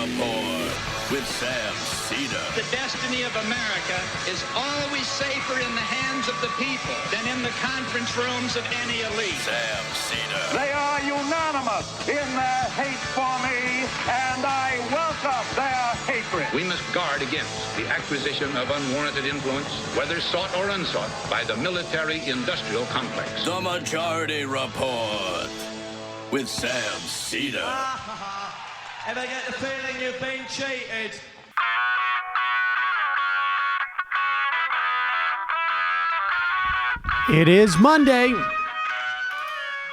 Report with Sam Cedar. The destiny of America is always safer in the hands of the people than in the conference rooms of any elite. Sam Cedar. They are unanimous in their hate for me, and I welcome their hatred. We must guard against the acquisition of unwarranted influence, whether sought or unsought, by the military-industrial complex. The Majority Report with Sam Cedar. Ever get the feeling you've been cheated? It is Monday,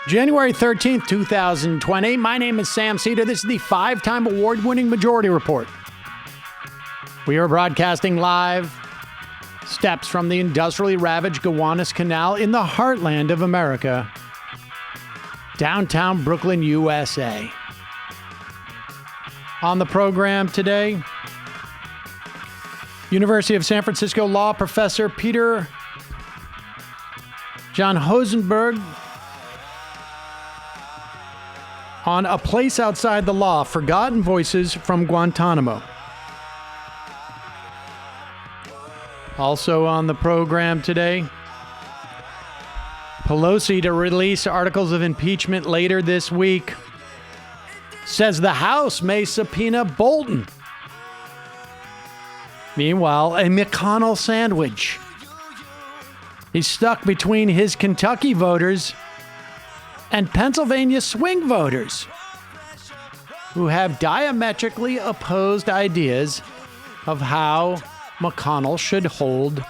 January 13th, 2020. My name is Sam Cedar. This is the 5-time award-winning Majority Report. We are broadcasting live steps from the industrially ravaged Gowanus Canal in the heartland of America, downtown Brooklyn, USA. On the program today, University of San Francisco law professor Peter Jan Honisberg on A Place Outside the Law, Forgotten Voices from Guantanamo. Also on the program today, Pelosi to release articles of impeachment later this week. Says the House may subpoena Bolton. Meanwhile, a McConnell sandwich. He's stuck between his Kentucky voters and Pennsylvania swing voters who have diametrically opposed ideas of how McConnell should hold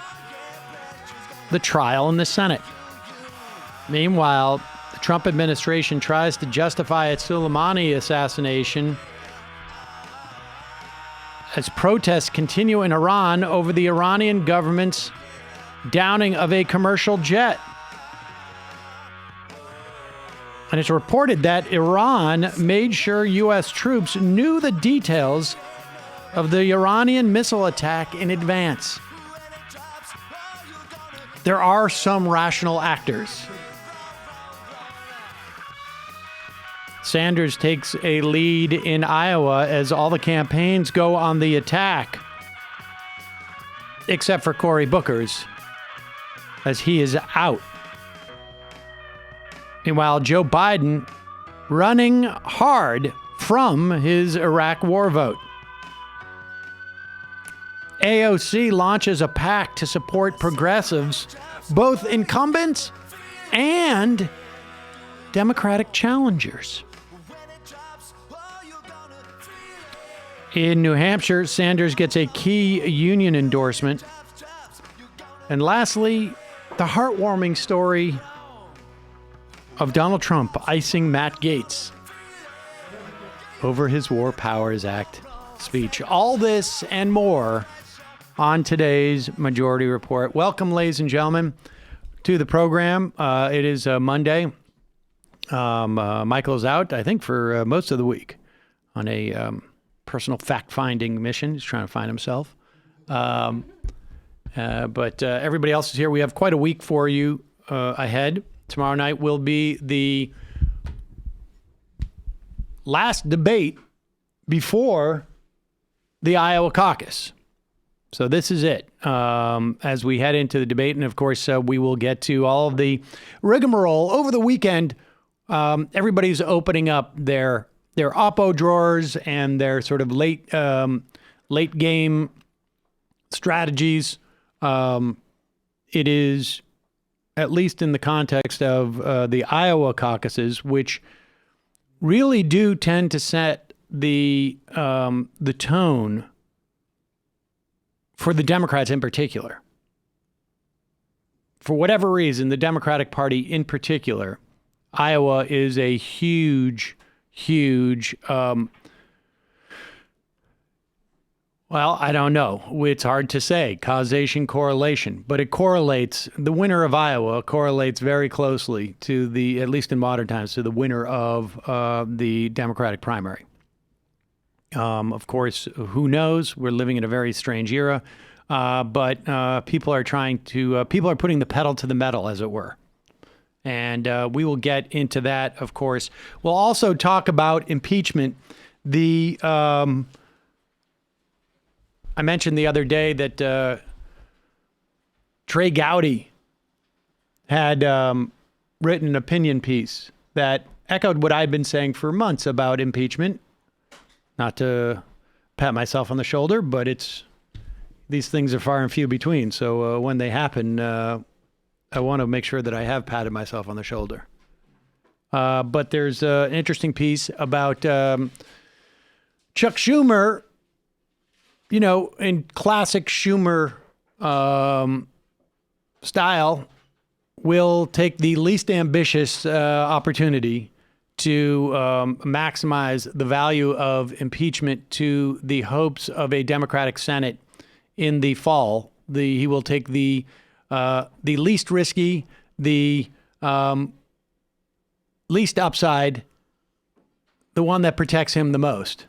the trial in the Senate. Meanwhile, the Trump administration tries to justify its Suleimani assassination as protests continue in Iran over the Iranian government's downing of a commercial jet. And it's reported that Iran made sure U.S. troops knew the details of the Iranian missile attack in advance. There are some rational actors. Sanders takes a lead in Iowa as all the campaigns go on the attack, except for Cory Booker's, as he is out. Meanwhile, Joe Biden running hard from his Iraq war vote. AOC launches a pact to support progressives, both incumbents and Democratic challengers. In New Hampshire, Sanders gets a key union endorsement. And lastly, the heartwarming story of Donald Trump icing Matt Gaetz over his War Powers Act speech. All this and more on today's Majority Report. Welcome, ladies and gentlemen, to the program. It is Monday. Michael's out, I think, for most of the week on a personal fact-finding mission. He's trying to find himself. But everybody else is here. We have quite a week for you ahead. Tomorrow night will be the last debate before the Iowa caucus. So this is it as we head into the debate. And of course, we will get to all of the rigmarole over the weekend. Everybody's opening up their Oppo drawers and their sort of late game strategies. It is, at least in the context of the Iowa caucuses, which really do tend to set the tone for the Democrats in particular. For whatever reason, the Democratic Party in particular, Iowa is a huge, well, I don't know. It's hard to say. Causation, correlation. But it correlates. The winner of Iowa correlates very closely to the, at least in modern times, to the winner of the Democratic primary. Of course, who knows? We're living in a very strange era. But people are trying to, people are putting the pedal to the metal, as it were. And we will get into that, of course. We'll also talk about impeachment. The I mentioned the other day that Trey Gowdy had written an opinion piece that echoed what I've been saying for months about impeachment. Not to pat myself on the shoulder, but these things are far and few between. So when they happen, I want to make sure that I have patted myself on the shoulder. But there's an interesting piece about Chuck Schumer, in classic Schumer style, will take the least ambitious opportunity to maximize the value of impeachment to the hopes of a Democratic Senate in the fall. He will take the least risky, the least upside, the one that protects him the most.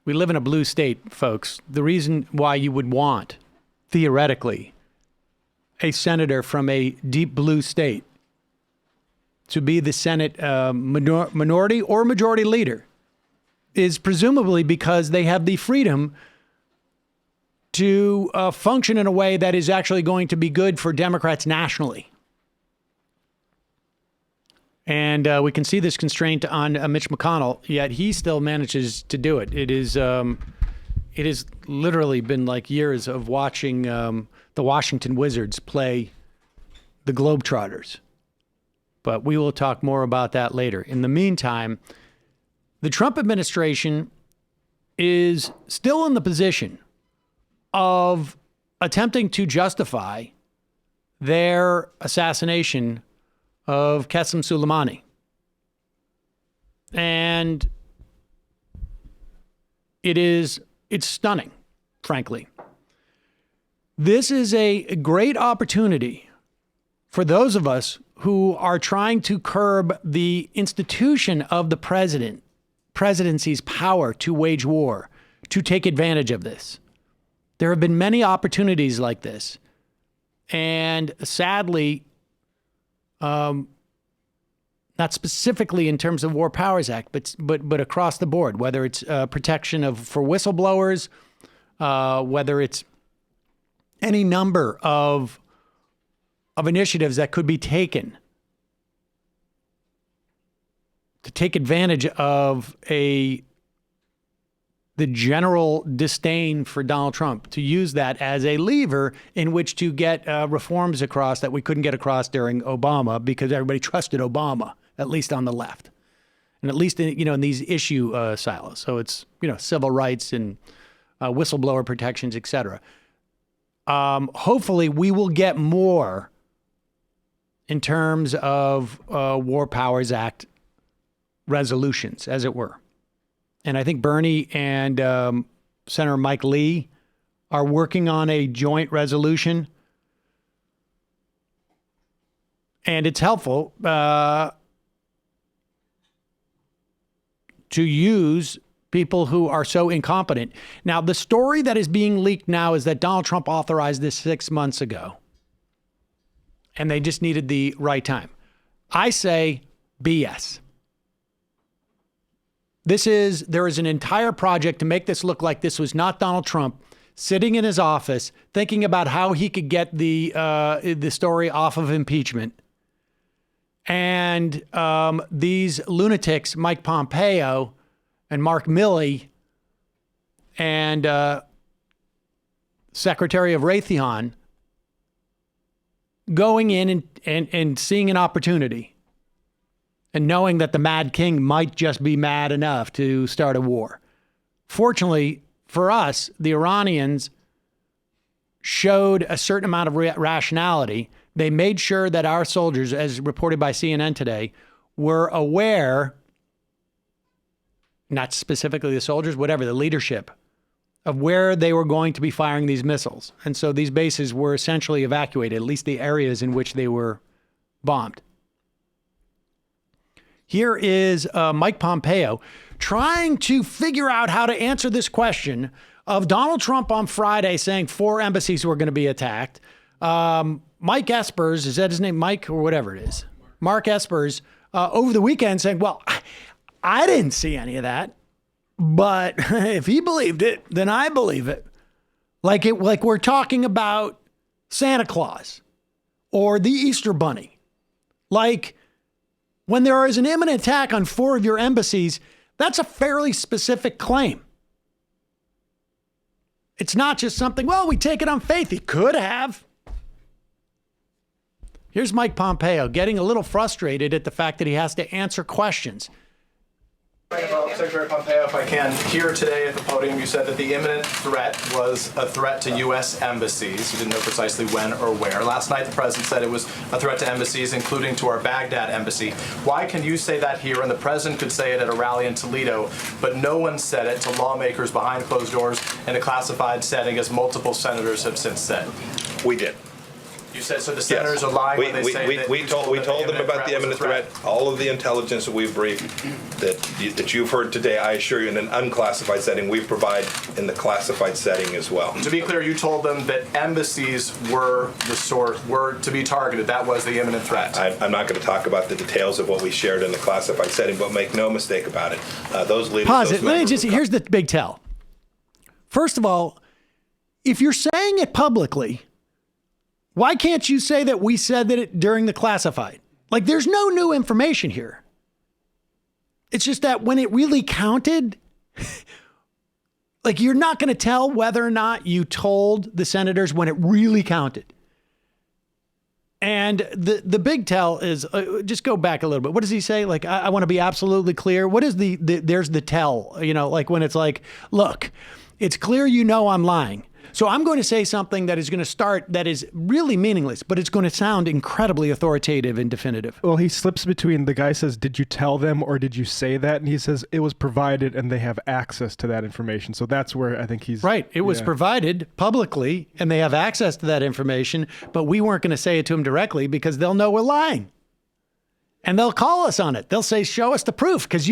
We live in a blue state, folks. The reason why you would want, theoretically, a senator from a deep blue state to be the Senate minority or majority leader is presumably because they have the freedom to function in a way that is actually going to be good for Democrats nationally. And we can see this constraint on Mitch McConnell, yet he still manages to do it. It has literally been like years of watching the Washington Wizards play the Globetrotters. But we will talk more about that later. In the meantime, the Trump administration is still in the position of attempting to justify their assassination of Qasem Soleimani. And it's stunning, frankly. This is a great opportunity for those of us who are trying to curb the institution of the presidency's power to wage war, to take advantage of this. There have been many opportunities like this. And sadly, not specifically in terms of War Powers Act, but across the board, whether it's protection for whistleblowers, whether it's any number of initiatives that could be taken to take advantage of the general disdain for Donald Trump, to use that as a lever in which to get reforms across that we couldn't get across during Obama because everybody trusted Obama, at least on the left, and at least in these issue silos. So it's civil rights and whistleblower protections, et cetera. Hopefully, we will get more in terms of War Powers Act resolutions, as it were. And I think Bernie and Senator Mike Lee are working on a joint resolution. And it's helpful to use people who are so incompetent. Now, the story that is being leaked now is that Donald Trump authorized this 6 months ago, and they just needed the right time. I say BS. There is an entire project to make this look like this was not Donald Trump sitting in his office thinking about how he could get the story off of impeachment. And these lunatics, Mike Pompeo and Mark Milley and Secretary of Raytheon, going in and seeing an opportunity and knowing that the Mad King might just be mad enough to start a war. Fortunately for us, the Iranians showed a certain amount of rationality. They made sure that our soldiers, as reported by CNN today, were aware, not specifically the soldiers, whatever, the leadership, of where they were going to be firing these missiles. And so these bases were essentially evacuated, at least the areas in which they were bombed. Here is Mike Pompeo trying to figure out how to answer this question of Donald Trump on Friday saying 4 embassies were going to be attacked. Mike Espers, is that his name, Mike, or whatever it is? Mark Espers, over the weekend saying, well, I didn't see any of that. But if he believed it, then I believe it. Like we're talking about Santa Claus or the Easter Bunny. Like when there is an imminent attack on 4 of your embassies, that's a fairly specific claim. It's not just something, well, we take it on faith. He could have. Here's Mike Pompeo getting a little frustrated at the fact that he has to answer questions. Secretary Pompeo, if I can, here today at the podium, you said that the imminent threat was a threat to U.S. embassies. You didn't know precisely when or where. Last night, the president said it was a threat to embassies, including to our Baghdad embassy. Why can you say that here, and the president could say it at a rally in Toledo, but no one said it to lawmakers behind closed doors in a classified setting, as multiple senators have since said? We did. You said so. The senators are lying when they say that we told them about the imminent threat. All of the intelligence that we've briefed, that you've heard today, I assure you, in an unclassified setting, we provide in the classified setting as well. To be clear, you told them that embassies were the source, were to be targeted. That was the imminent threat. I'm not going to talk about the details of what we shared in the classified setting, but make no mistake about it. Those leaders. Pause it. Let me just. Here's the big tell. First of all, if you're saying it publicly, why can't you say that we said that it during the classified? Like, there's no new information here. It's just that when it really counted, like, you're not going to tell whether or not you told the senators when it really counted. And the big tell is, just go back a little bit. What does he say? Like, I want to be absolutely clear. What is there's the tell, like when it's like, look, it's clear I'm lying. So I'm going to say something that is going to start that is really meaningless, but it's going to sound incredibly authoritative and definitive. Well, he slips between, the guy says, did you tell them or did you say that? And he says it was provided and they have access to that information. So that's where I think he's... Right. It was provided publicly and they have access to that information, but we weren't going to say it to them directly because they'll know we're lying. And they'll call us on it. They'll say, show us the proof because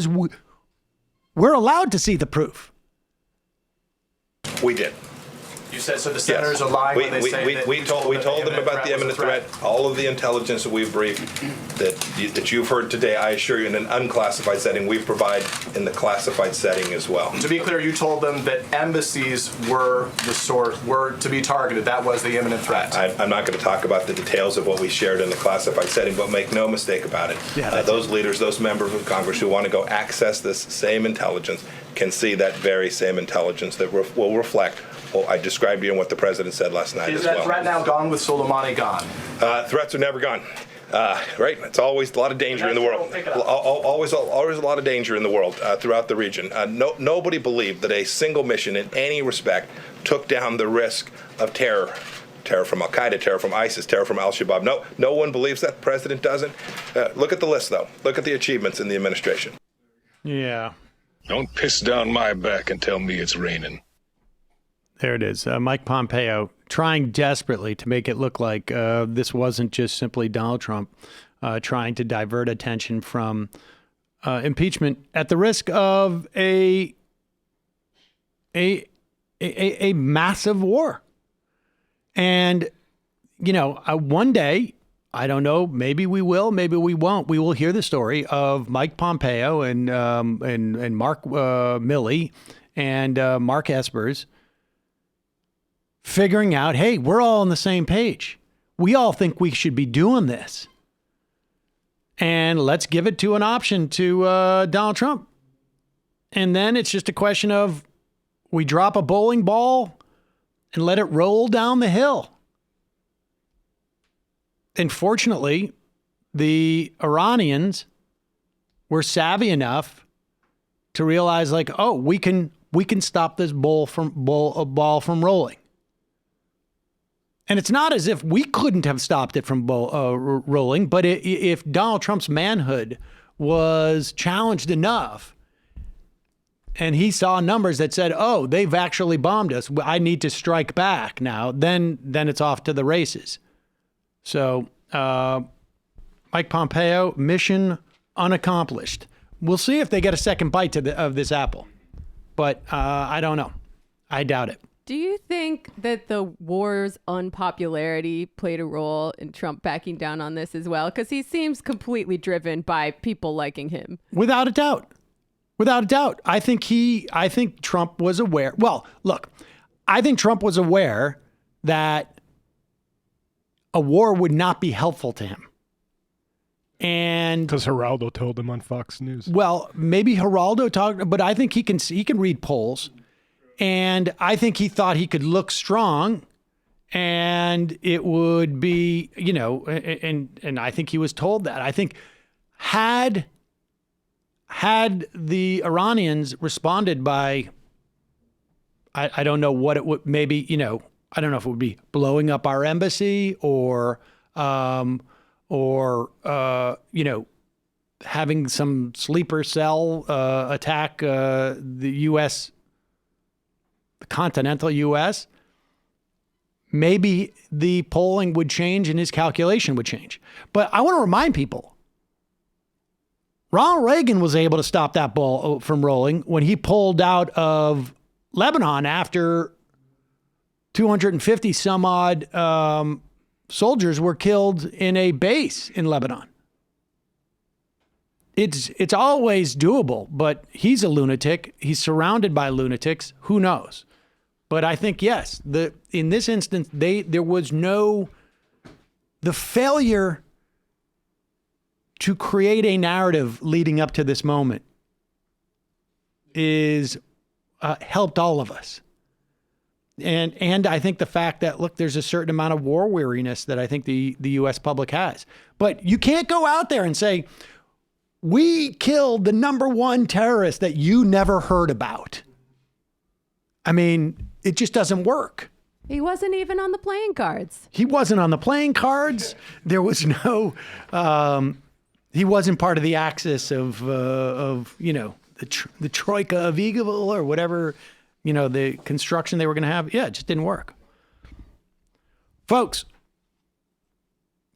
we're allowed to see the proof. We did. You said so. The senators are lying when they say that we told them about the imminent threat. All of the intelligence that we've briefed, that you've heard today, I assure you, in an unclassified setting, we provide in the classified setting as well. To be clear, you told them that embassies were the source, were to be targeted. That was the imminent threat. I'm not going to talk about the details of what we shared in the classified setting, but make no mistake about it. Those leaders, those members of Congress who want to go access this same intelligence can see that very same intelligence that will reflect what I described to you and what the president said last night as well. Is that threat now gone with Suleimani gone? Threats are never gone. Right? It's always a lot of danger in the world. Always a lot of danger in the world throughout the region. Nobody believed that a single mission in any respect took down the risk of terror. Terror from Al-Qaeda, terror from ISIS, terror from Al-Shabaab. No one believes that. The president doesn't. Look at the list, though. Look at the achievements in the administration. Yeah. Don't piss down my back and tell me it's raining. There it is. Mike Pompeo trying desperately to make it look like this wasn't just simply Donald Trump trying to divert attention from impeachment at the risk of a massive war. And, one day, I don't know, maybe we will, maybe we won't. We will hear the story of Mike Pompeo and Mark Milley and Mark Espers figuring out, hey, we're all on the same page. We all think we should be doing this. And let's give it to an option to Donald Trump. And then it's just a question of we drop a bowling ball and let it roll down the hill. And fortunately, the Iranians were savvy enough to realize, like, oh, we can stop this ball from rolling. And it's not as if we couldn't have stopped it from rolling, but if Donald Trump's manhood was challenged enough and he saw numbers that said, oh, they've actually bombed us, I need to strike back now, then it's off to the races. So Mike Pompeo, mission unaccomplished. We'll see if they get a second bite of this apple. But I don't know. I doubt it. Do you think that the war's unpopularity played a role in Trump backing down on this as well? Because he seems completely driven by people liking him. Without a doubt. Without a doubt. I think Trump was aware. Well, look, I think Trump was aware that a war would not be helpful to him. And because Geraldo told him on Fox News. Well, maybe Geraldo talked, but I think he can read polls. And I think he thought he could look strong and it would be, and I think he was told that. I think had the Iranians responded by, I don't know what it would, maybe, I don't know if it would be blowing up our embassy or having some sleeper cell attack the U.S., the continental U.S., maybe the polling would change and his calculation would change. But I want to remind people, Ronald Reagan was able to stop that ball from rolling when he pulled out of Lebanon after 250 some odd soldiers were killed in a base in Lebanon. It's always doable, but he's a lunatic. He's surrounded by lunatics. Who knows? But I think, yes, in this instance, there was the failure to create a narrative leading up to this moment is helped all of us. And I think the fact that, look, there's a certain amount of war weariness that I think the U.S. public has. But you can't go out there and say, we killed the number one terrorist that you never heard about. I mean, it just doesn't work. He wasn't even on the playing cards. He wasn't on the playing cards. There was no, he wasn't part of the axis of the troika of evil or whatever, the construction they were going to have. Yeah, it just didn't work. Folks,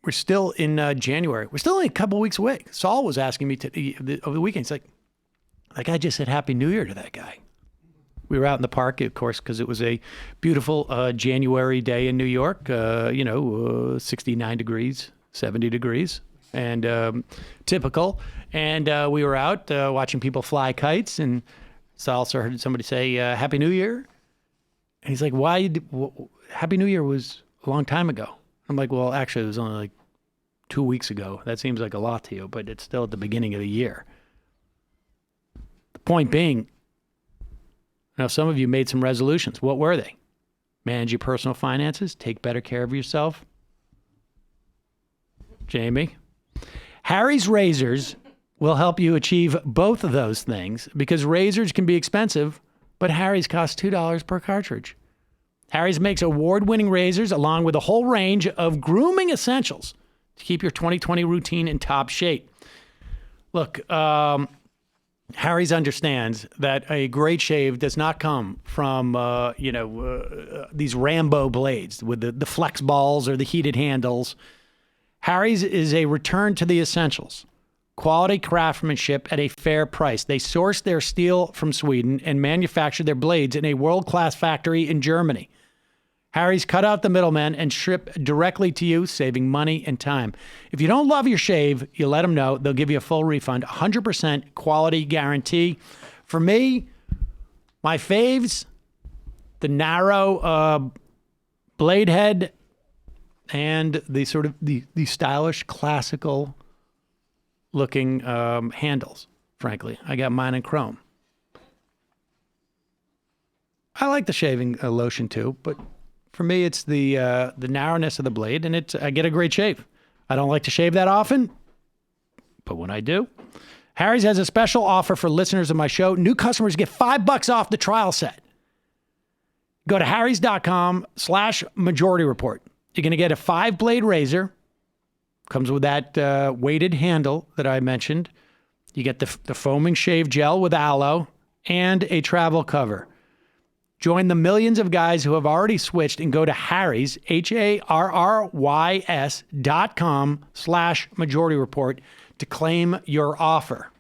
we're still in January. We're still only a couple weeks away. Saul was asking me over the weekend. He's like, that guy just said Happy New Year to that guy. We were out in the park, of course, because it was a beautiful January day in New York, 69 degrees, 70 degrees, and typical. And we were out watching people fly kites, and Saul also heard somebody say, Happy New Year. And he's like, Happy New Year was a long time ago. I'm like, well, actually, it was only like 2 weeks ago. That seems like a lot to you, but it's still at the beginning of the year. The point being, now, some of you made some resolutions. What were they? Manage your personal finances. Take better care of yourself. Jamie? Harry's Razors will help you achieve both of those things because razors can be expensive, but Harry's costs $2 per cartridge. Harry's makes award-winning razors along with a whole range of grooming essentials to keep your 2020 routine in top shape. Look, Harry's understands that a great shave does not come from, these Rambo blades with the flex balls or the heated handles. Harry's is a return to the essentials. Quality craftsmanship at a fair price. They source their steel from Sweden and manufacture their blades in a world-class factory in Germany. Harry's cut out the middleman and ship directly to you, saving money and time. If you don't love your shave, you let them know. They'll give you a full refund, 100% quality guarantee. For me, my faves, the narrow blade head and the sort of the stylish, classical looking handles, frankly. I got mine in chrome. I like the shaving lotion too, but for me, it's the narrowness of the blade, and I get a great shave. I don't like to shave that often, but when I do, Harry's has a special offer for listeners of my show. New customers get $5 off the trial set. Go to harrys.com/majority report. You're going to get a 5-blade razor. Comes with that weighted handle that I mentioned. You get the foaming shave gel with aloe and a travel cover. Join the millions of guys who have already switched and go to Harry's, HARRYS.com/majority report to claim your offer.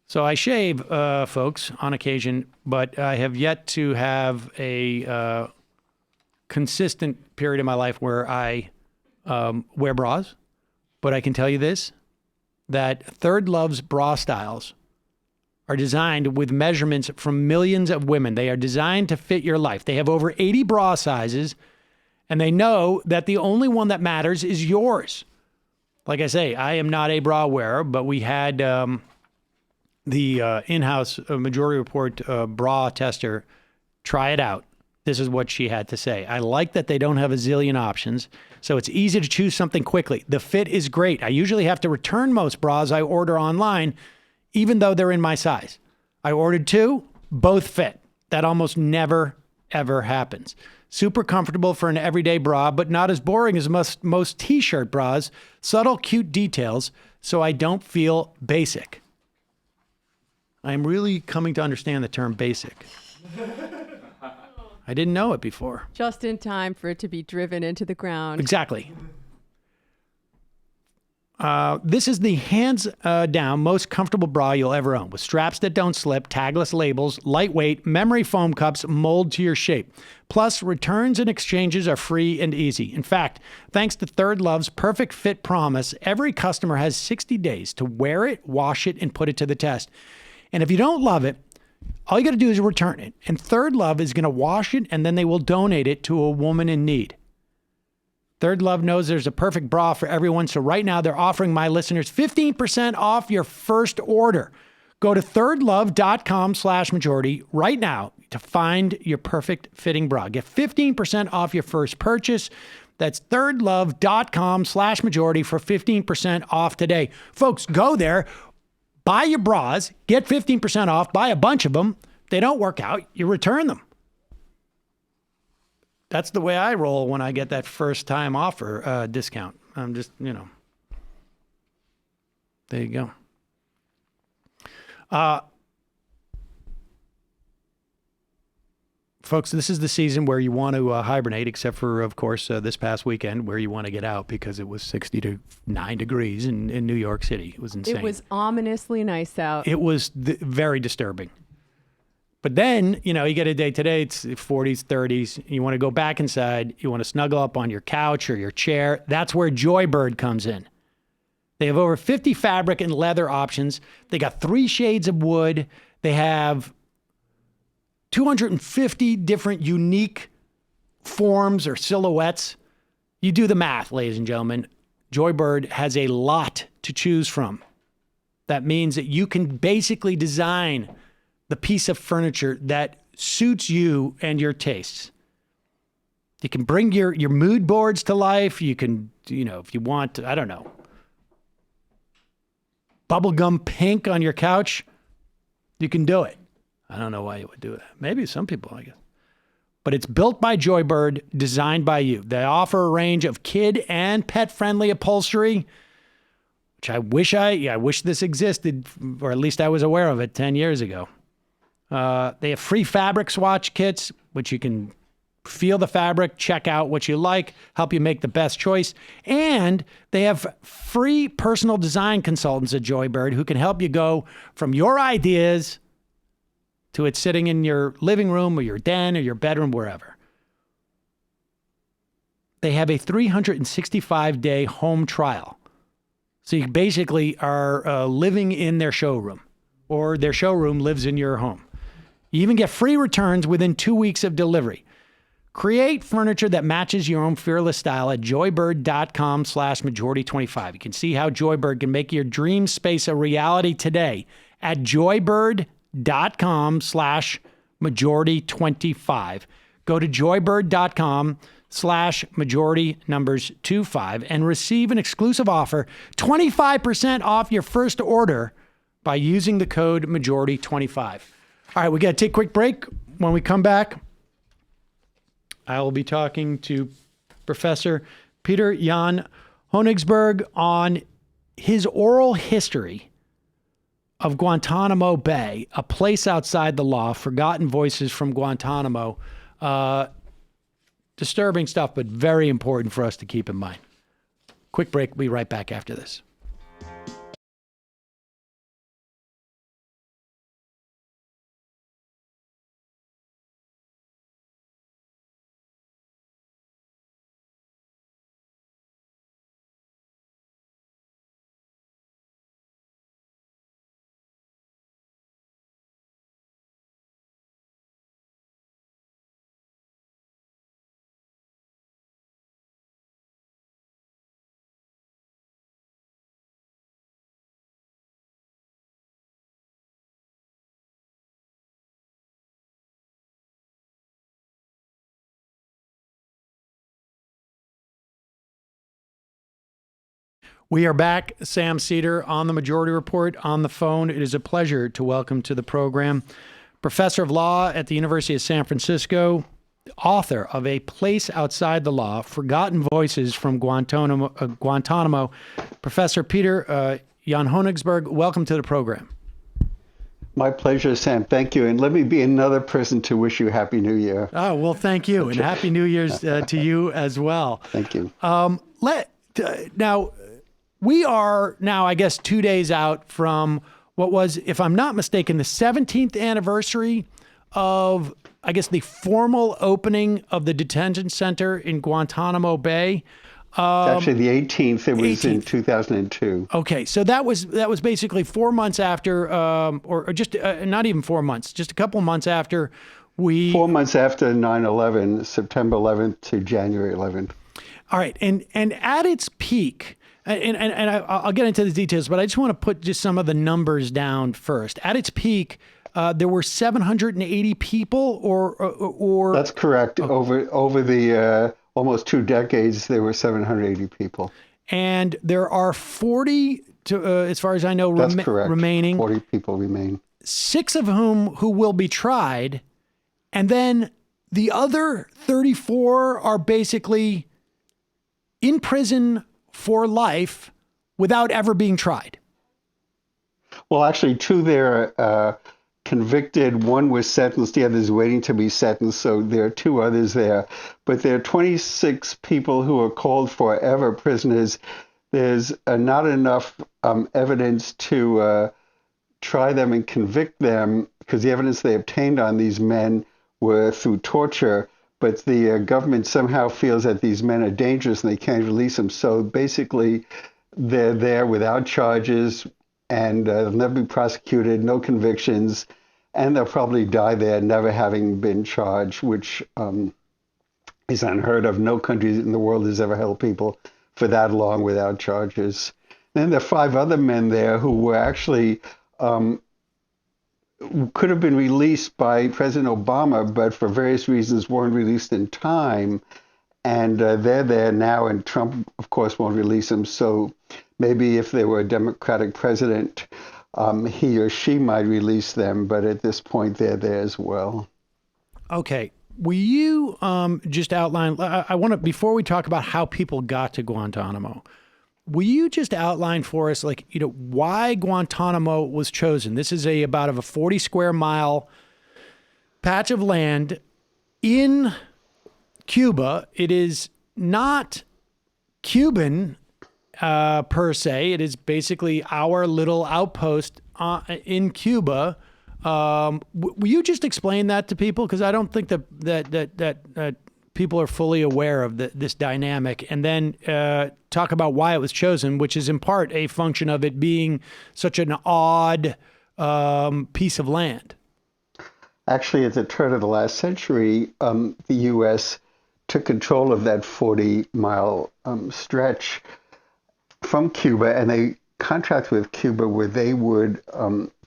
So I shave, folks, on occasion, but I have yet to have a consistent period in my life where I wear bras. But I can tell you this, that ThirdLove's bra styles are designed with measurements from millions of women. They are designed to fit your life. They have over 80 bra sizes, and they know that the only one that matters is yours. Like I say, I am not a bra wearer, but we had the in-house Majority Report bra tester try it out. This is what she had to say. I like that they don't have a zillion options, so it's easy to choose something quickly. The fit is great. I usually have to return most bras I order online, even though they're in my size. I ordered 2, both fit. That almost never, ever happens. Super comfortable for an everyday bra, but not as boring as most t-shirt bras. Subtle, cute details, so I don't feel basic. I'm really coming to understand the term basic. I didn't know it before. Just in time for it to be driven into the ground. Exactly. This is the hands down most comfortable bra you'll ever own, with straps that don't slip, tagless labels, lightweight, memory foam cups mold to your shape. Plus, returns and exchanges are free and easy. In fact, thanks to ThirdLove's perfect fit promise, every customer has 60 days to wear it, wash it, and put it to the test. And if you don't love it, all you got to do is return it. And ThirdLove is going to wash it, and then they will donate it to a woman in need. ThirdLove knows there's a perfect bra for everyone, so right now they're offering my listeners 15% off your first order. Go to thirdlove.com/majority right now to find your perfect fitting bra. Get 15% off your first purchase. That's thirdlove.com/majority for 15% off today. Folks, go there, buy your bras, get 15% off, buy a bunch of them. If they don't work out, you return them. That's the way I roll when I get that first time offer discount. I'm just, there you go. Folks, this is the season where you want to hibernate, except for, of course, this past weekend where you want to get out because it was 69 degrees in New York City. It was insane. It was ominously nice out. It was very disturbing. But then, you get a day today, it's 40s, 30s. You want to go back inside. You want to snuggle up on your couch or your chair. That's where Joybird comes in. They have over 50 fabric and leather options. They got 3 shades of wood. They have 250 different unique forms or silhouettes. You do the math, ladies and gentlemen. Joybird has a lot to choose from. That means that you can basically design the piece of furniture that suits you and your tastes. You can bring your mood boards to life. You can, if you want, I don't know, bubblegum pink on your couch, you can do it. I don't know why you would do it. Maybe some people, I guess. But it's built by Joybird, designed by you. They offer a range of kid and pet-friendly upholstery, which I wish this existed, or at least I was aware of it 10 years ago. They have free fabric swatch kits, which you can feel the fabric, check out what you like, help you make the best choice. And they have free personal design consultants at Joybird who can help you go from your ideas to it sitting in your living room or your den or your bedroom, wherever. They have a 365-day home trial. So you basically are living in their showroom, or their showroom lives in your home. You even get free returns within 2 weeks of delivery. Create furniture that matches your own fearless style at joybird.com/majority25. You can see how Joybird can make your dream space a reality today at joybird.com/majority25. Go to joybird.com/majority25 and receive an exclusive offer, 25% off your first order by using the code majority25. All right, we got to take a quick break. When we come back, I will be talking to Professor Peter Jan Honisberg on his oral history of Guantanamo Bay, a place outside the law, forgotten voices from Guantanamo. Disturbing stuff, but very important for us to keep in mind. Quick break. We'll be right back after this. We are back. Sam Seder on the Majority Report on the phone. It is a pleasure to welcome to the program Professor of Law at the University of San Francisco, author of A Place Outside the Law, Forgotten Voices from Guantanamo, Professor Peter Jan Honisberg. Welcome to the program. My pleasure, Sam. Thank you. And let me be another person to wish you Happy New Year. Oh, well, thank you. And Happy New Year's to you as well. Thank you. Now, we are now, I guess, 2 days out from what was, if I'm not mistaken, the 17th anniversary of, I guess, the formal opening of the detention center in Guantanamo Bay. Actually, the 18th. It was 18th. In 2002. Okay, so that was basically 4 months after, or just not even 4 months, just a couple of months after we. 4 months after 9/11, September 11th to January 11th. All right, and at its peak, and I'll get into the details, but I just want to put just some of the numbers down first. At its peak, there were 780 people, or that's correct. Over the almost 2 decades, there were 780 people. And there are 40, as far as I know, that's correct. Remaining. 40 people remain. 6 of whom who will be tried, and then the other 34 are basically in prison for life without ever being tried. Well, actually, 2 there convicted. 1 was sentenced. The other is waiting to be sentenced. So there are 2 others there. But there are 26 people who are called forever prisoners. There's not enough evidence to try them and convict them because the evidence they obtained on these men were through torture. But the government somehow feels that these men are dangerous and they can't release them. So basically, they're there without charges, and they'll never be prosecuted, no convictions, and they'll probably die there never having been charged, which is unheard of. No country in the world has ever held people for that long without charges. Then there are 5 other men there who were actually could have been released by President Obama, but for various reasons weren't released in time. And they're there now, and Trump, of course, won't release them. So maybe if there were a Democratic president, he or she might release them. But at this point, they're there as well. Okay. Will you just outline, I want to, before we talk about how people got to Guantanamo, will you just outline for us, why Guantanamo was chosen? This is about a 40 square mile patch of land in Cuba. It is not Cuban per se. It is basically our little outpost in Cuba. Will you just explain that to people? Because I don't think that people are fully aware of this dynamic, and then talk about why it was chosen, which is in part a function of it being such an odd piece of land. Actually, at the turn of the last century, the U.S. took control of that 40-mile stretch from Cuba, and they contracted with Cuba where they would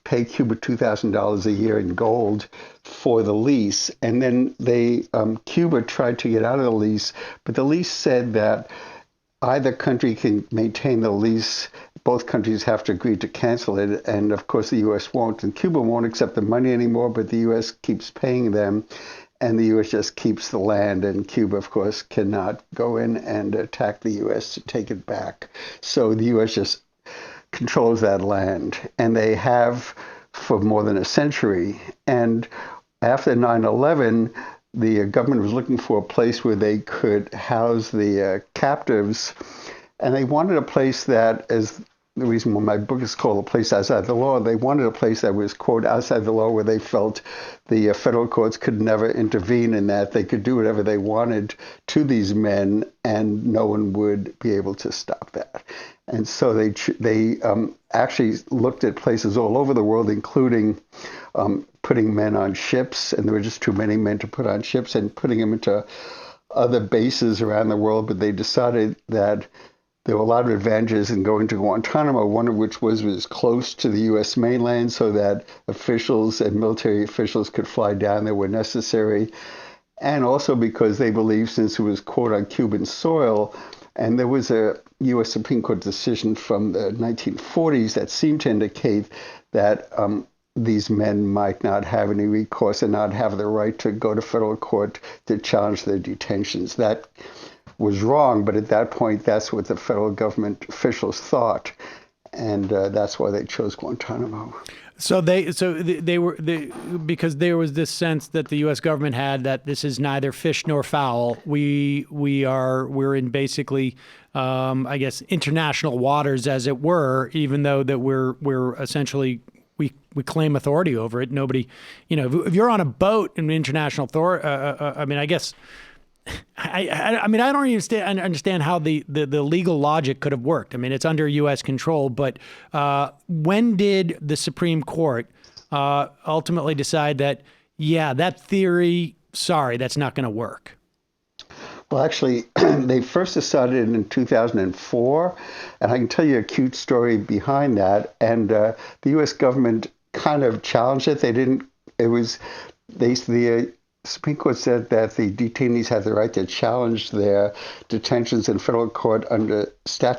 pay Cuba $2,000 a year in gold for the lease. And then Cuba tried to get out of the lease, but the lease said that either country can maintain the lease. Both countries have to agree to cancel it. And of course, the U.S. won't. And Cuba won't accept the money anymore, but the U.S. keeps paying them. And the U.S. just keeps the land. And Cuba, of course, cannot go in and attack the U.S. to take it back. So the U.S. just controls that land, and they have for more than a century. And after 9/11, the government was looking for a place where they could house the captives, and they wanted a place that, as the reason why my book is called A Place Outside the Law, they wanted a place that was, quote, outside the law, where they felt the federal courts could never intervene in that. They could do whatever they wanted to these men, and no one would be able to stop that. And so they actually looked at places all over the world, including putting men on ships, and there were just too many men to put on ships, and putting them into other bases around the world. But they decided that there were a lot of advantages in going to Guantanamo, one of which was close to the U.S. mainland, so that officials and military officials could fly down there when necessary. And also because they believed, since it was, quote, on Cuban soil, And there was a U.S. Supreme Court decision from the 1940s that seemed to indicate that these men might not have any recourse and not have the right to go to federal court to challenge their detentions. That was wrong, but at that point, that's what the federal government officials thought, and that's why they chose Guantanamo. So they were because there was this sense that the U.S. government had that this is neither fish nor fowl. We're in basically, I guess, international waters, as it were, even though that we're essentially we claim authority over it. Nobody, if you're on a boat in international authority, I mean, I guess. I mean, I don't even understand how the legal logic could have worked. I mean, it's under U.S. control, but when did the Supreme Court ultimately decide that, that theory, sorry, that's not going to work? Well, actually, they first decided in 2004, and I can tell you a cute story behind that. And the U.S. government kind of challenged it. The Supreme Court said that the detainees had the right to challenge their detentions in federal court under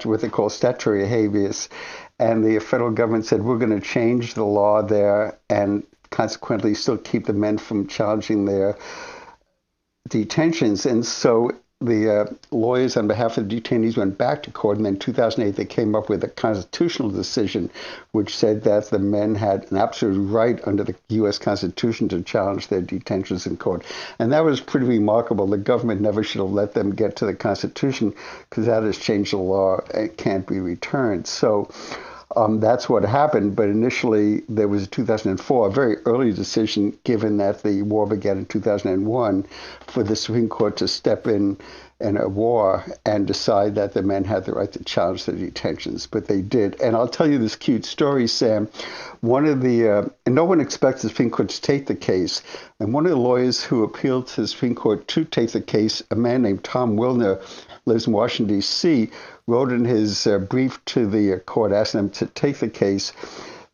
what they call statutory habeas. And the federal government said, we're going to change the law there and consequently still keep the men from challenging their detentions. And so the lawyers on behalf of the detainees went back to court, and then in 2008 they came up with a constitutional decision which said that the men had an absolute right under the U.S. Constitution to challenge their detentions in court. And that was pretty remarkable. The government never should have let them get to the Constitution, because that has changed the law. It can't be returned. So that's what happened. But initially, there was a 2004, a very early decision, given that the war began in 2001, for the Supreme Court to step in a war and decide that the men had the right to challenge the detentions. But they did. And I'll tell you this cute story, Sam. And no one expects the Supreme Court to take the case. And one of the lawyers who appealed to the Supreme Court to take the case, a man named Tom Wilner, lives in Washington, D.C., wrote in his brief to the court, asking them to take the case,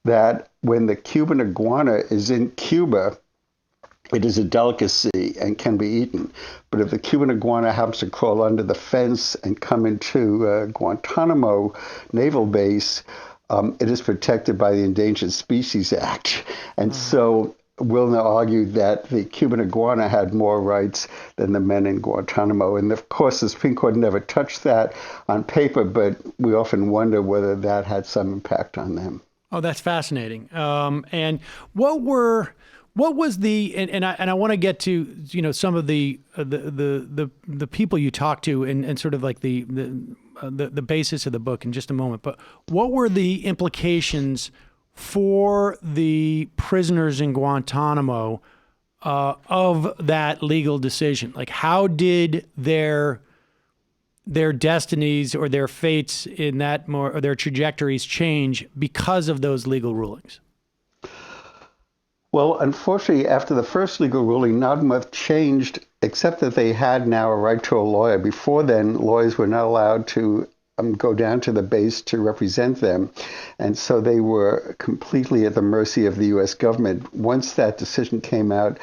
that when the Cuban iguana is in Cuba, it is a delicacy and can be eaten. But if the Cuban iguana happens to crawl under the fence and come into Guantanamo naval base, it is protected by the Endangered Species Act. And so Wilner argued that the Cuban iguana had more rights than the men in Guantanamo. And of course, the Supreme Court never touched that on paper, but we often wonder whether that had some impact on them. Oh, that's fascinating. And what was the, and I want to get to, some of the people you talked to and sort of like the basis of the book in just a moment, but what were the implications for the prisoners in Guantanamo of that legal decision? Like, how did their destinies or their fates in that or their trajectories change because of those legal rulings? Well, unfortunately, after the first legal ruling, not much changed, except that they had now a right to a lawyer. Before then, lawyers were not allowed to go down to the base to represent them. And so they were completely at the mercy of the U.S. government. Once that decision came out,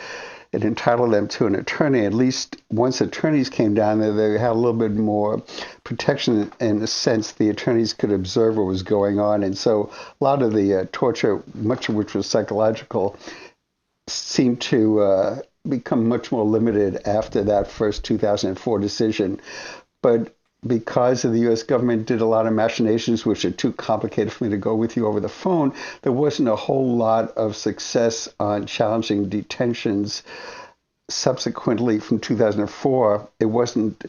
it entitled them to an attorney. At least once attorneys came down there, they had a little bit more protection in the sense the attorneys could observe what was going on. And so a lot of the torture, much of which was psychological, seemed to become much more limited after that first 2004 decision. But because of the U.S. government did a lot of machinations, which are too complicated for me to go with you over the phone, there wasn't a whole lot of success on challenging detentions subsequently from 2004. It wasn't,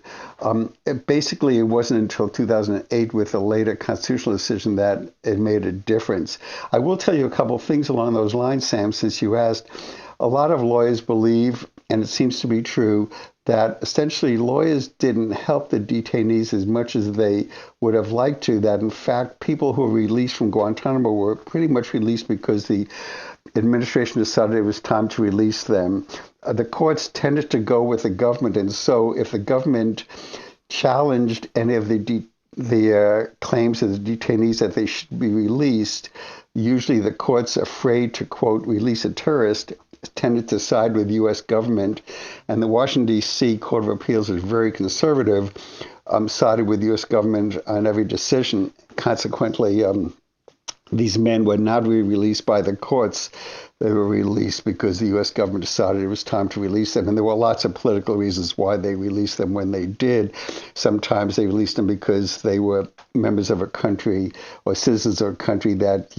it wasn't until 2008 with the later constitutional decision that it made a difference. I will tell you a couple of things along those lines, Sam, since you asked. A lot of lawyers believe, and it seems to be true, that essentially lawyers didn't help the detainees as much as they would have liked to, that in fact people who were released from Guantanamo were pretty much released because the administration decided it was time to release them. The courts tended to go with the government, and so if the government challenged any of the claims of the detainees that they should be released, usually the courts, afraid to, quote, release a terrorist, tended to side with U.S. government. And the Washington, D.C. Court of Appeals is very conservative, sided with the U.S. government on every decision. Consequently, these men were not released by the courts. They were released because the U.S. government decided it was time to release them. And there were lots of political reasons why they released them when they did. Sometimes they released them because they were members of a country or citizens of a country that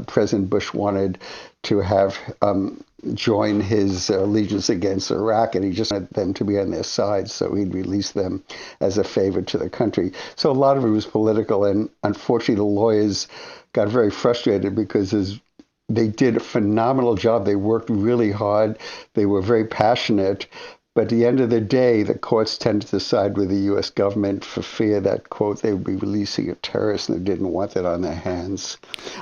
President Bush wanted to have join his allegiance against Iraq, and he just wanted them to be on their side, so he'd release them as a favor to the country. So a lot of it was political, and unfortunately the lawyers got very frustrated because they did a phenomenal job. They worked really hard. They were very passionate. But at the end of the day, the courts tended to side with the U.S. government for fear that, quote, they would be releasing a terrorist, and they didn't want that on their hands.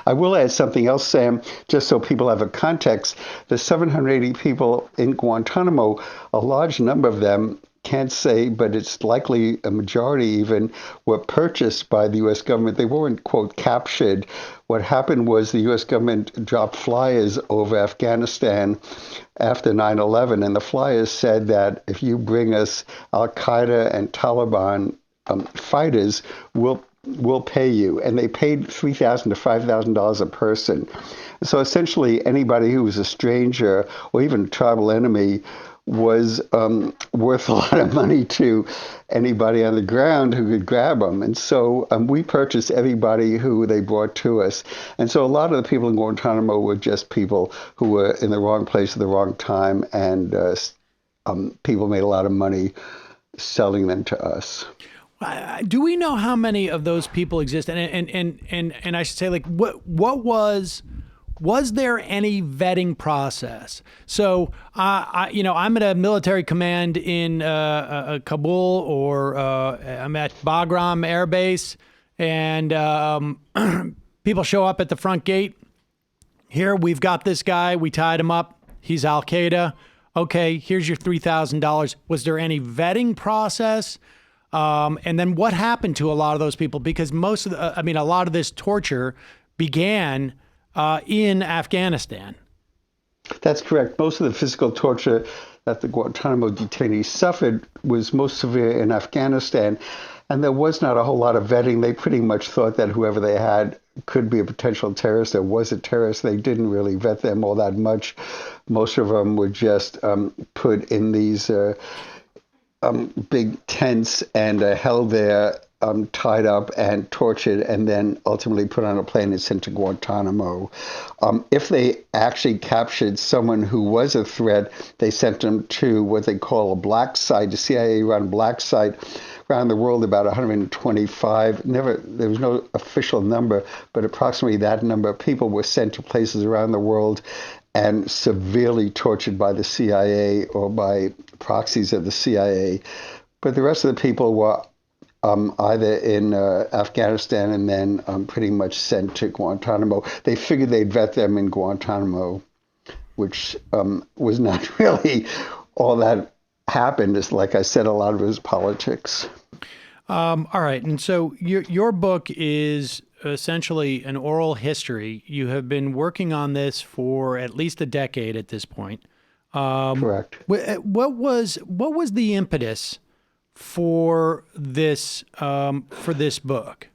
I will add something else, Sam, just so people have a context. The 780 people in Guantanamo, a large number of them, can't say, but it's likely a majority even, were purchased by the U.S. government. They weren't, quote, captured. What happened was the U.S. government dropped flyers over Afghanistan after 9/11, and the flyers said that if you bring us Al-Qaeda and Taliban fighters, we'll pay you. And they paid $3,000 to $5,000 a person. So essentially, anybody who was a stranger or even a tribal enemy was worth a lot of money to anybody on the ground who could grab them. And so we purchased everybody who they brought to us. And so a lot of the people in Guantanamo were just people who were in the wrong place at the wrong time, and people made a lot of money selling them to us. Do we know how many of those people exist? And I should say, like, what was there any vetting process? So, I'm at a military command in Kabul, or I'm at Bagram Air Base, and people show up at the front gate. Here, we've got this guy. We tied him up. He's Al-Qaeda. Okay, here's your $3,000. Was there any vetting process? And then what happened to a lot of those people? Because a lot of this torture began in Afghanistan. That's correct. Most of the physical torture that the Guantanamo detainees suffered was most severe in Afghanistan, and there was not a whole lot of vetting. They pretty much thought that whoever they had could be a potential terrorist or was a terrorist. They didn't really vet them all that much. Most of them were just put in these big tents and held there, tied up and tortured, and then ultimately put on a plane and sent to Guantanamo. If they actually captured someone who was a threat, they sent them to what they call a black site, a CIA-run black site around the world, about 125. There was no official number, but approximately that number of people were sent to places around the world and severely tortured by the CIA or by proxies of the CIA. But the rest of the people were either in Afghanistan and then pretty much sent to Guantanamo. They figured they'd vet them in Guantanamo, which was not really all that happened. It's like I said, a lot of it was politics. All right. And so your book is essentially an oral history. You have been working on this for at least a decade at this point. Correct. What was the impetus for this book?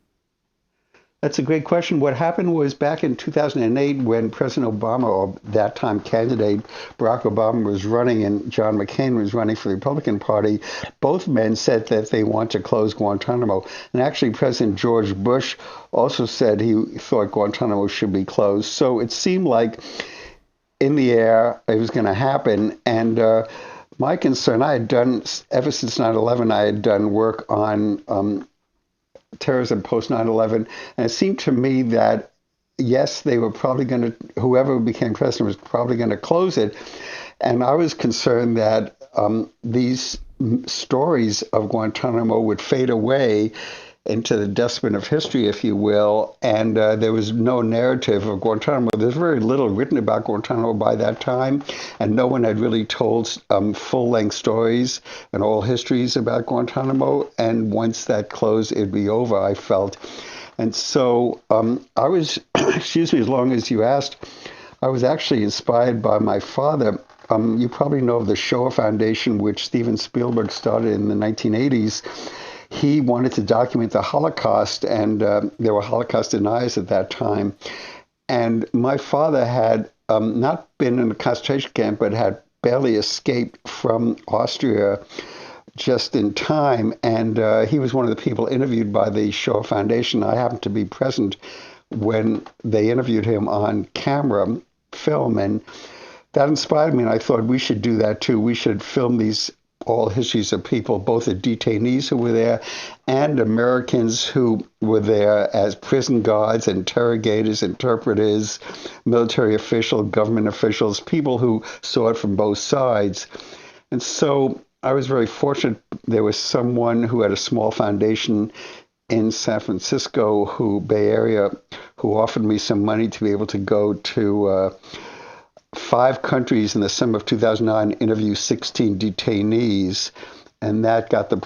That's a great question. What happened was back in 2008, when President Obama, or that time candidate Barack Obama, was running and John McCain was running for the Republican Party, both men said that they want to close Guantanamo. And actually, President George Bush also said he thought Guantanamo should be closed. So it seemed like in the air it was going to happen. And my concern, I had done, ever since 9/11, I had done work on terrorism post 9/11, and it seemed to me that, yes, they were probably going to, whoever became president was probably going to close it. And I was concerned that these stories of Guantanamo would fade away into the dustbin of history, if you will, and there was no narrative of Guantanamo. There's very little written about Guantanamo by that time, and no one had really told full-length stories and oral histories about Guantanamo, and once that closed, it'd be over, I felt. And so I was, excuse me, as long as you asked, I was actually inspired by my father. You probably know of the Shoah Foundation, which Steven Spielberg started in the 1980s. he wanted to document the Holocaust, and there were Holocaust deniers at that time. And my father had not been in a concentration camp, but had barely escaped from Austria just in time. And he was one of the people interviewed by the Shaw Foundation. I happened to be present when they interviewed him on camera, film, and that inspired me. And I thought we should do that too. We should film these all histories of people, both the detainees who were there and Americans who were there as prison guards, interrogators, interpreters, military officials, government officials, people who saw it from both sides. And so I was very fortunate. There was someone who had a small foundation in San Francisco, Bay Area, who offered me some money to be able to go to 5 countries in the summer of 2009, interview 16 detainees, and that got the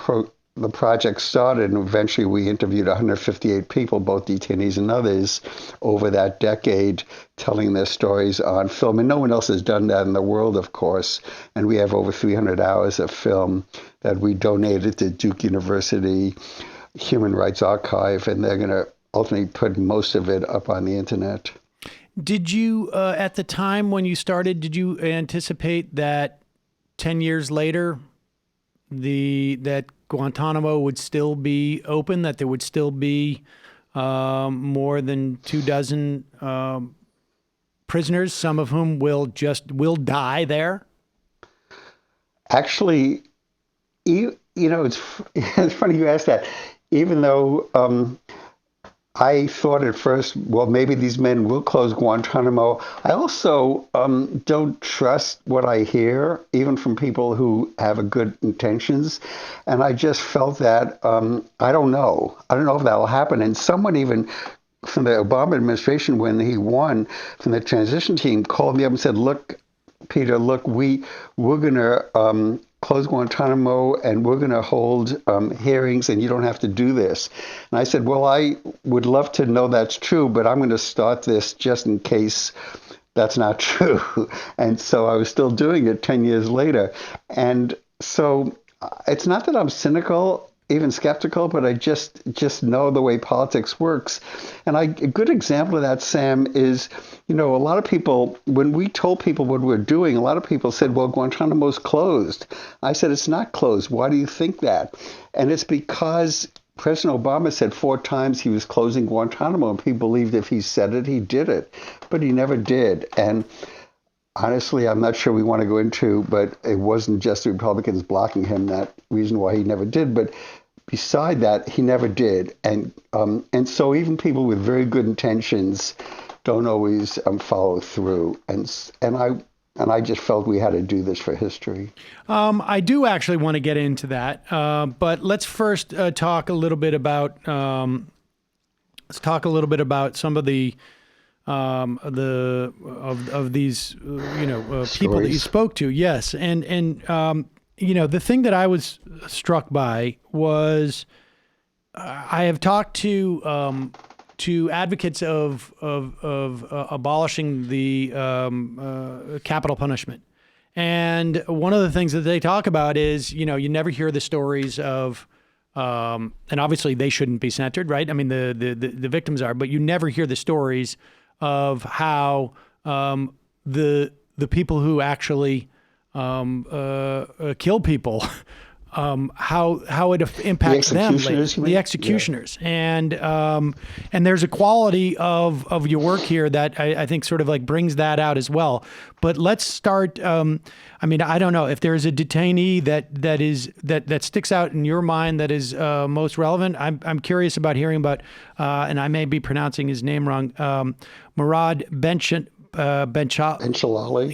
project started. And eventually, we interviewed 158 people, both detainees and others, over that decade, telling their stories on film. And no one else has done that in the world, of course. And we have over 300 hours of film that we donated to Duke University Human Rights Archive, and they're going to ultimately put most of it up on the internet. Did you, at the time when you started, did you anticipate that 10 years later, that Guantanamo would still be open, that there would still be more than 24 prisoners, some of whom will die there? Actually, it's funny you asked that. Even though I thought at first, well, maybe these men will close Guantanamo. I also don't trust what I hear, even from people who have good intentions. And I just felt that, I don't know. I don't know if that will happen. And someone even from the Obama administration, when he won, from the transition team, called me up and said, look, Peter, we're going to close Guantanamo, and we're going to hold hearings, and you don't have to do this. And I said, well, I would love to know that's true, but I'm going to start this just in case that's not true. And so I was still doing it 10 years later. And so it's not that I'm cynical, even skeptical, but I just know the way politics works. And a good example of that, Sam, is, a lot of people, when we told people what we're doing, a lot of people said, well, Guantanamo's closed. I said, it's not closed. Why do you think that? And it's because President Obama said 4 times he was closing Guantanamo, and people believed if he said it, he did it. But he never did. And honestly, I'm not sure we want to go into, but it wasn't just the Republicans blocking him, that reason why he never did. But beside that, he never did. And so even people with very good intentions don't always follow through. And I just felt we had to do this for history. I do actually want to get into that, but let's first talk a little bit about some of the of these people that you spoke to. Yes, and the thing that I was struck by was I have talked to advocates of abolishing the capital punishment, and one of the things that they talk about is you never hear the stories of. And obviously they shouldn't be centered, right? I mean, the victims are, but you never hear the stories of how the people who actually kill people, how it impacts them, the executioners, yeah. And there's a quality of your work here that I think sort of like brings that out as well. But let's start. I mean, I don't know if there's a detainee that sticks out in your mind that is most relevant. I'm curious about hearing about, and I may be pronouncing his name wrong, Murad Benchalali.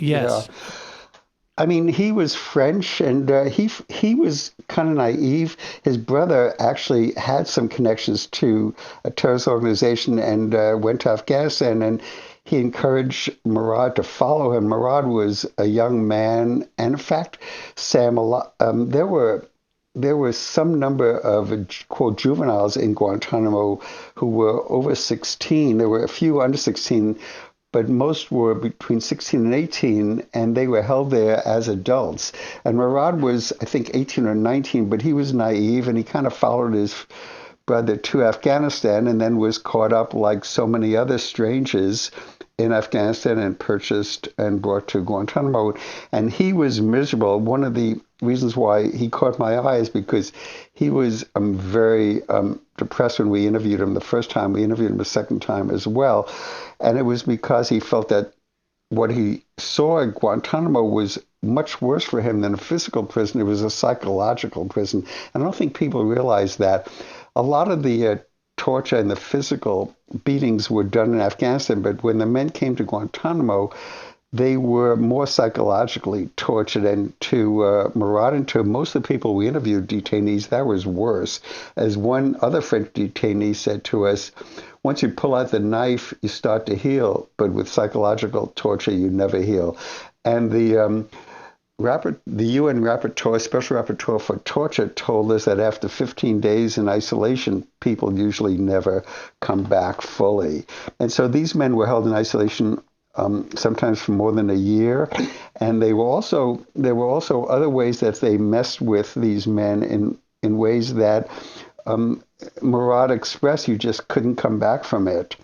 Yes. Yeah. I mean, he was French, and he was kind of naive. His brother actually had some connections to a terrorist organization and went to Afghanistan, and he encouraged Murad to follow him. Murad was a young man, and in fact, Sam, there were some number of, quote, juveniles in Guantanamo who were over 16. There were a few under 16, but most were between 16 and 18, and they were held there as adults. And Murad was, I think, 18 or 19, but he was naive, and he kind of followed his brother to Afghanistan and then was caught up like so many other strangers in Afghanistan and purchased and brought to Guantanamo. And he was miserable. One of the reasons why he caught my eye is because he was very depressed when we interviewed him the first time. We interviewed him the second time as well. And it was because he felt that what he saw at Guantanamo was much worse for him than a physical prison. It was a psychological prison. And I don't think people realize that. A lot of the torture and the physical beatings were done in Afghanistan, but when the men came to Guantanamo, they were more psychologically tortured. And to Murad and to most of the people we interviewed, detainees, that was worse. As one other French detainee said to us, once you pull out the knife, you start to heal, but with psychological torture, you never heal. And the UN rapporteur, special rapporteur for torture, told us that after 15 days in isolation, people usually never come back fully. And so these men were held in isolation sometimes for more than a year. And there were also other ways that they messed with these men in ways that Murad expressed, you just couldn't come back from it.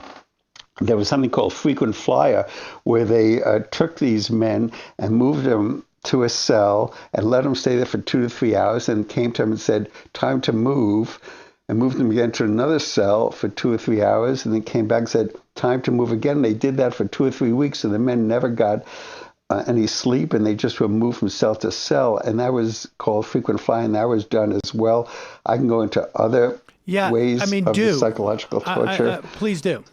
There was something called frequent flyer, where they took these men and moved them to a cell and let them stay there for 2 to 3 hours, and came to them and said, time to move, and moved them again to another cell for 2 or 3 hours, and then came back and said, time to move again. They did that for 2 or 3 weeks, so the men never got any sleep, and they just were moved from cell to cell, and that was called frequent flying, and that was done as well. I can go into other ways of the psychological torture. Please do.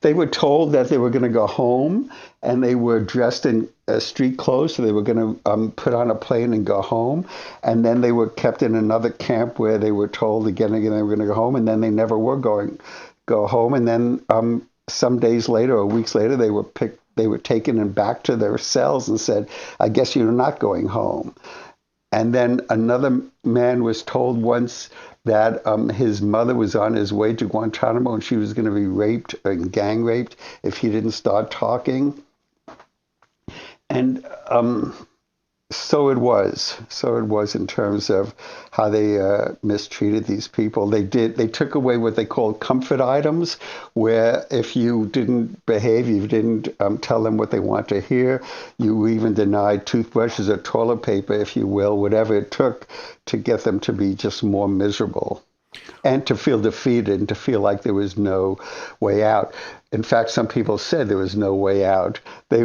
They were told that they were going to go home, and they were dressed in street clothes, so they were going to put on a plane and go home. And then they were kept in another camp where they were told again and again they were going to go home, and then they never were go home. And then some days later or weeks later, they were taken and back to their cells and said, I guess you're not going home. And then another man was told once that his mother was on his way to Guantanamo and she was going to be raped and gang raped if he didn't start talking. And so it was in terms of how they mistreated these people. They took away what they called comfort items, where if you didn't behave, you didn't tell them what they want to hear, you even denied toothbrushes or toilet paper, if you will, whatever it took to get them to be just more miserable and to feel defeated and to feel like there was no way out. In fact, some people said there was no way out. They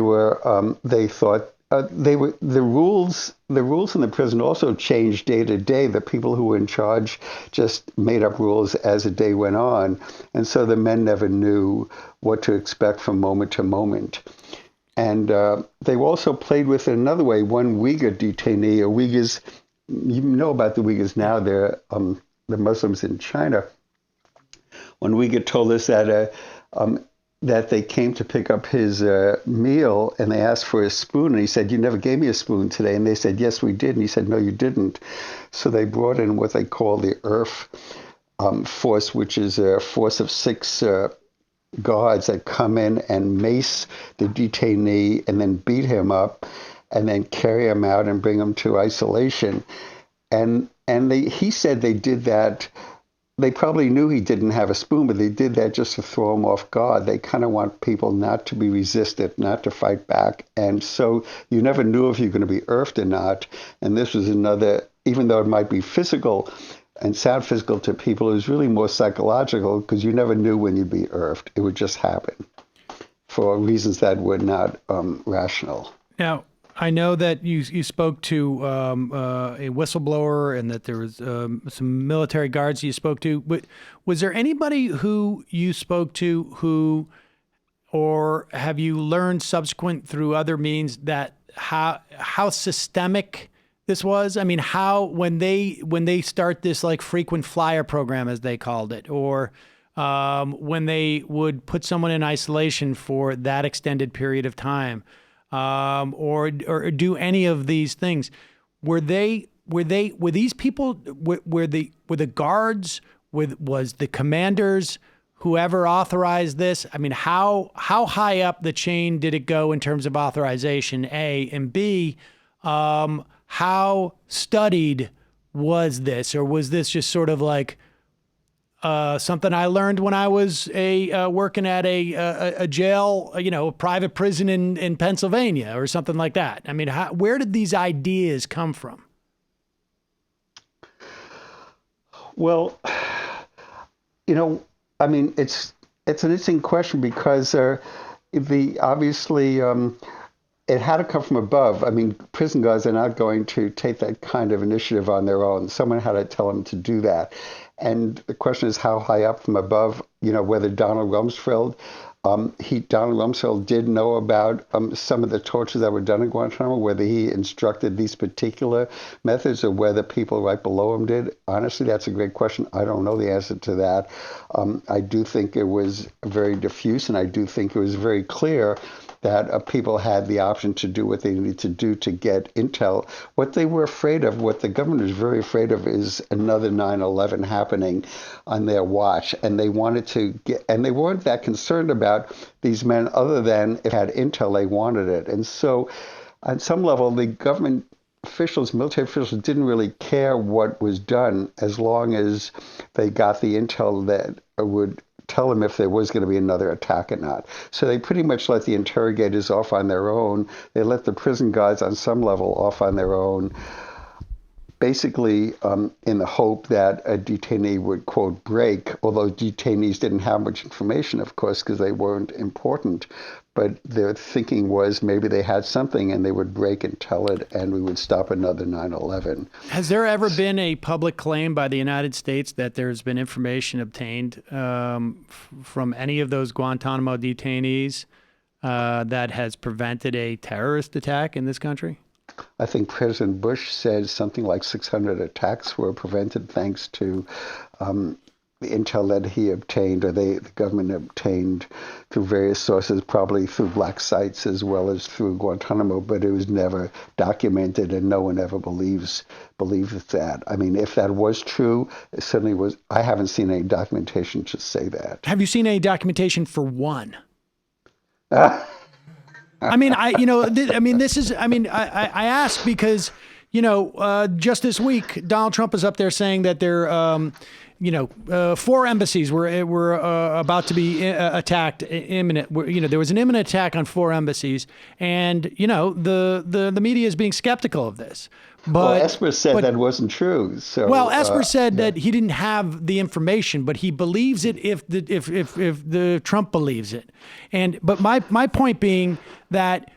thought the rules in the prison also changed day to day. The people who were in charge just made up rules as the day went on. And so the men never knew what to expect from moment to moment. And they also played with it another way. One Uyghur detainee, or Uyghurs, you know about the Uyghurs now, they're the Muslims in China. One Uyghur told us that they came to pick up his meal, and they asked for a spoon, and he said, you never gave me a spoon today. And they said, yes, we did. And he said, no, you didn't. So they brought in what they call the IRF force, which is a force of 6 guards that come in and mace the detainee and then beat him up and then carry him out and bring him to isolation. And he said they did that. They probably knew he didn't have a spoon, but they did that just to throw him off guard. They kind of want people not to be resistant, not to fight back. And so you never knew if you were going to be IRFed or not. And this was another, even though it might be physical and sound physical to people, it was really more psychological, because you never knew when you'd be IRFed. It would just happen for reasons that were not rational. Now, I know that you spoke to a whistleblower, and that there was some military guards you spoke to. But was there anybody who you spoke to who, or have you learned subsequent through other means, that how systemic this was? I mean, how when they start this like frequent flyer program, as they called it, or when they would put someone in isolation for that extended period of time. Or do any of these things? Were these people? Were the guards? Was the commanders whoever authorized this? I mean, how high up the chain did it go in terms of authorization, A? And B, how studied was this? Or was this just sort of like something I learned when I was working at a jail, a private prison in Pennsylvania or something like that? I mean, where did these ideas come from? Well, I mean, it's an interesting question because obviously it had to come from above. I mean, prison guards are not going to take that kind of initiative on their own. Someone had to tell them to do that. And the question is how high up from above, whether Donald Rumsfeld, Donald Rumsfeld did know about some of the tortures that were done in Guantanamo, whether he instructed these particular methods or whether people right below him did. Honestly, that's a great question. I don't know the answer to that. I do think it was very diffuse, and I do think it was very clear that people had the option to do what they needed to do to get intel. What they were afraid of, what the government was very afraid of, is another 9/11 happening on their watch. And they wanted to and they weren't that concerned about these men other than if they had intel, they wanted it. And so on some level, the government officials, military officials, didn't really care what was done as long as they got the intel that would tell them if there was going to be another attack or not. So they pretty much let the interrogators off on their own. They let the prison guards on some level off on their own, basically in the hope that a detainee would, quote, break, although detainees didn't have much information, of course, because they weren't important. But their thinking was maybe they had something and they would break and tell it, and we would stop another 9/11. Has there ever been a public claim by the United States that there's been information obtained from any of those Guantanamo detainees that has prevented a terrorist attack in this country? I think President Bush said something like 600 attacks were prevented thanks to the intel that he obtained, or the government obtained through various sources, probably through black sites as well as through Guantanamo, but it was never documented, and no one ever believes that. I mean, if that was true, it certainly was. I haven't seen any documentation to say that. Have you seen any documentation for one? I mean, I ask because, just this week, Donald Trump is up there saying that there, 4 embassies were about to be attacked imminent. There was an imminent attack on 4 embassies, and the media is being skeptical of this. But Esper said that wasn't true. So Esper said that he didn't have the information, but he believes it if the Trump believes it. But my point being that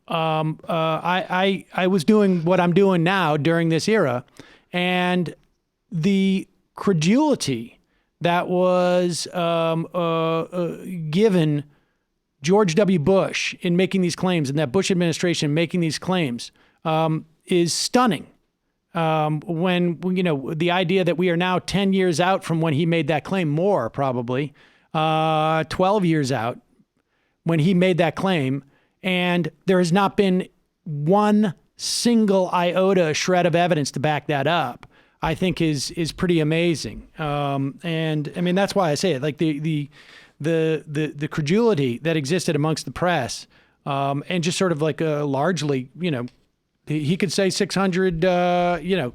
I was doing what I'm doing now during this era, and the credulity that was given George W. Bush in making these claims, and that Bush administration making these claims, is stunning. When the idea that we are now 10 years out from when he made that claim, more probably 12 years out when he made that claim, and there has not been one single iota shred of evidence to back that up, I think is pretty amazing. And I mean, that's why I say it, like the credulity that existed amongst the press, and just sort of like largely, he could say 600,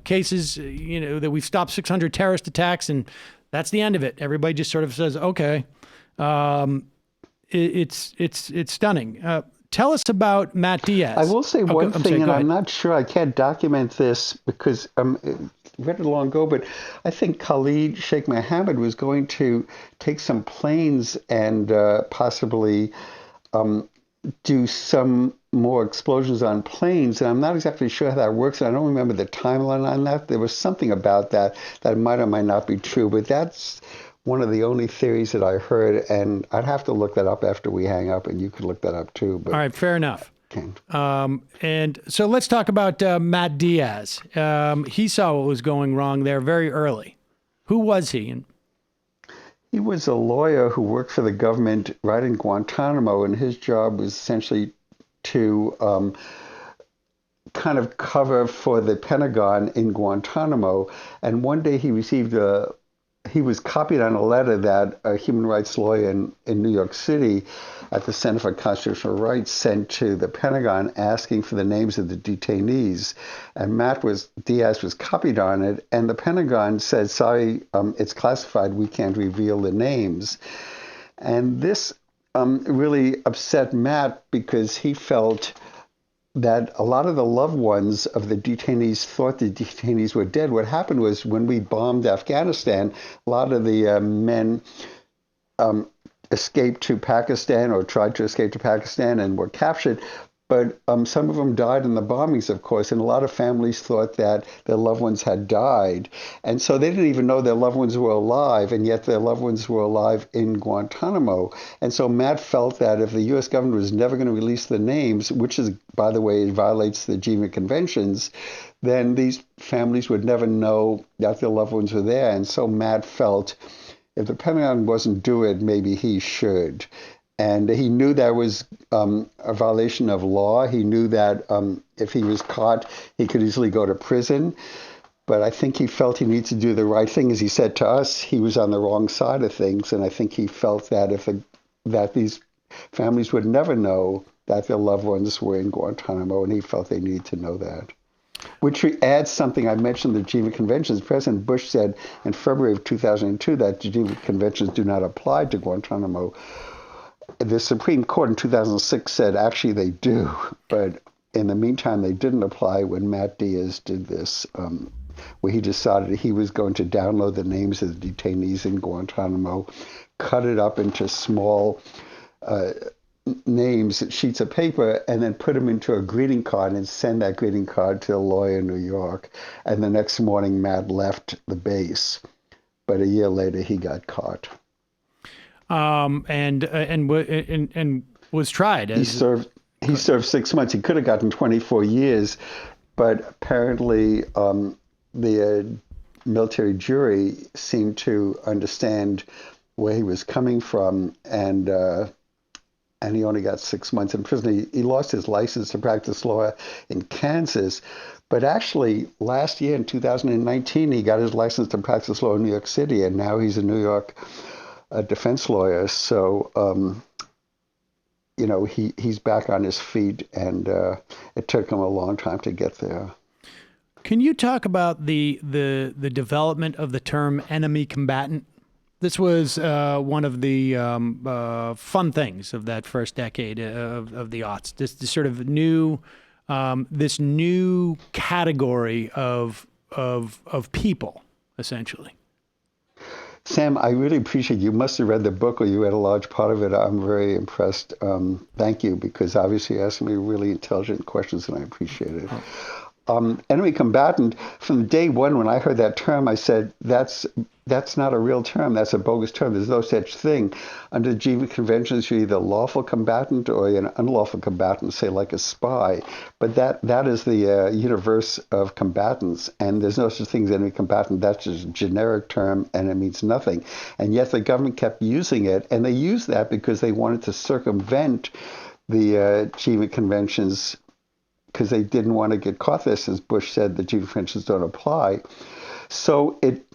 cases, that we've stopped 600 terrorist attacks, and that's the end of it. Everybody just sort of says, okay. It's stunning. Tell us about Matt Diaz. I will say one thing, and I'm not sure, I can't document this because I read it long ago, but I think Khalid Sheikh Mohammed was going to take some planes and possibly do some more explosions on planes, and I'm not exactly sure how that works, and I don't remember the timeline on that. There was something about that might or might not be true, but that's one of the only theories that I heard, and I'd have to look that up after we hang up, and you could look that up too. But all right, fair enough. And so let's talk about Matt Diaz. He saw what was going wrong there very early. Who was he? He was a lawyer who worked for the government right in Guantanamo, and his job was essentially to kind of cover for the Pentagon in Guantanamo. And one day he received a he was copied on a letter that a human rights lawyer in New York City at the Center for Constitutional Rights sent to the Pentagon asking for the names of the detainees. And Diaz was copied on it, and the Pentagon said, sorry, it's classified, we can't reveal the names. And this really upset Matt because he felt that a lot of the loved ones of the detainees thought the detainees were dead. What happened was when we bombed Afghanistan, a lot of the men escaped to Pakistan or tried to escape to Pakistan and were captured. But some of them died in the bombings, of course, and a lot of families thought that their loved ones had died. And so they didn't even know their loved ones were alive, and yet their loved ones were alive in Guantanamo. And so Matt felt that if the U.S. government was never going to release the names, which is, by the way, it violates the Geneva Conventions, then these families would never know that their loved ones were there. And so Matt felt if the Pentagon wasn't doing it, maybe he should. And he knew that was a violation of law. He knew that if he was caught, he could easily go to prison. But I think he felt he needed to do the right thing. As he said to us, he was on the wrong side of things. And I think he felt that that these families would never know that their loved ones were in Guantanamo, and he felt they needed to know that. Which adds something I mentioned, the Geneva Conventions. President Bush said in February of 2002 that the Geneva Conventions do not apply to Guantanamo. The Supreme Court in 2006 said actually they do, but in the meantime they didn't apply when Matt Diaz did this, where he decided he was going to download the names of the detainees in Guantanamo, cut it up into small names, sheets of paper, and then put them into a greeting card and send that greeting card to a lawyer in New York. And the next morning Matt left the base, but a year later he got caught. And was tried. He served 6 months. He could have gotten 24 years, but apparently the military jury seemed to understand where he was coming from, and he only got 6 months in prison. He lost his license to practice law in Kansas, but actually last year in 2019 he got his license to practice law in New York City, and now he's a New York defense lawyer. So, he's back on his feet, and it took him a long time to get there. Can you talk about the development of the term enemy combatant? This was one of the fun things of that first decade of the aughts. This sort of new category of people, essentially. Sam, I really appreciate you. Must have read the book, or you read a large part of it. I'm very impressed. Thank you, because obviously you're asking me really intelligent questions, and I appreciate it. Enemy combatant, from day one when I heard that term, I said, that's not a real term. That's a bogus term. There's no such thing. Under the Geneva Conventions, you're either lawful combatant or you're an unlawful combatant, say like a spy. But that is the universe of combatants, and there's no such thing as enemy combatant. That's just a generic term, and it means nothing. And yet the government kept using it, and they used that because they wanted to circumvent the Geneva Conventions, because they didn't want to get caught there, since Bush said the Geneva Conventions don't apply. So it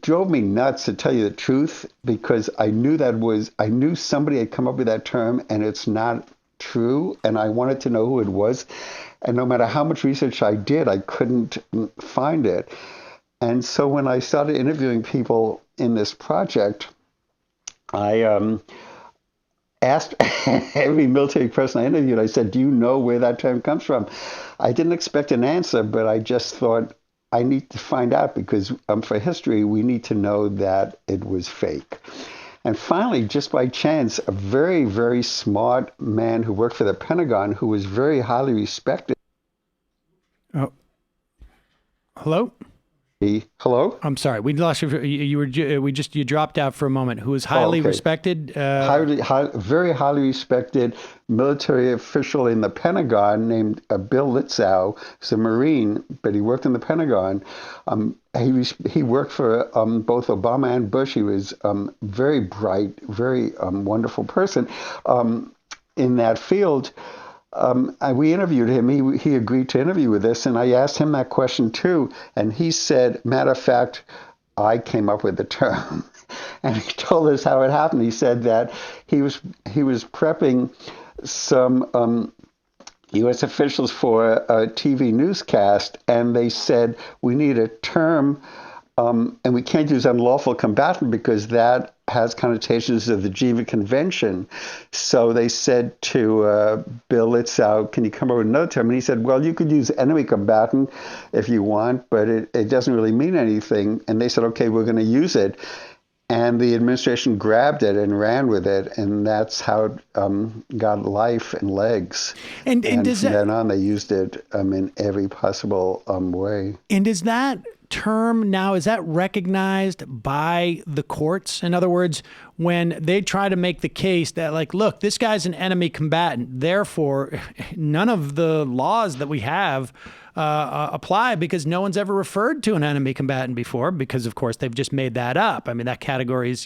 drove me nuts, to tell you the truth, because I knew somebody had come up with that term, and it's not true, and I wanted to know who it was. And no matter how much research I did, I couldn't find it. And so when I started interviewing people in this project, I asked every military person I interviewed, I said, do you know where that term comes from? I didn't expect an answer, but I just thought, I need to find out, because for history, we need to know that it was fake. And finally, just by chance, a very, very smart man who worked for the Pentagon, who was very highly respected. Oh, hello? Hello? I'm sorry, we lost you. You dropped out for a moment. Who is highly respected? Very highly respected military official in the Pentagon named Bill Litzow. He's a Marine, but he worked in the Pentagon. He worked for both Obama and Bush. He was very bright, very wonderful person in that field. We interviewed him. He agreed to interview with us, and I asked him that question too. And he said, matter of fact, I came up with the term. And he told us how it happened. He said that he was prepping some U.S. officials for a TV newscast, and they said, we need a term, and we can't use unlawful combatant because that has connotations of the Geneva Convention. So they said to Bill Litzow, can you come up with another term? And he said, well, you could use enemy combatant if you want, but it doesn't really mean anything. And they said, okay, we're going to use it. And the administration grabbed it and ran with it, and that's how it got life and legs. And from then on, they used it in every possible way. And is that term now, is that recognized by the courts? In other words, when they try to make the case that, like, look, this guy's an enemy combatant, therefore none of the laws that we have apply because no one's ever referred to an enemy combatant before because, of course, they've just made that up. I mean, that category is,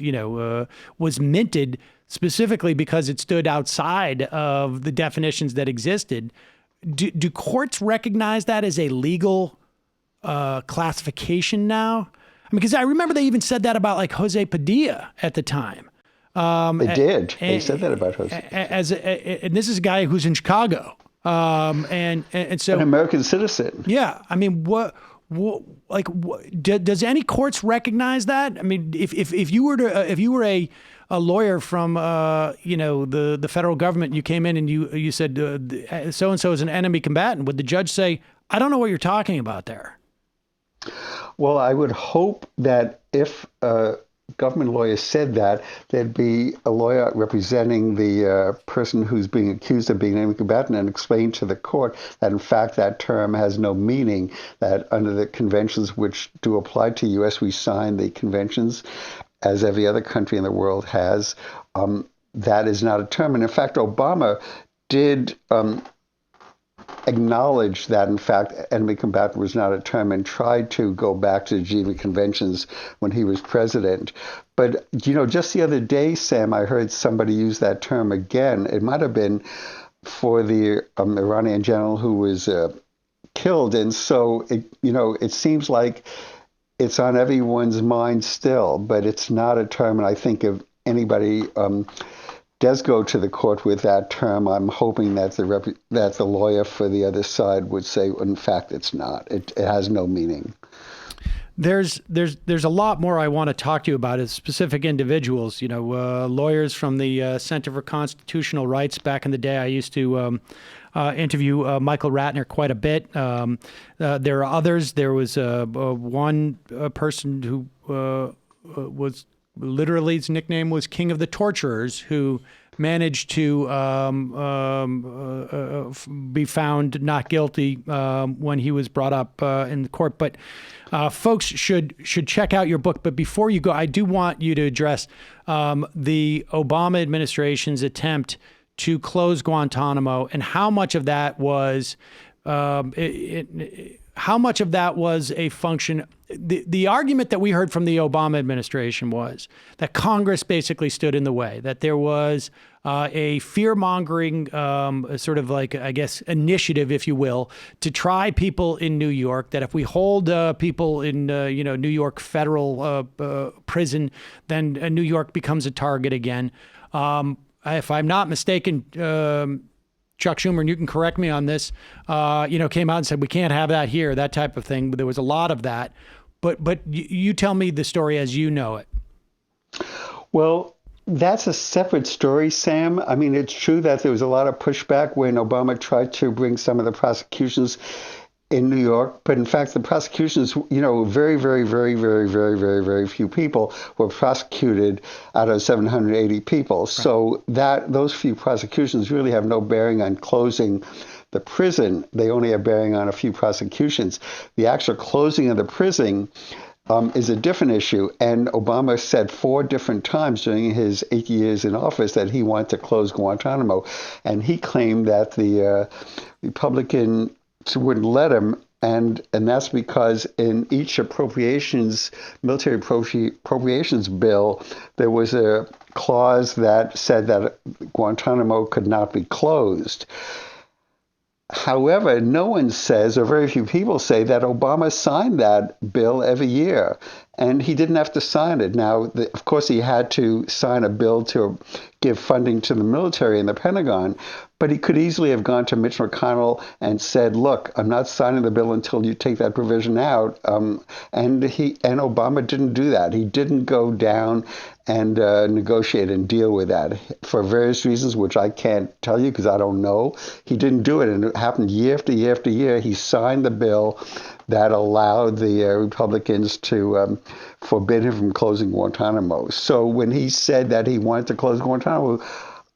was minted specifically because it stood outside of the definitions that existed. Do courts recognize that as a legal classification now? I mean, because I remember they even said that about like Jose Padilla at the time. They did. They said that about Jose. And this is a guy who's in Chicago. And so an American citizen. Yeah. I mean, does any courts recognize that? I mean, if you were a lawyer from, the federal government, you came in and you said, so-and-so is an enemy combatant, would the judge say, I don't know what you're talking about there? Well, I would hope that if a government lawyer said that, there'd be a lawyer representing the person who's being accused of being an enemy combatant and explain to the court that, in fact, that term has no meaning, that under the conventions which do apply to U.S., we signed the conventions, as every other country in the world has. That is not a term. And in fact, Obama did acknowledge that, in fact, enemy combatant was not a term and tried to go back to the Geneva Conventions when he was president. But, just the other day, Sam, I heard somebody use that term again. It might have been for the Iranian general who was killed. And so, it seems like it's on everyone's mind still, but it's not a term. And I think if anybody does go to the court with that term, I'm hoping that the lawyer for the other side would say, in fact, it's not. It has no meaning. There's a lot more I want to talk to you about as specific individuals. Lawyers from the Center for Constitutional Rights. Back in the day, I used to interview Michael Ratner quite a bit. There are others. There was one person who was literally, his nickname was King of the Torturers, who managed to be found not guilty when he was brought up in the court. But folks should check out your book. But before you go, I do want you to address the Obama administration's attempt to close Guantanamo and how much of that was a function. The argument that we heard from the Obama administration was that Congress basically stood in the way, that there was a fear-mongering sort of like, I guess, initiative, if you will, to try people in New York, that if we hold people in, New York federal prison, then New York becomes a target again. If I'm not mistaken, Chuck Schumer, and you can correct me on this, came out and said, we can't have that here, that type of thing. But there was a lot of that. But you tell me the story as you know it. Well, that's a separate story, Sam. I mean, it's true that there was a lot of pushback when Obama tried to bring some of the prosecutions in New York. But in fact, the prosecutions, very, very, very, very, very, very, very few people were prosecuted out of 780 people. Right. So those few prosecutions really have no bearing on closing the prison. They only have bearing on a few prosecutions. The actual closing of the prison is a different issue. And Obama said 4 different times during his 8 years in office that he wanted to close Guantanamo. And he claimed that the Republicans wouldn't let him. And that's because in each military appropriations bill, there was a clause that said that Guantanamo could not be closed. However, no one says, or very few people say, that Obama signed that bill every year. and he didn't have to sign it. Now, of course, he had to sign a bill to give funding to the military and the Pentagon, but he could easily have gone to Mitch McConnell and said, "Look, I'm not signing the bill until you take that provision out." And Obama didn't do that. He didn't go down and negotiate and deal with that for various reasons, which I can't tell you because I don't know. He didn't do it, and it happened year after year after year. He signed the bill that allowed the Republicans to forbid him from closing Guantanamo. So when he said that he wanted to close Guantanamo,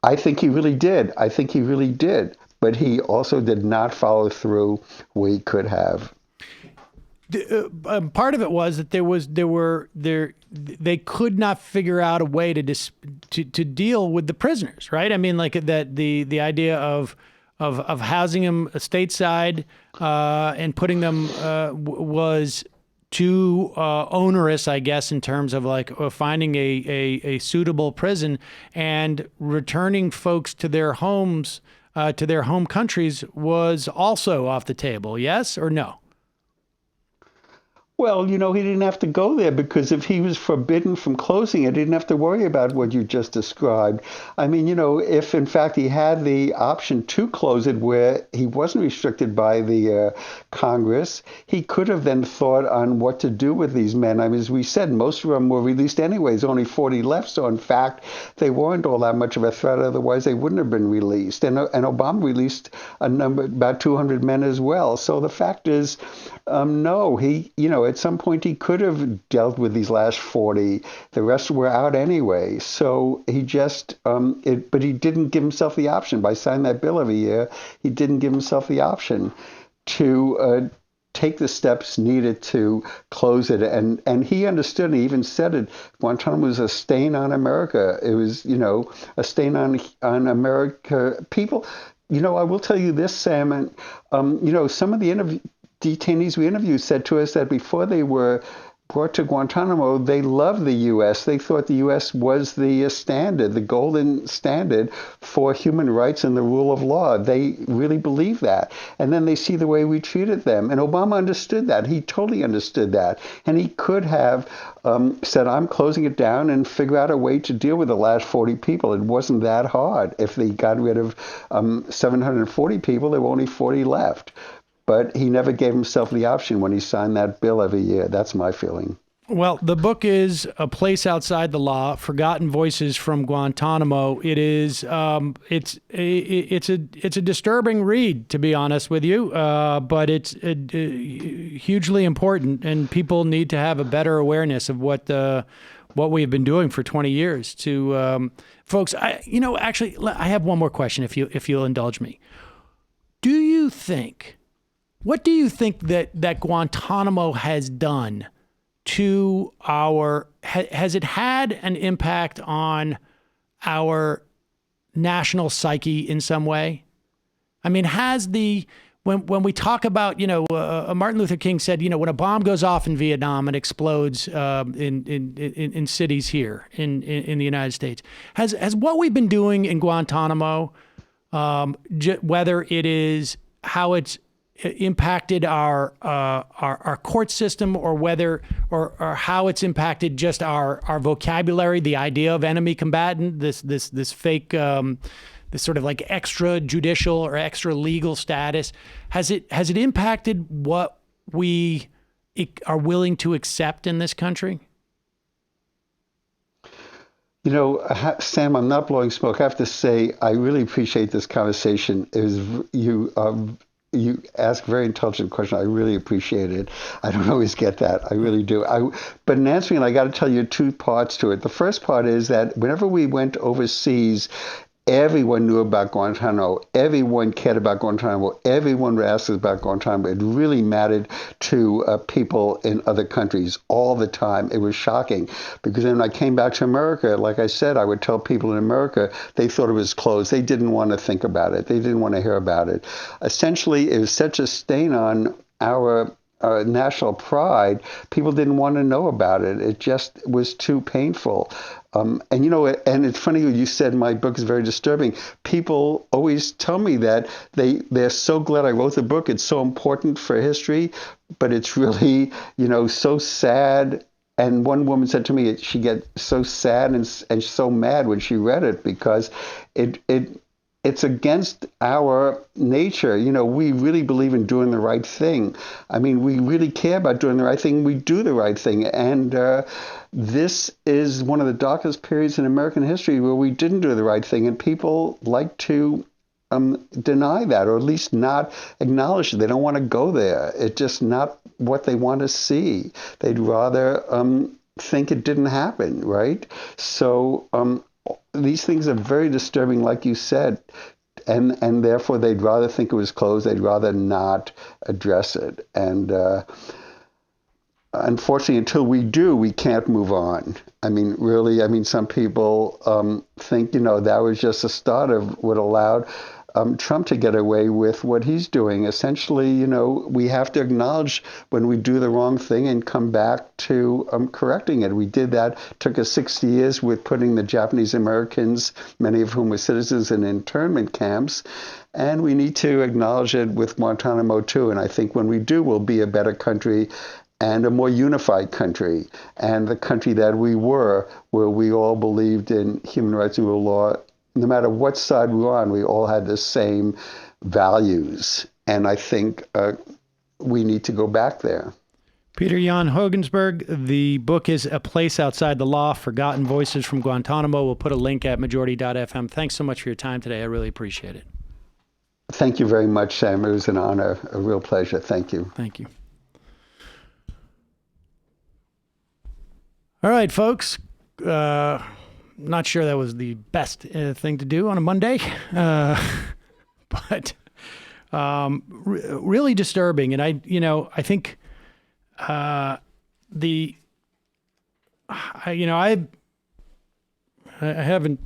I think he really did. I think he really did. But he also did not follow through where he could have. Part of it was that they could not figure out a way to deal with the prisoners, right? I mean, like that the idea of housing them stateside and putting them was too onerous, I guess, in terms of like finding a suitable prison, and returning folks to their homes, to their home countries was also off the table. Yes or no? Well, he didn't have to go there because if he was forbidden from closing it, he didn't have to worry about what you just described. I mean, if in fact he had the option to close it where he wasn't restricted by the Congress, he could have then thought on what to do with these men. I mean, as we said, most of them were released anyways, only 40 left. So in fact, they weren't all that much of a threat. Otherwise, they wouldn't have been released. And Obama released about 200 men as well. So the fact is, no, he, at some point he could have dealt with these last 40. The rest were out anyway. So he just, but he didn't give himself the option. By signing that bill every year, he didn't give himself the option to take the steps needed to close it. And he understood, he even said it, Guantanamo was a stain on America. It was, a stain on America. People, I will tell you this, Sam, and, some of the detainees we interviewed said to us that before they were brought to Guantanamo, they loved the U.S. They thought the U.S. was the standard, the golden standard for human rights and the rule of law. They really believed that. And then they see the way we treated them. And Obama understood that. He totally understood that. And he could have said, I'm closing it down and figure out a way to deal with the last 40 people. It wasn't that hard. If they got rid of 740 people, there were only 40 left. But he never gave himself the option when he signed that bill every year. That's my feeling. Well, the book is A Place Outside the Law: Forgotten Voices from Guantanamo. It is it's a disturbing read, to be honest with you, but it's hugely important, and people need to have a better awareness of what we've been doing for 20 years. To folks, actually, I have one more question, if you'll indulge me. What do you think that Guantanamo has done to has it had an impact on our national psyche in some way? I mean, when we talk about, Martin Luther King said, when a bomb goes off in Vietnam and explodes in cities here in the United States, has what we've been doing in Guantanamo, whether it is how it's impacted our court system, or whether or how it's impacted just our vocabulary, the idea of enemy combatant, this fake this sort of like extrajudicial or extra legal status, has it impacted what we are willing to accept in this country? Sam, I'm not blowing smoke. I have to say, I really appreciate this conversation. You ask a very intelligent question. I really appreciate it. I don't always get that. I really do. But in answering it, I got to tell you two parts to it. The first part is that whenever we went overseas, everyone knew about Guantanamo. Everyone cared about Guantanamo. Everyone would ask us about Guantanamo. It really mattered to people in other countries all the time. It was shocking because then when I came back to America, like I said, I would tell people in America, they thought it was closed. They didn't want to think about it. They didn't want to hear about it. Essentially, it was such a stain on our national pride, people didn't want to know about it. It just was too painful. And it's funny you said my book is very disturbing. People always tell me that they're so glad I wrote the book. It's so important for history, but it's really, so sad And one woman said to me she gets so sad and so mad when she read it because it's against our nature. You know, we really believe in doing the right thing. I mean, we really care about doing the right thing. We do the right thing. And this is one of the darkest periods in American history where we didn't do the right thing. And people like to deny that, or at least not acknowledge it. They don't want to go there. It's just not what they want to see. They'd rather think it didn't happen, right? So these things are very disturbing, like you said, and therefore they'd rather think it was closed. They'd rather not address it. And unfortunately, until we do, we can't move on. I mean, really, some people think, that was just the start of what allowed Trump to get away with what he's doing. Essentially, we have to acknowledge when we do the wrong thing and come back to correcting it. We did that. Took us 60 years with putting the Japanese Americans, many of whom were citizens, in internment camps. And we need to acknowledge it with Guantanamo too. And I think when we do, we'll be a better country and a more unified country, and the country that we were, where we all believed in human rights and rule of law. No matter what side we were on, we all had the same values. And I think we need to go back there. Peter Jan Honisberg, the book is A Place Outside the Law, Forgotten Voices from Guantanamo. We'll put a link at majority.fm. Thanks so much for your time today. I really appreciate it. Thank you very much, Sam. It was an honor, a real pleasure. Thank you. Thank you. All right, folks. Not sure that was the best thing to do on a Monday, but really disturbing. And I think I haven't,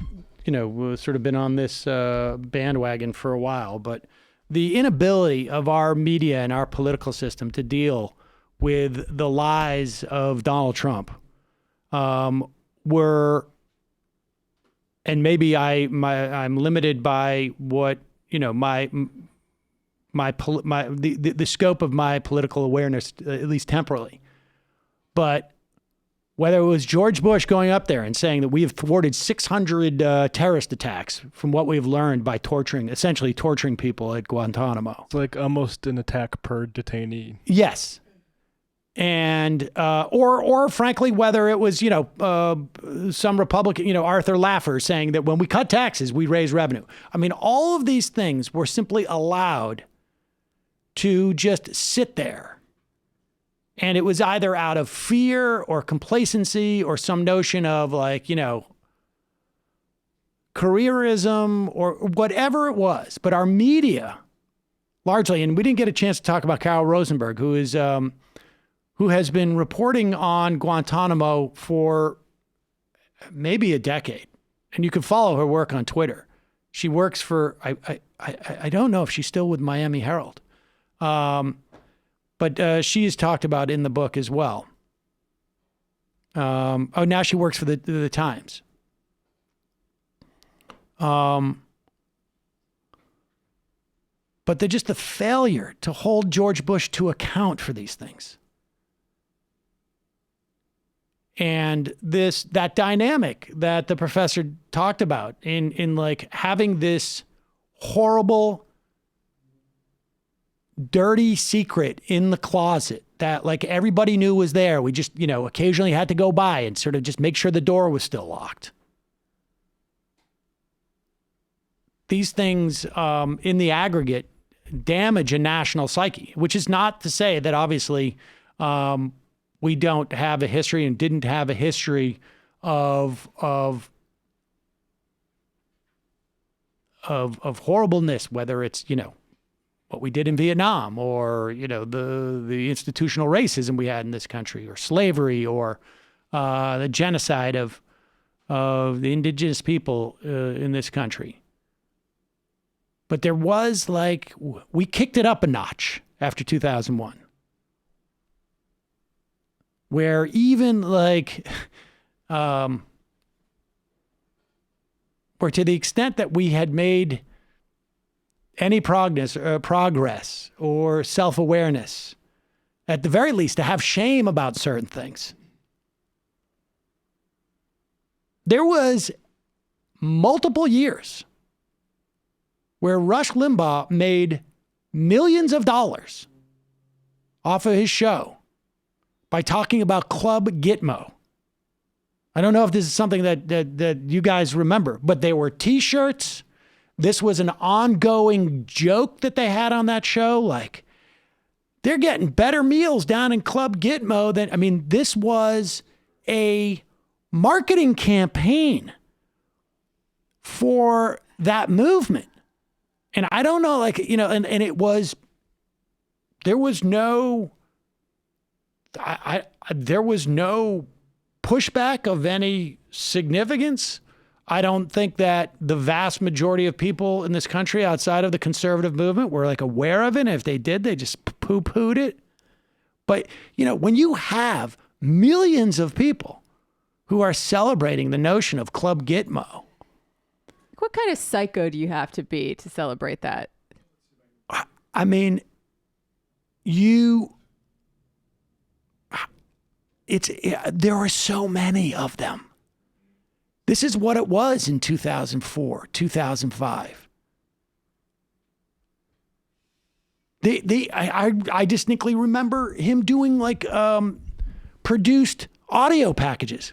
sort of been on this bandwagon for a while, but the inability of our media and our political system to deal with the lies of Donald Trump were, and maybe I'm limited by what, the scope of my political awareness, at least temporally. But whether it was George Bush going up there and saying that we have thwarted 600 terrorist attacks from what we've learned by essentially torturing people at Guantanamo. It's like almost an attack per detainee. Yes. And, or frankly, whether it was, some Republican, Arthur Laffer saying that when we cut taxes, we raise revenue. I mean, all of these things were simply allowed to just sit there. And it was either out of fear or complacency or some notion of careerism or whatever it was. But our media largely, and we didn't get a chance to talk about Carol Rosenberg, who has been reporting on Guantanamo for maybe a decade. And you can follow her work on Twitter. She works for, I don't know if she's still with Miami Herald. But she is talked about in the book as well. Now she works for the Times. But just the failure to hold George Bush to account for these things. And that dynamic that the professor talked about in having this horrible, dirty secret in the closet that everybody knew was there. We just, occasionally had to go by and sort of just make sure the door was still locked. These things in the aggregate damage a national psyche, which is not to say that obviously we don't have a history and didn't have a history of horribleness, whether it's, what we did in Vietnam or, the institutional racism we had in this country or slavery or the genocide of the indigenous people in this country. But there was we kicked it up a notch after 2001. Where even where to the extent that we had made any progress or self-awareness, at the very least to have shame about certain things, There was multiple years where Rush Limbaugh made millions of dollars off of his show by talking about Club Gitmo. I don't know if this is something that you guys remember, but there were T-shirts. This was an ongoing joke that they had on that show. Like, they're getting better meals down in Club Gitmo than, I mean, this was a marketing campaign for that movement. And I don't know, like, you know, and it was, there was no, there was no pushback of any significance. I don't think that the vast majority of people in this country outside of the conservative movement were like aware of it. And if they did, they just poo-pooed it. But, you know, when you have millions of people who are celebrating the notion of Club Gitmo. What kind of psycho do you have to be to celebrate that? I mean, there are so many of them. This is what it was in 2004, 2005. I distinctly remember him doing like produced audio packages.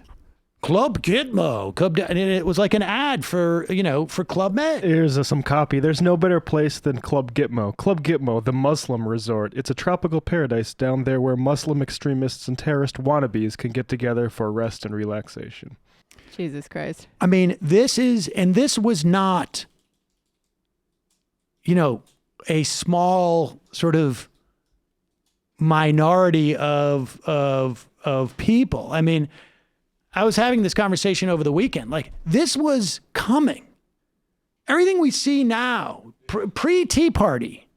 Club Gitmo, and it was like an ad for, you know, for Club Med. Here's some copy. There's no better place than Club Gitmo. Club Gitmo, the Muslim resort. It's a tropical paradise down there where Muslim extremists and terrorist wannabes can get together for rest and relaxation. Jesus Christ. I mean, this was not, you know, a small sort of minority of people. I mean, I was having this conversation over the weekend. Like, this was coming. Everything we see now, pre-Tea Party.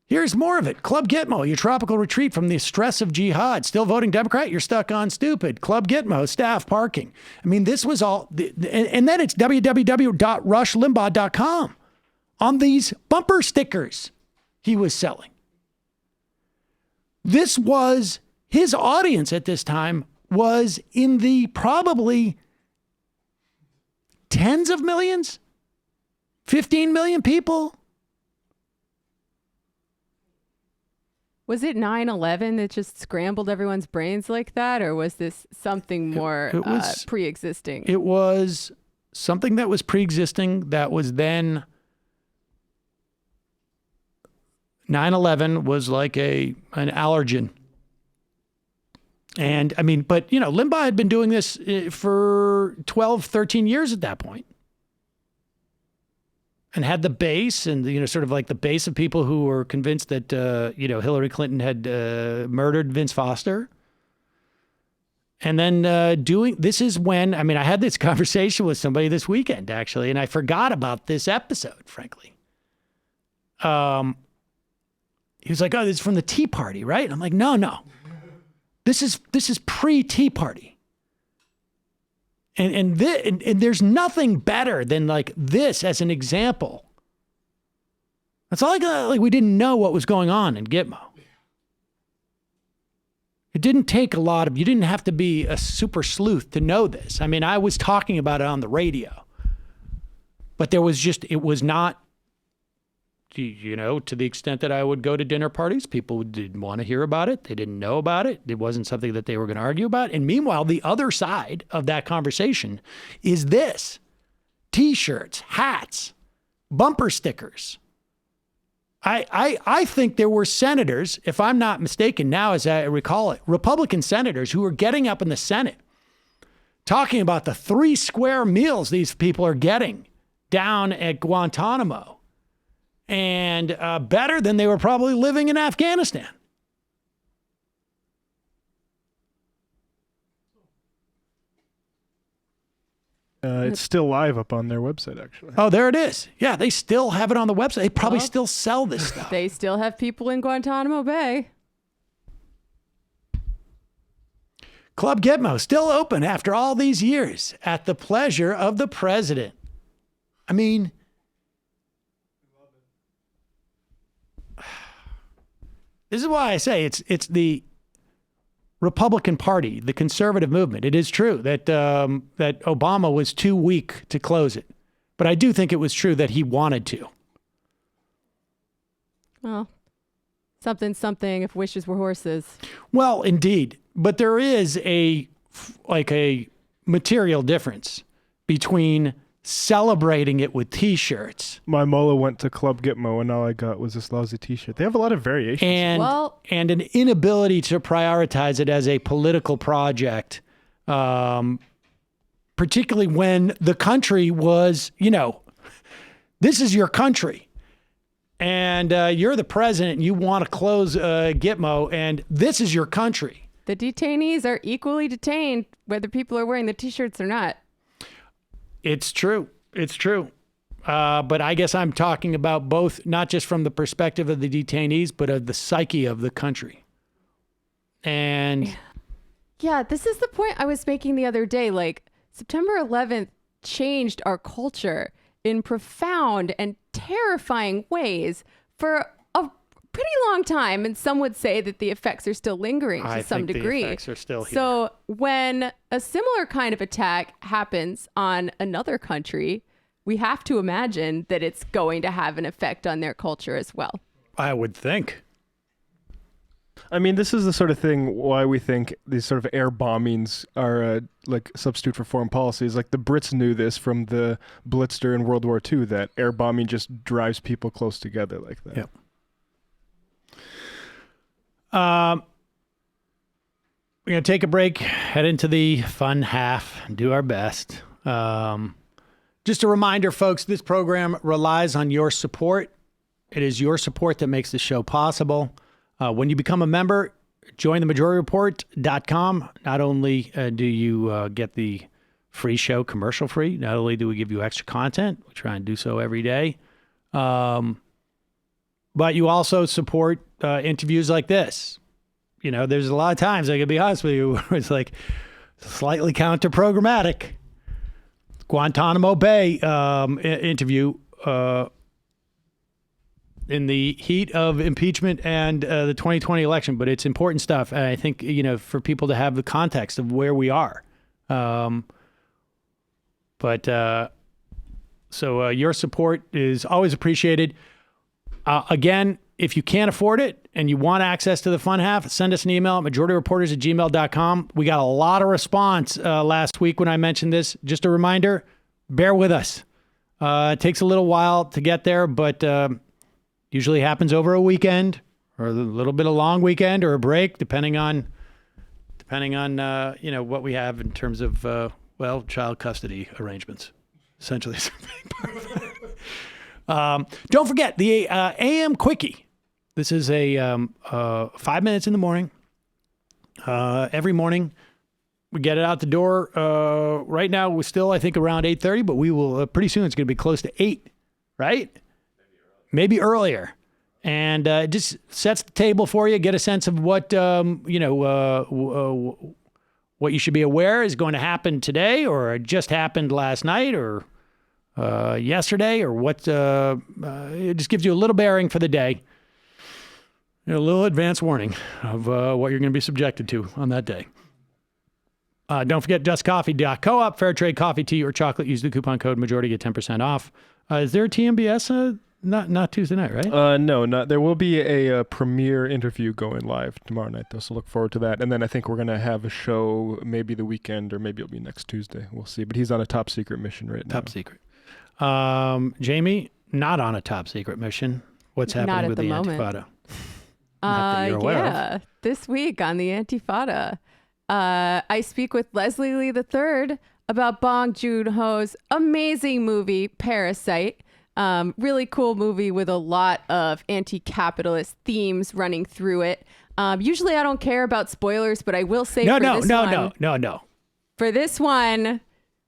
Here's more of it. Club Gitmo, your tropical retreat from the stress of jihad. Still voting Democrat? You're stuck on stupid. Club Gitmo, staff parking. I mean, this was all, and then it's www.rushlimbaugh.com on these bumper stickers he was selling. This was, his audience at this time was in the probably tens of millions, 15 million people. Was it 9/11 that just scrambled everyone's brains like that? Or was this something more pre-existing? It was something that was pre-existing that was then 9/11 was like an allergen. And I mean, but you know, Limbaugh had been doing this for 12, 13 years at that point. And had the base and, you know, sort of like the base of people who were convinced that, you know, Hillary Clinton had murdered Vince Foster. And then this is when, I mean, I had this conversation with somebody this weekend, actually, and I forgot about this episode, frankly. He was like, oh, this is from the Tea Party, right? And I'm like, no. This is pre-Tea Party. And there's nothing better than like this as an example. That's all I got. Like, we didn't know what was going on in Gitmo. It didn't take a lot of, you didn't have to be a super sleuth to know this. I mean, I was talking about it on the radio, but there was just, it was not, you know, to the extent that I would go to dinner parties, people didn't want to hear about it. They didn't know about it. It wasn't something that they were going to argue about. And meanwhile, the other side of that conversation is this: T-shirts, hats, bumper stickers. I think there were senators, if I'm not mistaken now as I recall it, Republican senators who were getting up in the Senate talking about the 3 square meals these people are getting down at Guantanamo. And better than they were probably living in Afghanistan. It's still live up on their website, actually. Oh, there it is. Yeah, they still have it on the website. They probably still sell this stuff. They still have people in Guantanamo Bay. Club Gitmo, still open after all these years at the pleasure of the president. I mean, this is why I say it's the Republican Party, the conservative movement. It is true that that Obama was too weak to close it, but I do think it was true that he wanted to. Well, something if wishes were horses. Well, indeed, but there is a material difference between celebrating it with T-shirts. My Mola went to Club Gitmo, and all I got was this lousy T-shirt. They have a lot of variations. And an inability to prioritize it as a political project, particularly when the country was, this is your country. And you're the president, and you want to close Gitmo, and this is your country. The detainees are equally detained, whether people are wearing the T-shirts or not. It's true. It's true. But I guess I'm talking about both, not just from the perspective of the detainees, but of the psyche of the country. And yeah, this is the point I was making the other day. Like, September 11th changed our culture in profound and terrifying ways for a pretty long time. And some would say that the effects are still lingering to some degree. The effects are still here. So when a similar kind of attack happens on another country, we have to imagine that it's going to have an effect on their culture as well. I would think. I mean, this is the sort of thing why we think these sort of air bombings are like a substitute for foreign policies. Like the Brits knew this from the Blitz during World War II, that air bombing just drives people close together like that. Yep. We're going to take a break, head into the fun half, do our best. Just a reminder, folks, this program relies on your support. It is your support that makes the show possible. When you become a member, join themajority.report.com. Not only do you get the free show commercial free, not only do we give you extra content, we try and do so every day, but you also support interviews like this. There's a lot of times, I can be honest with you, where it's like slightly counter-programmatic. Guantanamo Bay interview in the heat of impeachment and the 2020 election, but it's important stuff. And I think, for people to have the context of where we are. So your support is always appreciated. Again, if you can't afford it and you want access to the fun half, send us an email at majorityreporters@gmail.com. We got a lot of response last week when I mentioned this. Just a reminder, bear with us. It takes a little while to get there, but usually happens over a weekend or a little bit of long weekend or a break, depending on what we have in terms of child custody arrangements. Essentially, is a big part of that. Don't forget the AM Quickie. This is a 5 minutes in the morning. Every morning, we get it out the door. Right now, we're still, I think, around 8:30, but we will pretty soon. It's going to be close to 8, right? Maybe earlier. And it just sets the table for you. Get a sense of what what you should be aware is going to happen today, or just happened last night, or yesterday, or what. It just gives you a little bearing for the day. A little advance warning of what you're going to be subjected to on that day. Don't forget justcoffee.coop, fair trade coffee, tea, or chocolate. Use the coupon code majority, get 10% off. Is there a TMBS? Not Tuesday night, right? No, not. There will be a premiere interview going live tomorrow night, though, so look forward to that. And then I think we're going to have a show maybe the weekend, or maybe it'll be next Tuesday. We'll see. But he's on a top secret mission right now. Top secret. Jamie, not on a top secret mission. What's happening with the Antifada? Yeah, this week on the Antifada, I speak with Leslie Lee III about Bong Joon-ho's amazing movie, Parasite. Really cool movie with a lot of anti-capitalist themes running through it. Usually I don't care about spoilers, but I will say No. For this one,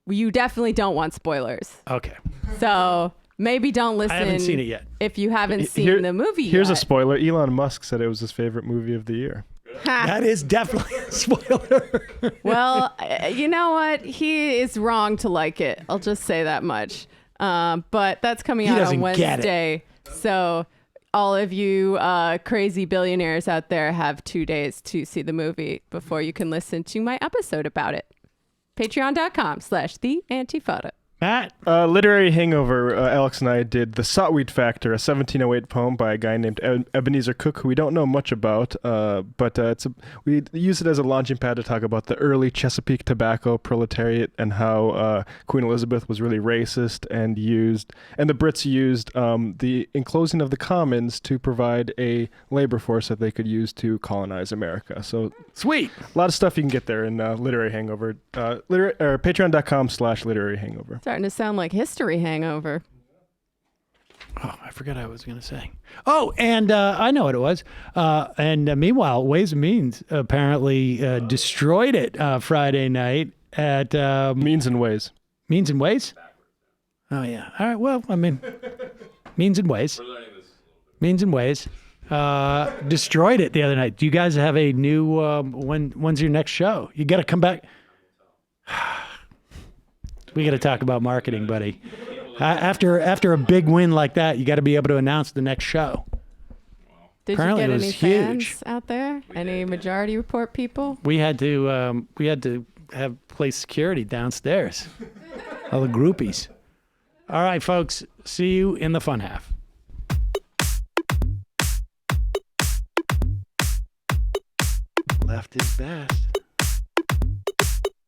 you definitely don't want spoilers. Okay. So maybe don't listen. I haven't seen it yet. If you haven't seen the movie Here's yet. A spoiler. Elon Musk said it was his favorite movie of the year. That is definitely a spoiler. Well, you know what? He is wrong to like it. I'll just say that much. But that's coming out on Wednesday. So all of you crazy billionaires out there have 2 days to see the movie before you can listen to my episode about it. Patreon.com/theantifada. Matt? Literary Hangover, Alex and I did The Sotweed Factor, a 1708 poem by a guy named Ebenezer Cook, who we don't know much about, but we use it as a launching pad to talk about the early Chesapeake tobacco proletariat and how Queen Elizabeth was really racist and the Brits used the enclosing of the commons to provide a labor force that they could use to colonize America. So sweet. A lot of stuff you can get there in Literary Hangover, patreon.com/literary hangover. Starting to sound like History Hangover. Oh, I forgot I was going to say. Oh, and I know what it was. Meanwhile, Ways and Means apparently destroyed it Friday night at... Means and Ways. Means and Ways? Oh, yeah. All right, well, I mean, Means and Ways. Means and Ways. Destroyed it the other night. Do you guys have a new... when's your next show? You got to come back... We got to talk about marketing, buddy. After a big win like that, you got to be able to announce the next show. Did Apparently you get it was any huge. fans out there? Any Majority Report people? We had to have place security downstairs. All the groupies. All right, folks. See you in the fun half. Left is best.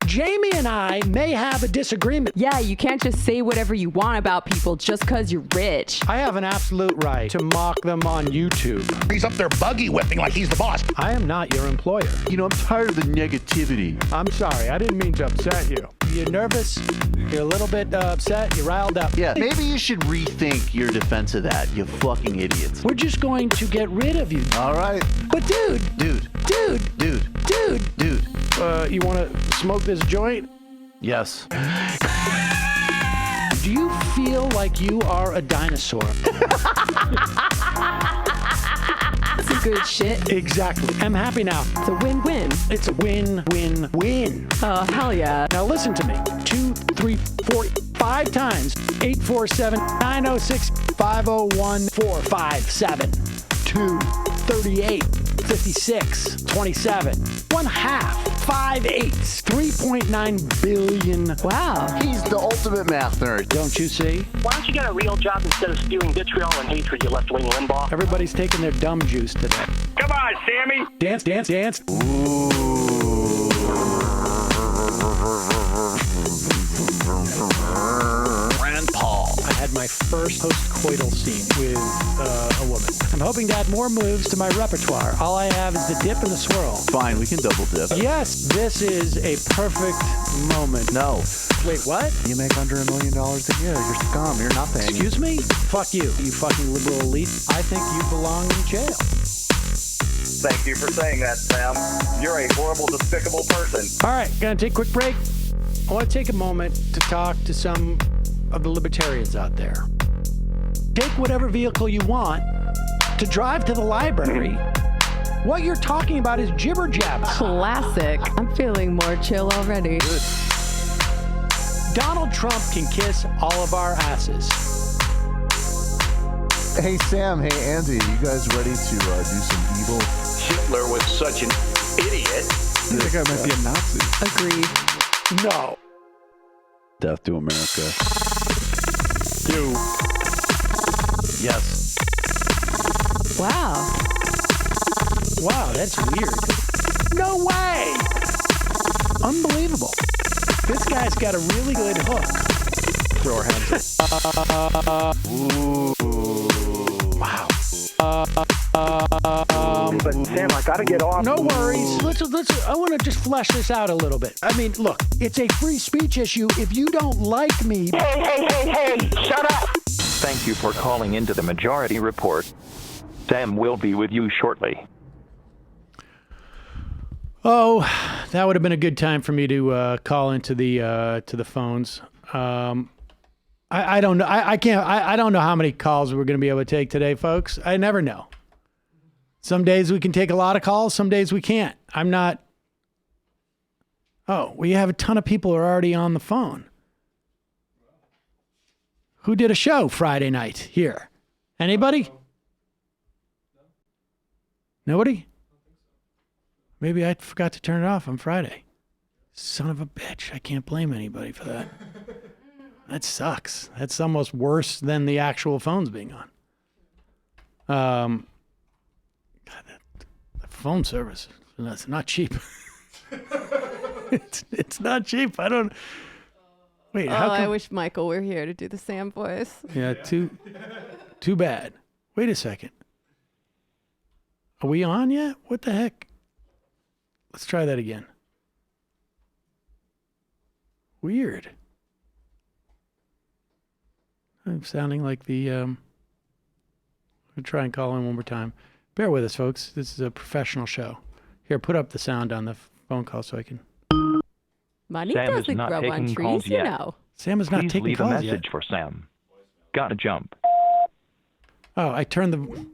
Jamie and I may have a disagreement. Yeah, you can't just say whatever you want about people just because you're rich. I have an absolute right to mock them on YouTube. He's up there buggy whipping like he's the boss. I am not your employer. You know, I'm tired of the negativity. I'm sorry. I didn't mean to upset you. You're nervous. You're a little bit upset. You're riled up. Yeah, maybe you should rethink your defense of that, you fucking idiots. We're just going to get rid of you. All right. But dude. You want to smoke this joint? Yes. Do you feel like you are a dinosaur? That's some good shit. Exactly. I'm happy now. It's a win-win. It's a win-win-win. Oh, hell yeah. Now listen to me. 2, 3, 4, 5 times. 847-906-501-457-238. 56, 27, 1/2, 5 eighths, 3.9 billion. Wow. He's the ultimate math nerd. Don't you see? Why don't you get a real job instead of spewing vitriol and hatred, you left-wing Limbaugh? Everybody's taking their dumb juice today. Come on, Sammy. Dance, dance, dance. Rand Paul. I had my first post-coital scene with a woman. I'm hoping to add more moves to my repertoire. All I have is the dip and the swirl. Fine, we can double dip. Yes, this is a perfect moment. No. Wait, what? You make under $1 million a year. You're scum. You're nothing. Excuse me? Fuck you, you fucking liberal elite. I think you belong in jail. Thank you for saying that, Sam. You're a horrible, despicable person. All right, gonna take a quick break. I want to take a moment to talk to some of the libertarians out there. Take whatever vehicle you want to drive to the library. What you're talking about is jibber jabber. Classic. I'm feeling more chill already. Good. Donald Trump can kiss all of our asses. Hey Sam, hey Andy, you guys ready to do some evil? Hitler was such an idiot. That guy might be a Nazi. Agreed. No. Death to America. You. Yes. Wow. Wow, that's weird. No way! Unbelievable. This guy's got a really good hook. Throw our hands up. Ooh. Wow. But Sam, I gotta get off. No worries. Let's. I want to just flesh this out a little bit. I mean, look, it's a free speech issue. If you don't like me, Hey! Shut up! Thank you for calling into the Majority Report. Sam will be with you shortly. Oh, that would have been a good time for me to call into the phones. I don't know. I can't. I don't know how many calls we're going to be able to take today, folks. I never know. Some days we can take a lot of calls. Some days we can't. I'm not. Oh, we have a ton of people who are already on the phone. Who did a show Friday night here? Anybody? Nobody? Maybe I forgot to turn it off on Friday. Son of a bitch. I can't blame anybody for that. That sucks. That's almost worse than the actual phones being on. God, that phone service, it's not cheap. it's not cheap. I don't... Wait, how come... I wish Michael were here to do the Sam voice. Yeah, too bad. Wait a second. Are we on yet? What the heck? Let's try that again. Weird. I'm sounding like the... I'll try and call in one more time. Bear with us, folks. This is a professional show. Here, put up the sound on the phone call so I can... Money Sam is doesn't not grow on taking trees, calls you yet. know. Sam is not Please taking leave calls a message yet. for Sam. Gotta jump. Oh, I turned the...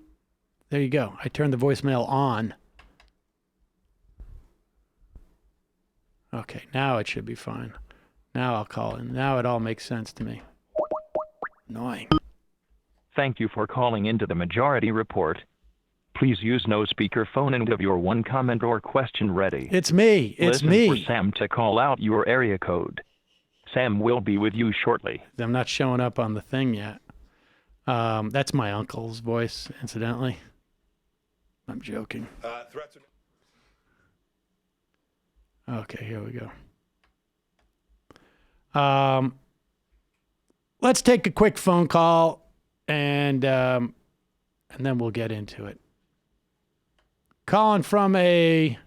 There you go. I turned the voicemail on. Okay, now it should be fine. Now I'll call in. Now it all makes sense to me. Annoying. Thank you for calling into the Majority Report. Please use no speakerphone and have your one comment or question ready. It's me. It's Listen me. for Sam to call out your area code. Sam will be with you shortly. I'm not showing up on the thing yet. That's my uncle's voice, incidentally. I'm joking. Threats are... Okay, here we go. Let's take a quick phone call, and then we'll get into it. Calling from a...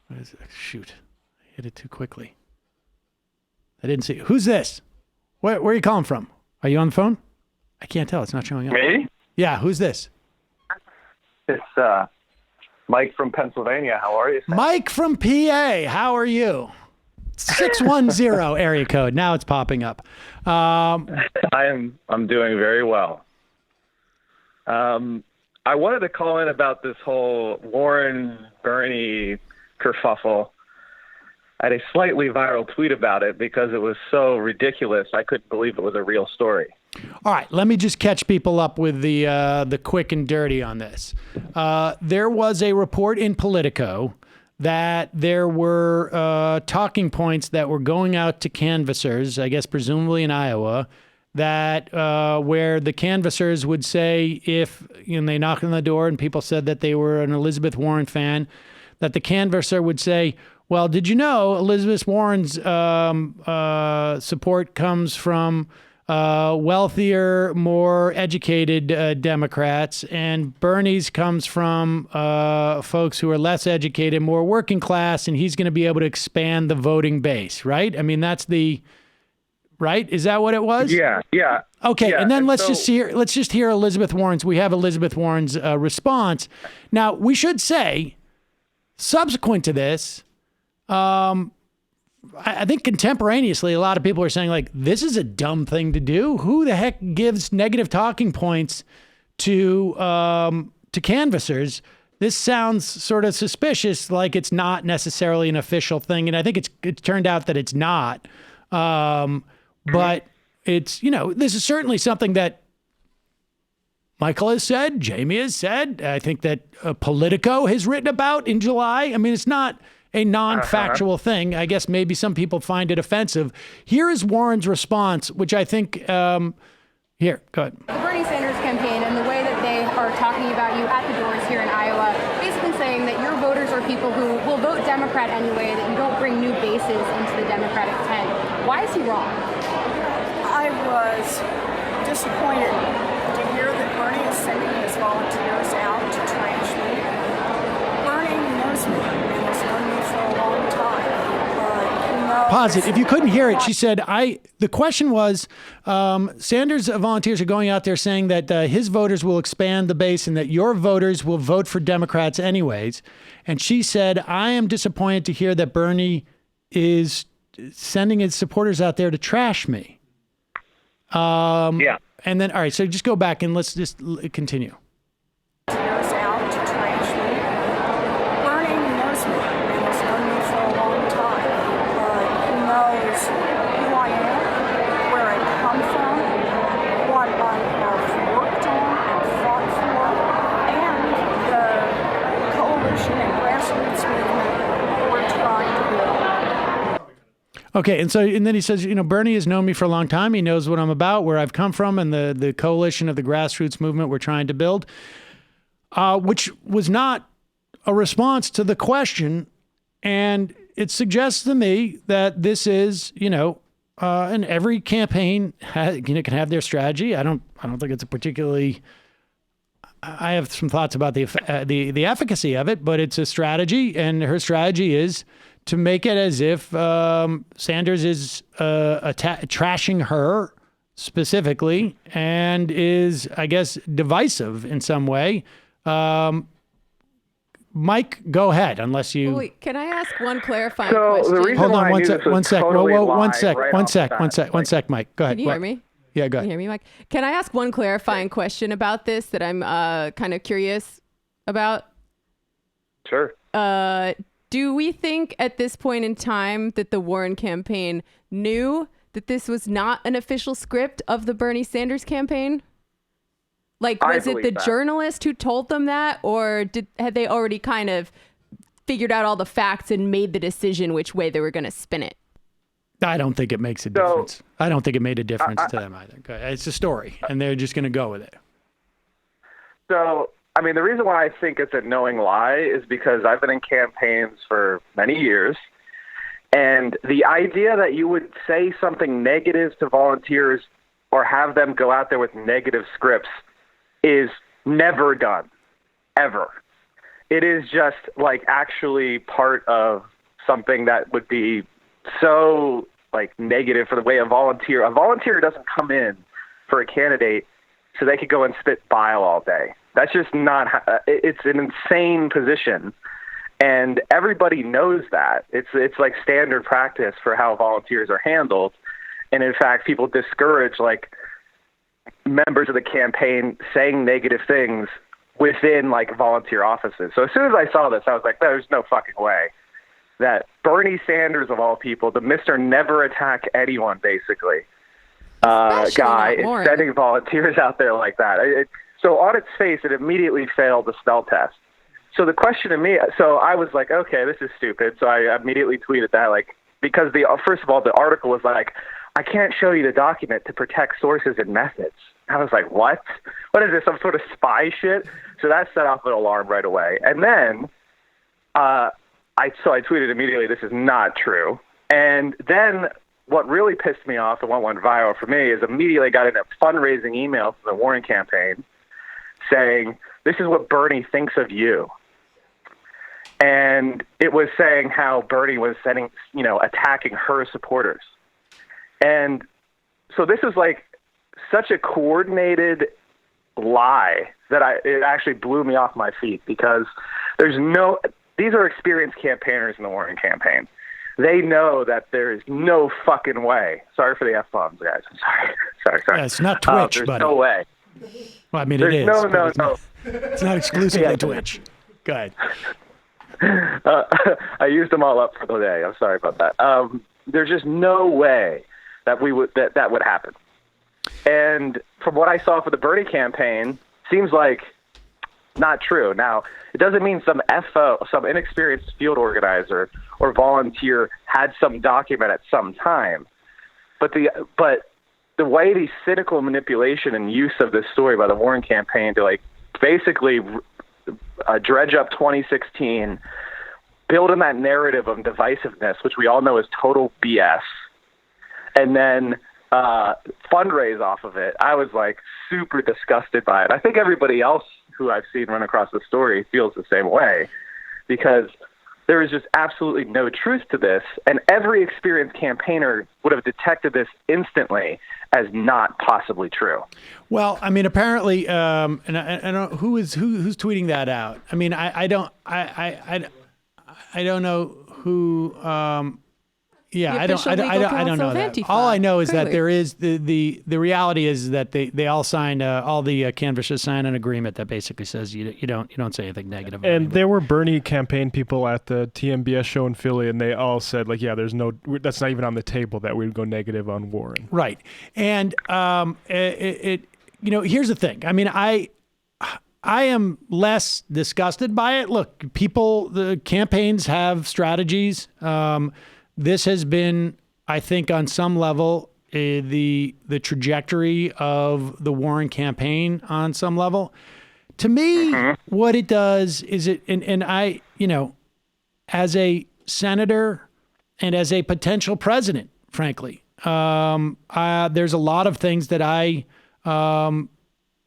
What is it? Shoot. I hit it too quickly. I didn't see... Who's this? Where are you calling from? Are you on the phone? I can't tell. It's not showing up. Me? Yeah, who's this? It's Mike from Pennsylvania. How are you? Mike from PA. How are you? 610 area code. Now it's popping up. I'm doing very well. I wanted to call in about this whole Warren-Bernie kerfuffle. I had a slightly viral tweet about it because it was so ridiculous. I couldn't believe it was a real story. All right, let me just catch people up with the quick and dirty on this. There was a report in Politico that there were talking points that were going out to canvassers, I guess presumably in Iowa, that where the canvassers would say if they knock on the door and people said that they were an Elizabeth Warren fan, that the canvasser would say, well, did you know Elizabeth Warren's support comes from wealthier, more educated Democrats, and Bernie's comes from folks who are less educated, more working class, and he's going to be able to expand the voting base, right? I mean, that's the... Right? Is that what it was? Yeah. Okay, yeah, and then let's so, just hear Elizabeth Warren's. We have Elizabeth Warren's response. Now, we should say, subsequent to this, I think contemporaneously, a lot of people are saying, like, this is a dumb thing to do. Who the heck gives negative talking points to canvassers? This sounds sort of suspicious, like it's not necessarily an official thing, and I think it's turned out that it's not. But it's, this is certainly something that Michael has said, Jamie has said, I think that Politico has written about in July. I mean, it's not a non-factual thing. I guess maybe some people find it offensive. Here is Warren's response, which I think, here, go ahead. The Bernie Sanders campaign and the way that they are talking about you at the doors here in Iowa, basically saying that your voters are people who will vote Democrat anyway, that you don't bring new bases into the Democratic tent. Why is he wrong? I was disappointed to hear that Bernie is sending his volunteers out to trash me. Bernie knows me and has known me for a long time. Pause it. If you couldn't hear it, she said, the question was, Sanders volunteers are going out there saying that his voters will expand the base and that your voters will vote for Democrats anyways. And she said, I am disappointed to hear that Bernie is sending his supporters out there to trash me. Yeah. And then, all right, so just go back and let's just continue. Out to trash me. Bernie knows me and has known me for a long time. He knows who I am, where I come from, what I have worked on and fought for, and the Okay, and then he says, Bernie has known me for a long time. He knows what I'm about, where I've come from, and the coalition of the grassroots movement we're trying to build, which was not a response to the question. And it suggests to me that this is, and every campaign can have their strategy. I don't think it's a particularly. I have some thoughts about the efficacy of it, but it's a strategy, and her strategy is to make it as if Sanders is trashing her specifically and is, I guess, divisive in some way. Mike, go ahead, unless you... Wait, can I ask one clarifying question? The reason Hold on why one I knew sec. this was One sec. totally Whoa, live one sec, Mike. Go ahead. Can you hear me? Yeah, go ahead. Can you hear me, Mike? Can I ask one clarifying question about this that I'm kind of curious about? Sure. Do we think at this point in time that the Warren campaign knew that this was not an official script of the Bernie Sanders campaign? Like, was it the journalist who told them that, or had they already kind of figured out all the facts and made the decision which way they were going to spin it? I don't think it makes a difference. I don't think it made a difference to them either. It's a story, and they're just going to go with it. So, I mean, the reason why I think it's a knowing lie is because I've been in campaigns for many years, and the idea that you would say something negative to volunteers or have them go out there with negative scripts is never done, ever. It is just like actually part of something that would be so like negative for the way a volunteer doesn't come in for a candidate so they could go and spit bile all day. That's just not, it's an insane position. And everybody knows that. It's like standard practice for how volunteers are handled. And in fact, people discourage like members of the campaign saying negative things within like volunteer offices. So as soon as I saw this, I was like, there's no fucking way that Bernie Sanders, of all people, the Mr. Never Attack Anyone, basically, guy is sending volunteers out there like that. So on its face, it immediately failed the spell test. So the question to me, so I was like, okay, this is stupid. So I immediately tweeted that, like, because first of all, the article was like, I can't show you the document to protect sources and methods. I was like, what? What is this, some sort of spy shit? So that set off an alarm right away. And then I tweeted immediately, this is not true. And then what really pissed me off and what went viral for me is immediately got in a fundraising email from the Warren campaign saying, this is what Bernie thinks of you. And it was saying how Bernie was attacking her supporters. And so this is like such a coordinated lie that it actually blew me off my feet, because these are experienced campaigners in the Warren campaign. They know that there is no fucking way. Sorry for the F-bombs, guys. I'm sorry. Yeah, it's not Twitch, there's buddy. no way. Well, I mean, there's it is. No. It's not exclusively Twitch. Go ahead. I used them all up for the day. I'm sorry about that. There's just no way that that would happen. And from what I saw for the Bernie campaign, seems like not true. Now, it doesn't mean some inexperienced field organizer or volunteer had some document at some time. But the way the cynical manipulation and use of this story by the Warren campaign to like basically dredge up 2016, build in that narrative of divisiveness, which we all know is total BS, and then fundraise off of it, I was like super disgusted by it. I think everybody else who I've seen run across the story feels the same way, because there is just absolutely no truth to this, and every experienced campaigner would have detected this instantly as not possibly true. Well, I mean, apparently, and I don't who's tweeting that out. I mean, I don't know who. Yeah, I don't know that. Antifa. All I know is that Clearly. there is the reality is that they all signed all the canvassers signed an agreement that basically says you don't say anything negative. And there were Bernie campaign people at the TMBS show in Philly, and they all said like, yeah, that's not even on the table that we would go negative on Warren. Right, and here's the thing. I mean, I am less disgusted by it. Look, the campaigns have strategies. This has been I think on some level, the trajectory of the Warren campaign on some level, to me, what it does is and I, as a senator and as a potential president, frankly, there's a lot of things that I am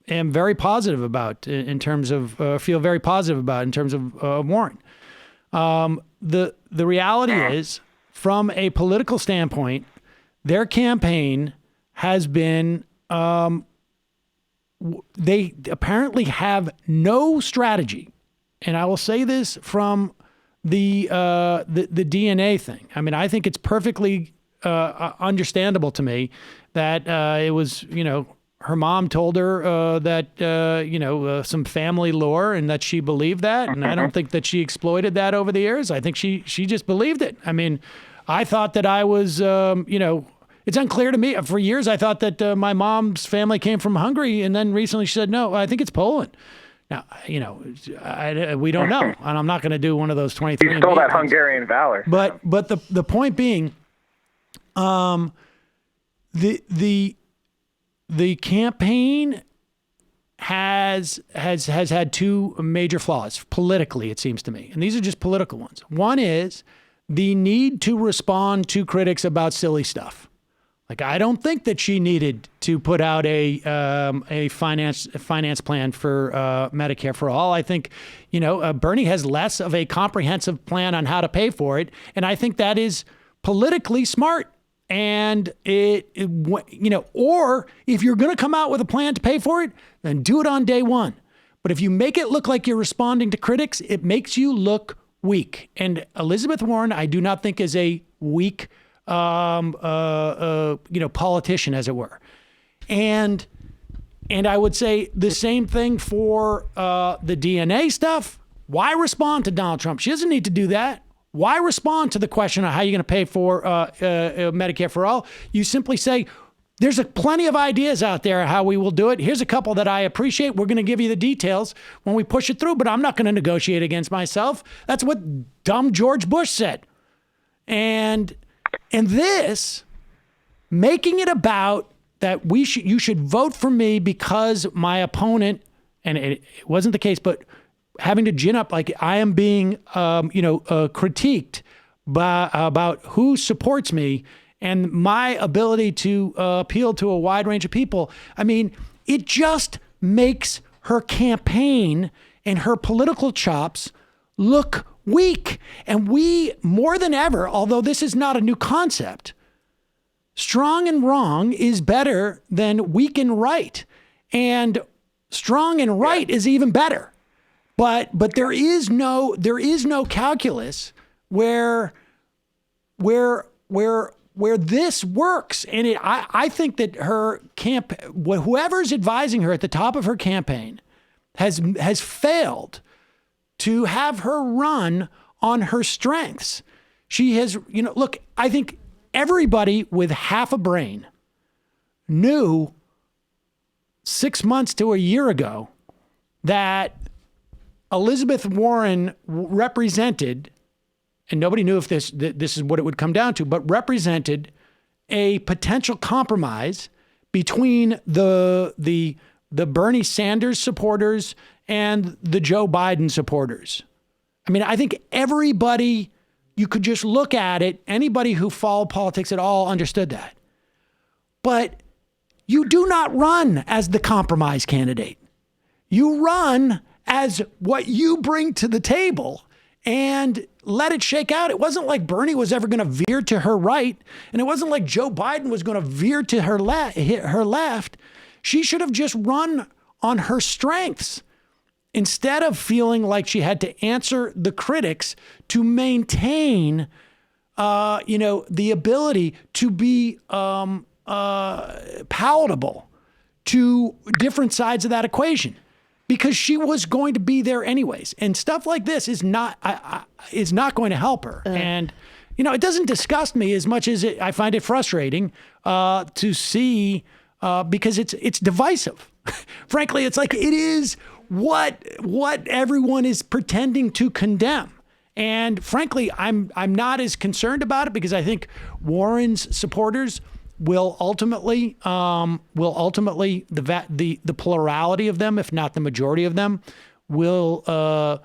very positive about in terms of, feel very positive about in terms of Warren. The reality is, from a political standpoint, their campaign has been, they apparently have no strategy. And I will say this from the DNA thing. I mean, I think it's perfectly understandable to me that it was, her mom told her that, some family lore and that she believed that. And I don't think that she exploited that over the years. I think she just believed it. I mean, I thought that I was, it's unclear to me. For years, I thought that my mom's family came from Hungary. And then recently she said, no, I think it's Poland. Now, we don't know. And I'm not going to do one of those 23. You stole that Hungarian valor. But the point being, the campaign has had two major flaws politically, it seems to me. And these are just political ones. One is the need to respond to critics about silly stuff. Like, I don't think that she needed to put out a finance plan for Medicare for all. I think, Bernie has less of a comprehensive plan on how to pay for it. And I think that is politically smart. And or if you're going to come out with a plan to pay for it, then do it on day one. But if you make it look like you're responding to critics, it makes you look weak. And Elizabeth Warren, I do not think is a weak, politician, as it were. And I would say the same thing for the DNA stuff. Why respond to Donald Trump? She doesn't need to do that. Why respond to the question of how you're going to pay for Medicare for all? You simply say, there's plenty of ideas out there how we will do it. Here's a couple that I appreciate. We're going to give you the details when we push it through, but I'm not going to negotiate against myself. That's what dumb George Bush said. And this, making it about that you should vote for me because my opponent, and it wasn't the case, but having to gin up like I am being, critiqued about who supports me and my ability to appeal to a wide range of people. I mean, it just makes her campaign and her political chops look weak. And we, more than ever, although this is not a new concept, strong and wrong is better than weak and right. And strong and right is even better. But there is no calculus where this works. And I think that her whoever's advising her at the top of her campaign has failed to have her run on her strengths. She has, look, I think everybody with half a brain knew 6 months to a year ago that Elizabeth Warren represented, and nobody knew if this is what it would come down to, but represented a potential compromise between the Bernie Sanders supporters and the Joe Biden supporters. I mean, I think everybody, you could just look at it, anybody who followed politics at all understood that. But you do not run as the compromise candidate. You run as what you bring to the table and let it shake out. It wasn't like Bernie was ever going to veer to her right, and it wasn't like Joe Biden was going to veer to her left. She should have just run on her strengths instead of feeling like she had to answer the critics to maintain, the ability to be palatable to different sides of that equation. Because she was going to be there anyways. And stuff like this is not going to help her. And, it doesn't disgust me as much as I find it frustrating to see because it's divisive. Frankly, it's like it is what everyone is pretending to condemn. And frankly, I'm not as concerned about it because I think Warren's supporters will ultimately the plurality of them, if not the majority of them, will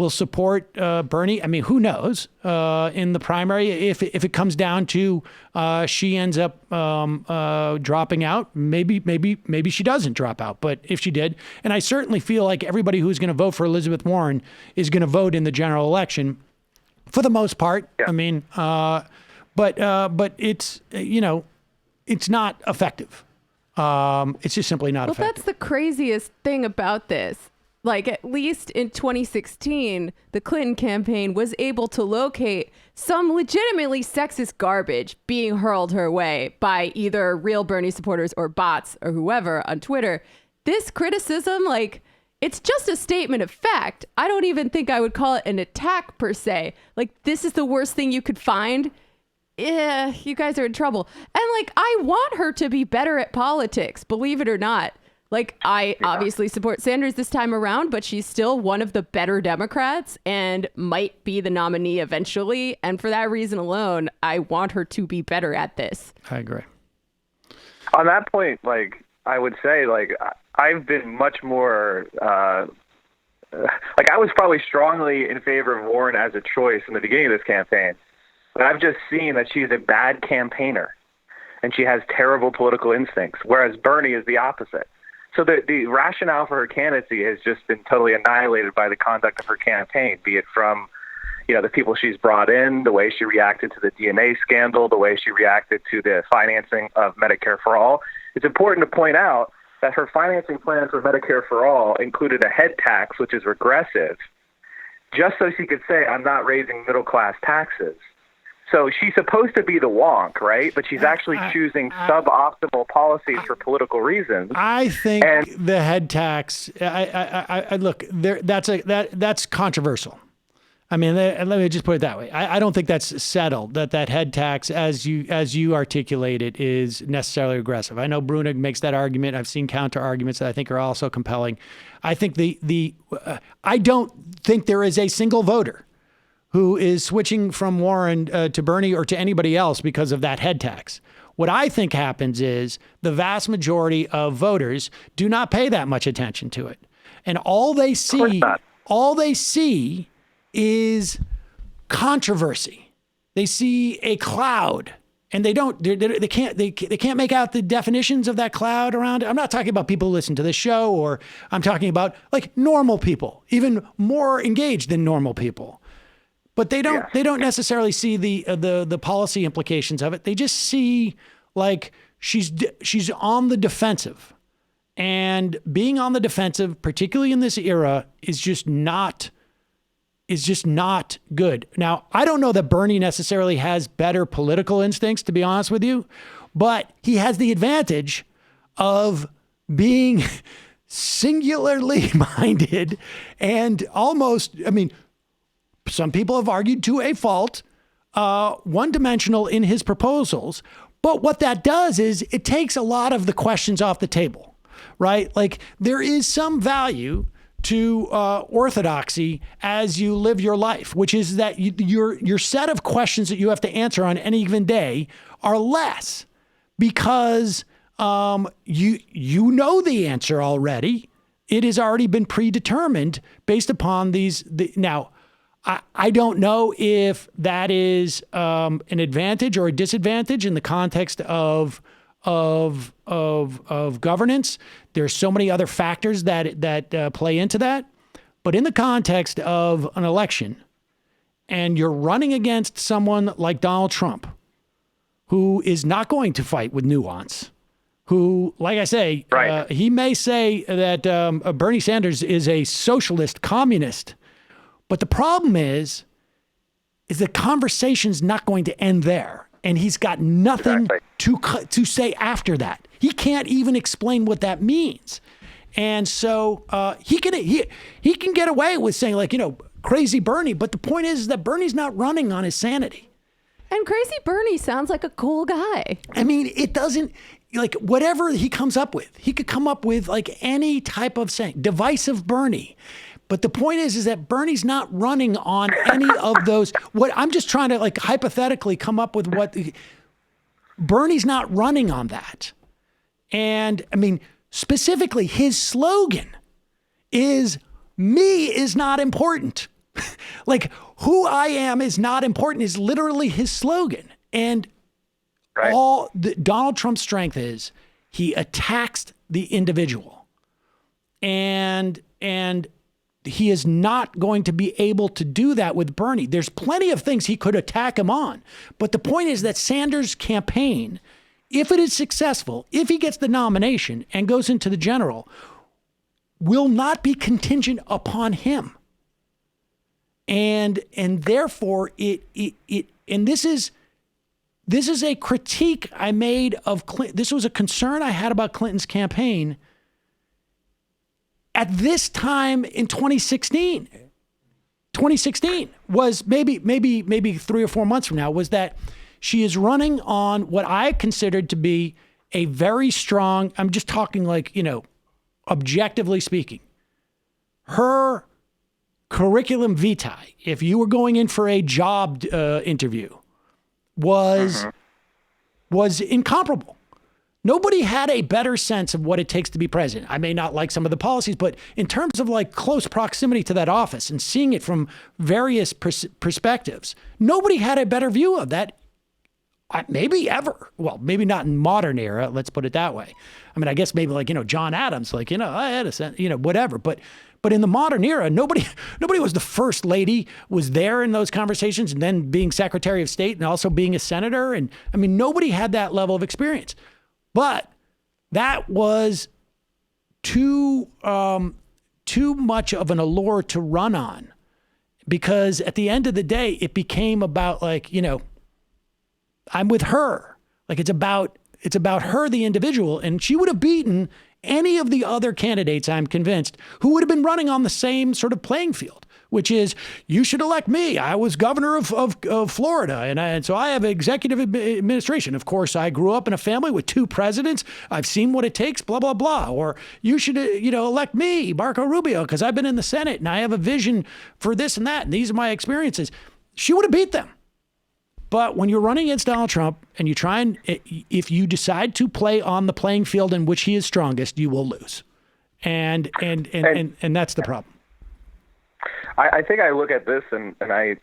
support Bernie. I mean, who knows in the primary if it comes down to she ends up dropping out. Maybe she doesn't drop out. But if she did, and I certainly feel like everybody who's going to vote for Elizabeth Warren is going to vote in the general election for the most part. Yeah. I mean, but it's it's not effective. It's just simply not effective. Well, that's the craziest thing about this. Like, at least in 2016, the Clinton campaign was able to locate some legitimately sexist garbage being hurled her way by either real Bernie supporters or bots or whoever on Twitter. This criticism, like, it's just a statement of fact. I don't even think I would call it an attack per se. Like, this is the worst thing you could find. Yeah, you guys are in trouble. And, like, I want her to be better at politics, believe it or not. Like, I obviously support Sanders this time around, but she's still one of the better Democrats and might be the nominee eventually. And for that reason alone, I want her to be better at this. I agree. On that point, like, I would say, like, I've been much more, like, I was probably strongly in favor of Warren as a choice in the beginning of this campaign. But I've just seen that she's a bad campaigner and she has terrible political instincts, whereas Bernie is the opposite. So the rationale for her candidacy has just been totally annihilated by the conduct of her campaign, be it from, the people she's brought in, the way she reacted to the DNA scandal, the way she reacted to the financing of Medicare for All. It's important to point out that her financing plan for Medicare for All included a head tax, which is regressive, just so she could say, I'm not raising middle-class taxes. So she's supposed to be the wonk, right? But she's actually choosing suboptimal policies for political reasons. I think the head tax. I look there. That's controversial. I mean, let me just put it that way. I don't think that's settled. That head tax, as you articulate it, is necessarily aggressive. I know Brunig makes that argument. I've seen counter arguments that I think are also compelling. I think I don't think there is a single voter who is switching from Warren to Bernie or to anybody else because of that head tax. What I think happens is the vast majority of voters do not pay that much attention to it. And all they see is controversy. They see a cloud and they can't make out the definitions of that cloud around it. I'm not talking about people who listen to this show, or I'm talking about like normal people, even more engaged than normal people. But they don't necessarily see the policy implications of it. They just see like she's on the defensive, and being on the defensive, particularly in this era, is just not good. Now, I don't know that Bernie necessarily has better political instincts, to be honest with you, but he has the advantage of being singularly minded and almost, I mean, some people have argued to a fault, one-dimensional in his proposals. But what that does is it takes a lot of the questions off the table, right? Like, there is some value to orthodoxy as you live your life, which is that your set of questions that you have to answer on any given day are less because you know the answer already. It has already been predetermined based upon now. I don't know if that is an advantage or a disadvantage in the context of governance. There's so many other factors that play into that. But in the context of an election, and you're running against someone like Donald Trump, who is not going to fight with nuance, who, like I say, he may say that Bernie Sanders is a socialist communist. But the problem is the conversation's not going to end there. And he's got nothing to say after that. He can't even explain what that means. And so he can get away with saying, like, crazy Bernie. But the point is that Bernie's not running on his sanity. And crazy Bernie sounds like a cool guy. I mean, it doesn't, like, whatever he comes up with, he could come up with like any type of saying, divisive Bernie. But the point is that Bernie's not running on any of those. What I'm just trying to like hypothetically come up with what Bernie's not running on that. And I mean, specifically his slogan is me is not important. Like who I am is not important is literally his slogan. And all Donald Trump's strength is he attacks the individual. And he is not going to be able to do that with Bernie. There's plenty of things he could attack him on. But the point is that Sanders' campaign, if it is successful, if he gets the nomination and goes into the general, will not be contingent upon him. And therefore and this is a critique I made of Clinton. This was a concern I had about Clinton's campaign at this time in 2016. 2016 was maybe 3 or 4 months from now, was that she is running on what I considered to be a very strong, I'm just talking like, objectively speaking, her curriculum vitae, if you were going in for a job interview, was incomparable. Nobody had a better sense of what it takes to be president. I may not like some of the policies, but in terms of like close proximity to that office and seeing it from various perspectives, nobody had a better view of that. Maybe ever. Well, maybe not in modern era. Let's put it that way. I mean, I guess maybe like, John Adams, like, I had a sense, whatever. But in the modern era, nobody was the first lady, was there in those conversations, and then being Secretary of State and also being a senator. And I mean, nobody had that level of experience. But that was too much of an allure to run on, because at the end of the day, it became about like, I'm with her. Like it's about her, the individual, and she would have beaten any of the other candidates, I'm convinced, who would have been running on the same sort of playing field, which is, you should elect me. I was governor of Florida, and so I have executive administration. Of course, I grew up in a family with 2 presidents. I've seen what it takes, blah, blah, blah. Or you should, elect me, Marco Rubio, because I've been in the Senate, and I have a vision for this and that, and these are my experiences. She would have beat them. But when you're running against Donald Trump and you try and, if you decide to play on the playing field in which he is strongest, you will lose. And that's the problem. I think I look at this and I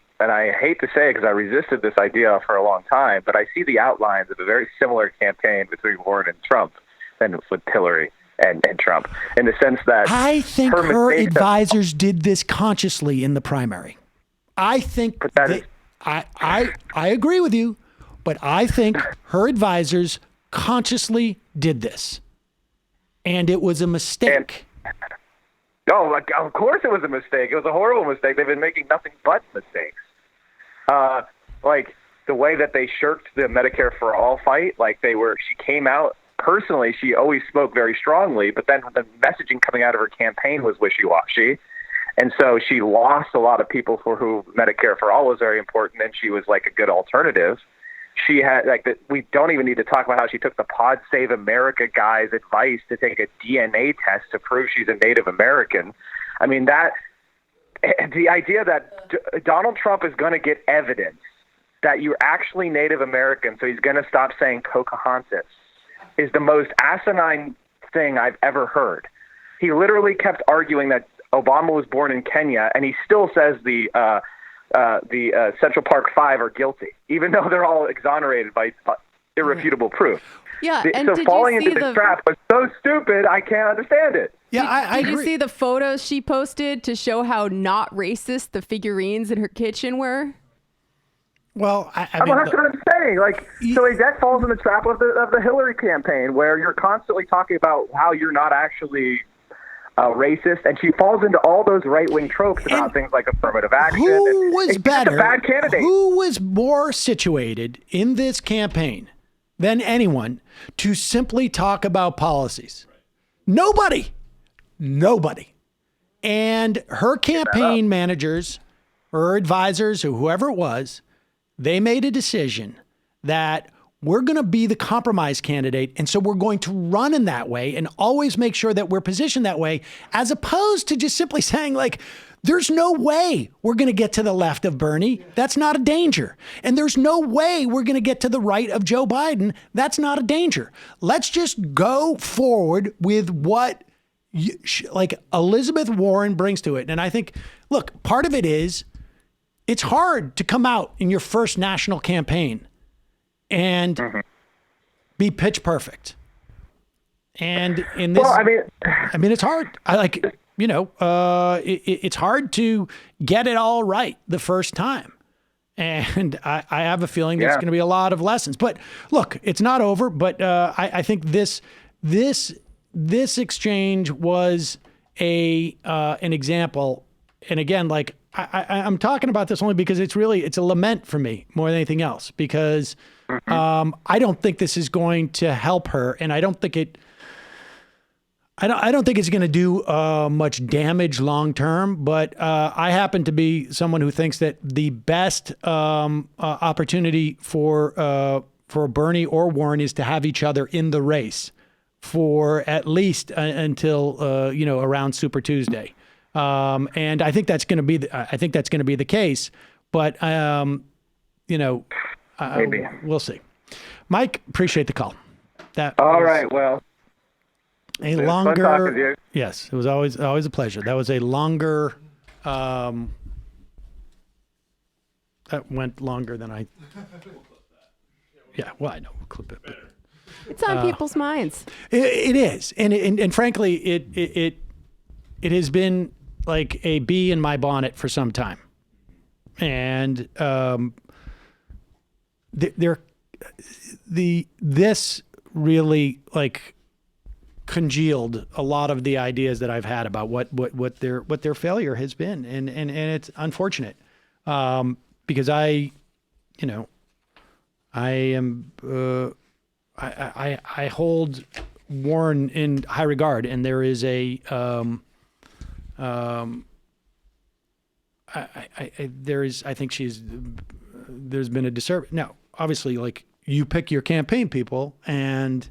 hate to say it because I resisted this idea for a long time, but I see the outlines of a very similar campaign between Warren and Trump than with Hillary and Trump, in the sense that I think her advisors did this consciously in the primary. I think I agree with you, but I think her advisors consciously did this, and it was a mistake. No, of course it was a mistake. It was a horrible mistake. They've been making nothing but mistakes. Like the way that they shirked the Medicare for All fight. She came out personally. She always spoke very strongly, but then the messaging coming out of her campaign was wishy-washy. And so she lost a lot of people for who Medicare for All was very important, and she was like a good alternative. She had we don't even need to talk about how she took the Pod Save America guy's advice to take a DNA test to prove she's a Native American. I mean, the idea that Donald Trump is going to get evidence that you're actually Native American, so he's going to stop saying Pocahontas, is the most asinine thing I've ever heard. He literally kept arguing that Obama was born in Kenya, and he still says the Central Park Five are guilty, even though they're all exonerated by irrefutable proof. Yeah, so falling into this trap was so stupid, I can't understand it. Yeah, Did you see the photos she posted to show how not racist the figurines in her kitchen were? Well, that's what I'm saying. So that falls in the trap of the Hillary campaign, where you're constantly talking about how you're not actually racist, and she falls into all those right-wing tropes about things like affirmative action. Who was better? A bad candidate. Who was more situated in this campaign than anyone to simply talk about policies? Nobody. And her campaign managers, her advisors, or whoever it was, they made a decision that we're going to be the compromise candidate. And so we're going to run in that way and always make sure that we're positioned that way, as opposed to just simply saying like, there's no way we're going to get to the left of Bernie. That's not a danger. And there's no way we're going to get to the right of Joe Biden. That's not a danger. Let's just go forward with what like Elizabeth Warren brings to it. And I think, look, part of it is it's hard to come out in your first national campaign and be pitch perfect. And in this, I mean, it's hard. It's hard to get it all right the first time. And I have a feeling there's going to be a lot of lessons. But look, it's not over. But I think this exchange was an example. And again, like I'm talking about this only because it's a lament for me more than anything else, because I don't think this is going to help her, and I don't think it's going to do much damage long term. But I happen to be someone who thinks that the best opportunity for Bernie or Warren is to have each other in the race for at least until around Super Tuesday, and I think that's going to be the case. But maybe we'll see. Mike, appreciate the call. All right. Well. A longer, fun talking to you. Yes, it was always a pleasure. That was a longer, that went longer than I, yeah, well, I know, we'll clip it. But, it's on people's minds. It is. And frankly, it has been like a bee in my bonnet for some time. And this really like congealed a lot of the ideas that I've had about what their failure has been, and it's unfortunate because I hold Warren in high regard, and there is there's been a disservice. Now, obviously, like, you pick your campaign people, and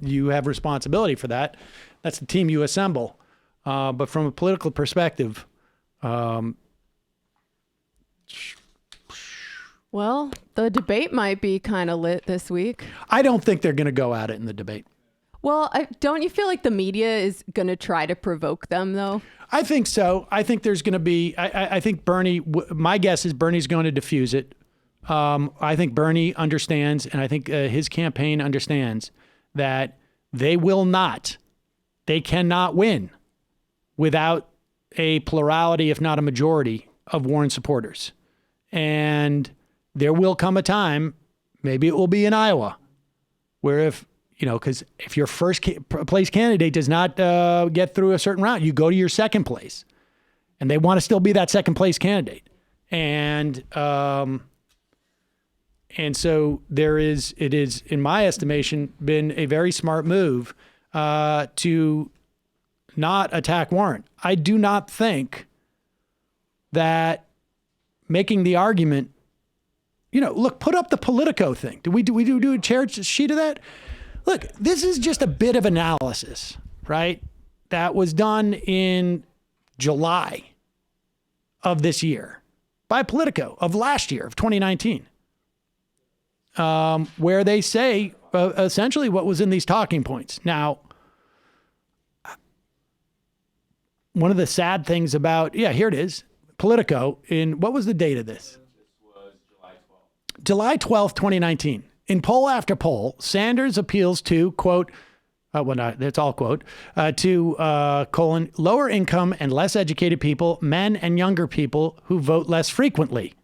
you have responsibility for that. That's the team you assemble. But from a political perspective, well, the debate might be kind of lit this week. I don't think they're going to go at it in the debate. Well, don't you feel like the media is going to try to provoke them, though? I think so. I think there's going to be, I think Bernie, my guess is Bernie's going to diffuse it. I think Bernie understands, and I think his campaign understands that they cannot win without a plurality, if not a majority, of Warren supporters. And there will come a time, maybe it will be in Iowa, where because if your first place candidate does not get through a certain round, you go to your second place, and they want to still be that second place candidate. And so it is, in my estimation, been a very smart move to not attack Warren. I do not think that making the argument, look, put up the Politico thing. Do we do a chair sheet of that? Look, this is just a bit of analysis, right? That was done in July of this year by Politico of last year, of 2019. Where they say essentially what was in these talking points. Now, one of the sad things about, here it is, Politico, what was the date of this? This was July 12th, 2019. In poll after poll, Sanders appeals to, quote, that's all quote, to, lower income and less educated people, men and younger people who vote less frequently.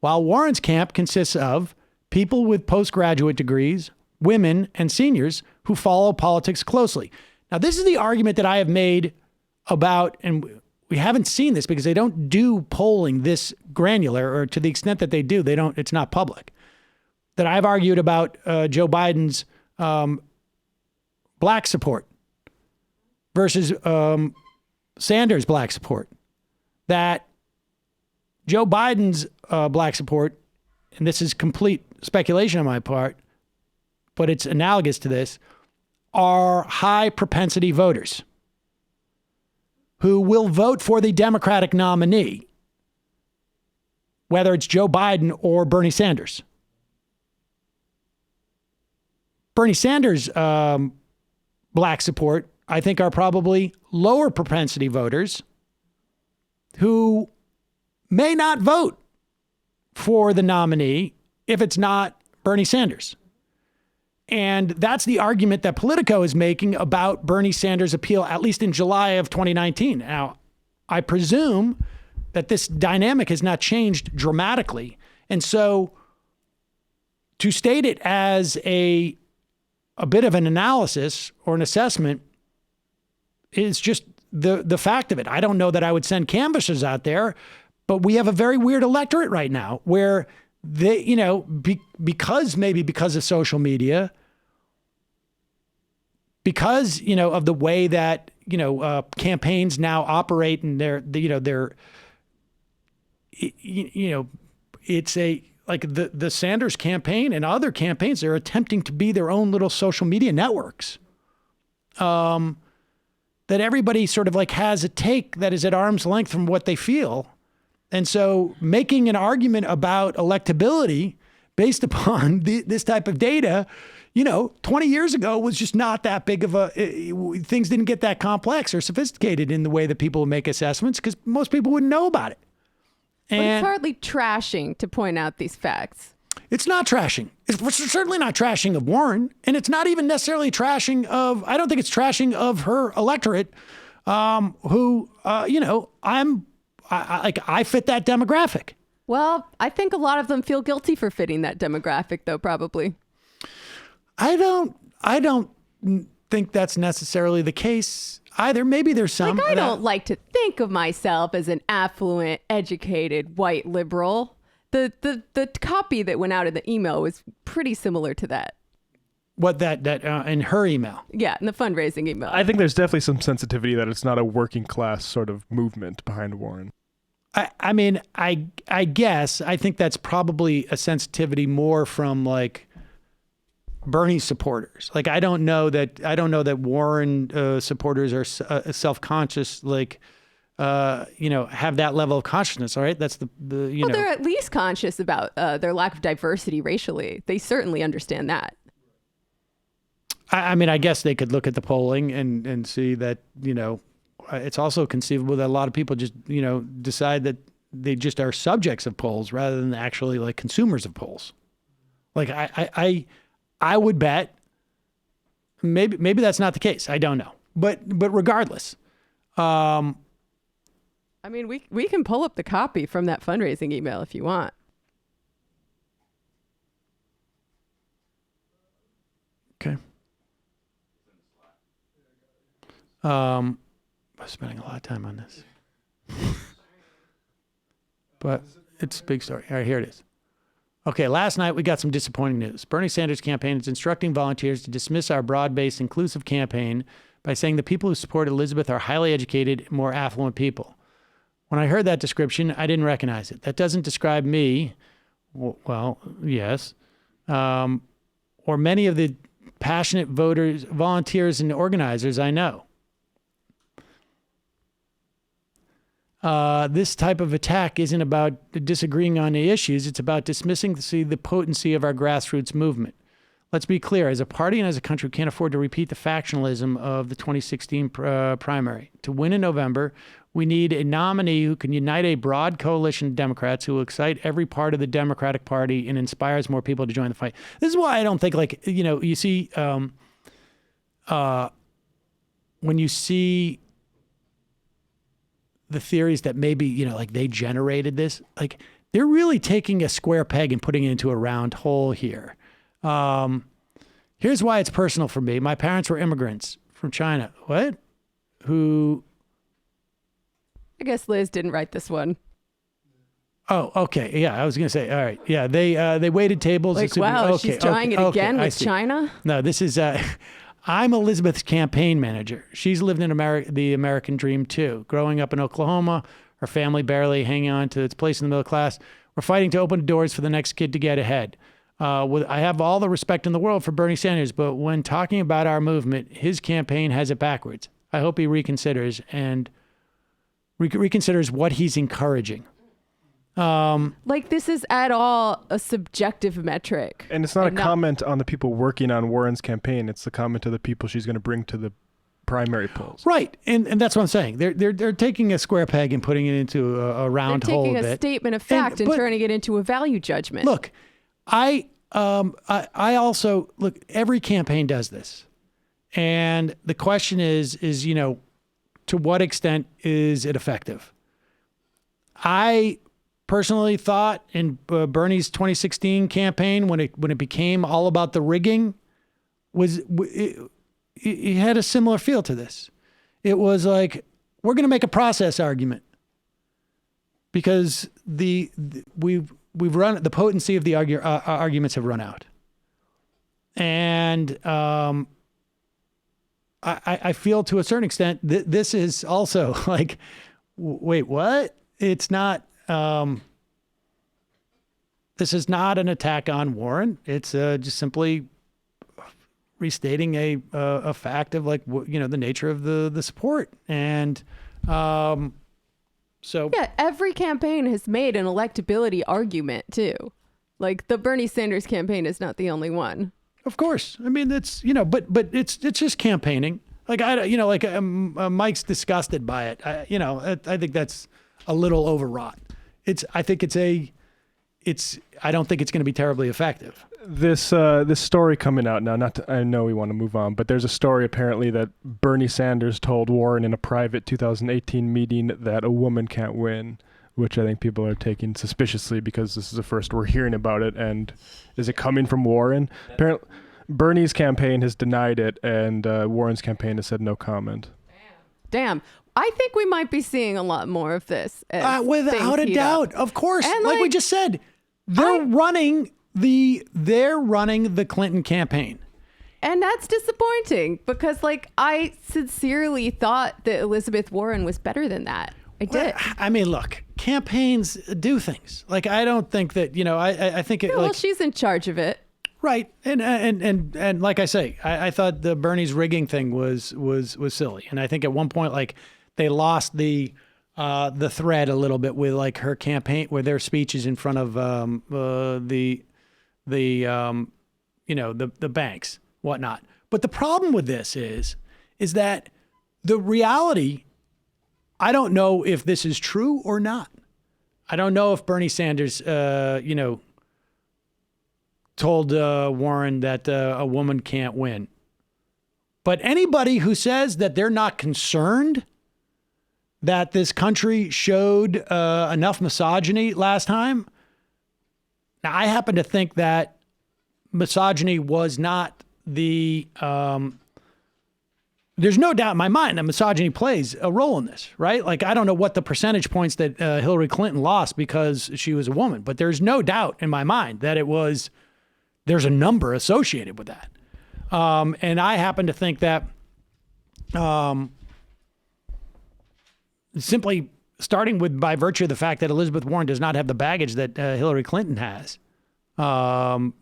While Warren's camp consists of people with postgraduate degrees, women, and seniors who follow politics closely. Now, this is the argument that I have made about, and we haven't seen this because they don't do polling this granular, or to the extent that they do, it's not public, that I've argued about Joe Biden's black support versus Sanders' black support. That Joe Biden's black support, and this is complete speculation on my part, but it's analogous to this, are high propensity voters who will vote for the Democratic nominee, whether it's Joe Biden or Bernie Sanders. Bernie Sanders' black support, I think, are probably lower propensity voters who may not vote for the nominee if it's not Bernie Sanders. And that's the argument that Politico is making about Bernie Sanders' appeal, at least in July of 2019. Now, I presume that this dynamic has not changed dramatically. And so to state it as a bit of an analysis or an assessment is just the fact of it. I don't know that I would send canvassers out there, but we have a very weird electorate right now where they, because of social media, because, of the way that, campaigns now operate and it's the Sanders campaign and other campaigns, they're attempting to be their own little social media networks. That everybody sort of has a take that is at arm's length from what they feel. And so making an argument about electability based upon this type of data, 20 years ago was just not that big of things didn't get that complex or sophisticated in the way that people would make assessments because most people wouldn't know about it. But it's hardly trashing to point out these facts. It's not trashing. It's certainly not trashing of Warren. And it's not even necessarily trashing of, I don't think it's trashing of her electorate who, I fit that demographic. Well, I think a lot of them feel guilty for fitting that demographic, though, probably. I don't think that's necessarily the case either. Maybe there's some. I don't like to think of myself as an affluent, educated, white liberal. The copy that went out in the email was pretty similar to that. What that in her email? Yeah, in the fundraising email. I think there's definitely some sensitivity that it's not a working class sort of movement behind Warren. I guess I think that's probably a sensitivity more from Bernie supporters. I don't know that Warren supporters are self-conscious have that level of consciousness. All right. That's well, they're at least conscious about their lack of diversity racially. They certainly understand that. I guess they could look at the polling and see that, it's also conceivable that a lot of people just, decide that they just are subjects of polls rather than actually consumers of polls. I would bet maybe that's not the case. I don't know. But regardless, we can pull up the copy from that fundraising email if you want. Okay. I'm spending a lot of time on this. But it's a big story. All right, here it is. Okay, last night we got some disappointing news. Bernie Sanders' campaign is instructing volunteers to dismiss our broad-based inclusive campaign by saying the people who support Elizabeth are highly educated, more affluent people. When I heard that description, I didn't recognize it. That doesn't describe me, well, yes, or many of the passionate voters, volunteers, and organizers I know. This type of attack isn't about disagreeing on the issues. It's about dismissing the potency of our grassroots movement. Let's be clear. As a party and as a country, we can't afford to repeat the factionalism of the 2016 primary. To win in November, we need a nominee who can unite a broad coalition of Democrats who will excite every part of the Democratic Party and inspires more people to join the fight. This is why I don't think, you see, when you see the theories that maybe, they generated this, they're really taking a square peg and putting it into a round hole here. Here's why it's personal for me. My parents were immigrants from China. What? Who? I guess Liz didn't write this one. Oh, okay. Yeah, I was going to say, all right. Yeah, they waited tables. Wow, she's trying it again with China? No, this is, I'm Elizabeth's campaign manager. She's lived in the American dream too. Growing up in Oklahoma, her family barely hanging on to its place in the middle class. We're fighting to open doors for the next kid to get ahead. I have all the respect in the world for Bernie Sanders, but when talking about our movement, his campaign has it backwards. I hope he reconsiders and reconsiders what he's encouraging. Like, this is at all a subjective metric. And it's not a comment on the people working on Warren's campaign. It's the comment to the people she's going to bring to the primary polls. Right. And that's what I'm saying. They're taking a square peg and putting it into a round hole. They're taking a statement of fact and turning it into a value judgment. Look, I also, look, every campaign does this. And the question is, to what extent is it effective? I personally thought in Bernie's 2016 campaign, when it became all about the rigging, it had a similar feel to this. It was like, we're going to make a process argument because we've run, the potency of the arguments have run out. And I feel to a certain extent that this is also like, wait, what? It's not, this is not an attack on Warren. It's just simply restating a fact of, like, the nature of the support. And so. Yeah, every campaign has made an electability argument too. Like, the Bernie Sanders campaign is not the only one. Of course. I mean, it's, but it's just campaigning. Like, Mike's disgusted by it. I think that's a little overwrought. I don't think it's going to be terribly effective. This story coming out now, I know we want to move on, but there's a story apparently that Bernie Sanders told Warren in a private 2018 meeting that a woman can't win, which I think people are taking suspiciously because this is the first we're hearing about it. And is it coming from Warren? Apparently, Bernie's campaign has denied it, and Warren's campaign has said no comment. Damn. I think we might be seeing a lot more of this. Without a doubt. Of course. And like we just said, they're running the Clinton campaign. And that's disappointing because, like, I sincerely thought that Elizabeth Warren was better than that. I did. I mean, look, campaigns do things. Like, I don't think that, I think it, well, she's in charge of it. Right. And like I say, I thought the Bernie's rigging thing was silly. And I think at one point, like, they lost the thread a little bit with, like, her campaign, with their speeches in front of the banks, whatnot. But the problem with this is that the reality, I don't know if this is true or not. I don't know if Bernie Sanders, told Warren that a woman can't win. But anybody who says that they're not concerned that this country showed enough misogyny last time, now I happen to think that misogyny was not the... there's no doubt in my mind that misogyny plays a role in this, right? Like, I don't know what the percentage points that Hillary Clinton lost because she was a woman, but there's no doubt in my mind that there's a number associated with that. And I happen to think that simply starting with, by virtue of the fact that Elizabeth Warren does not have the baggage that Hillary Clinton has, that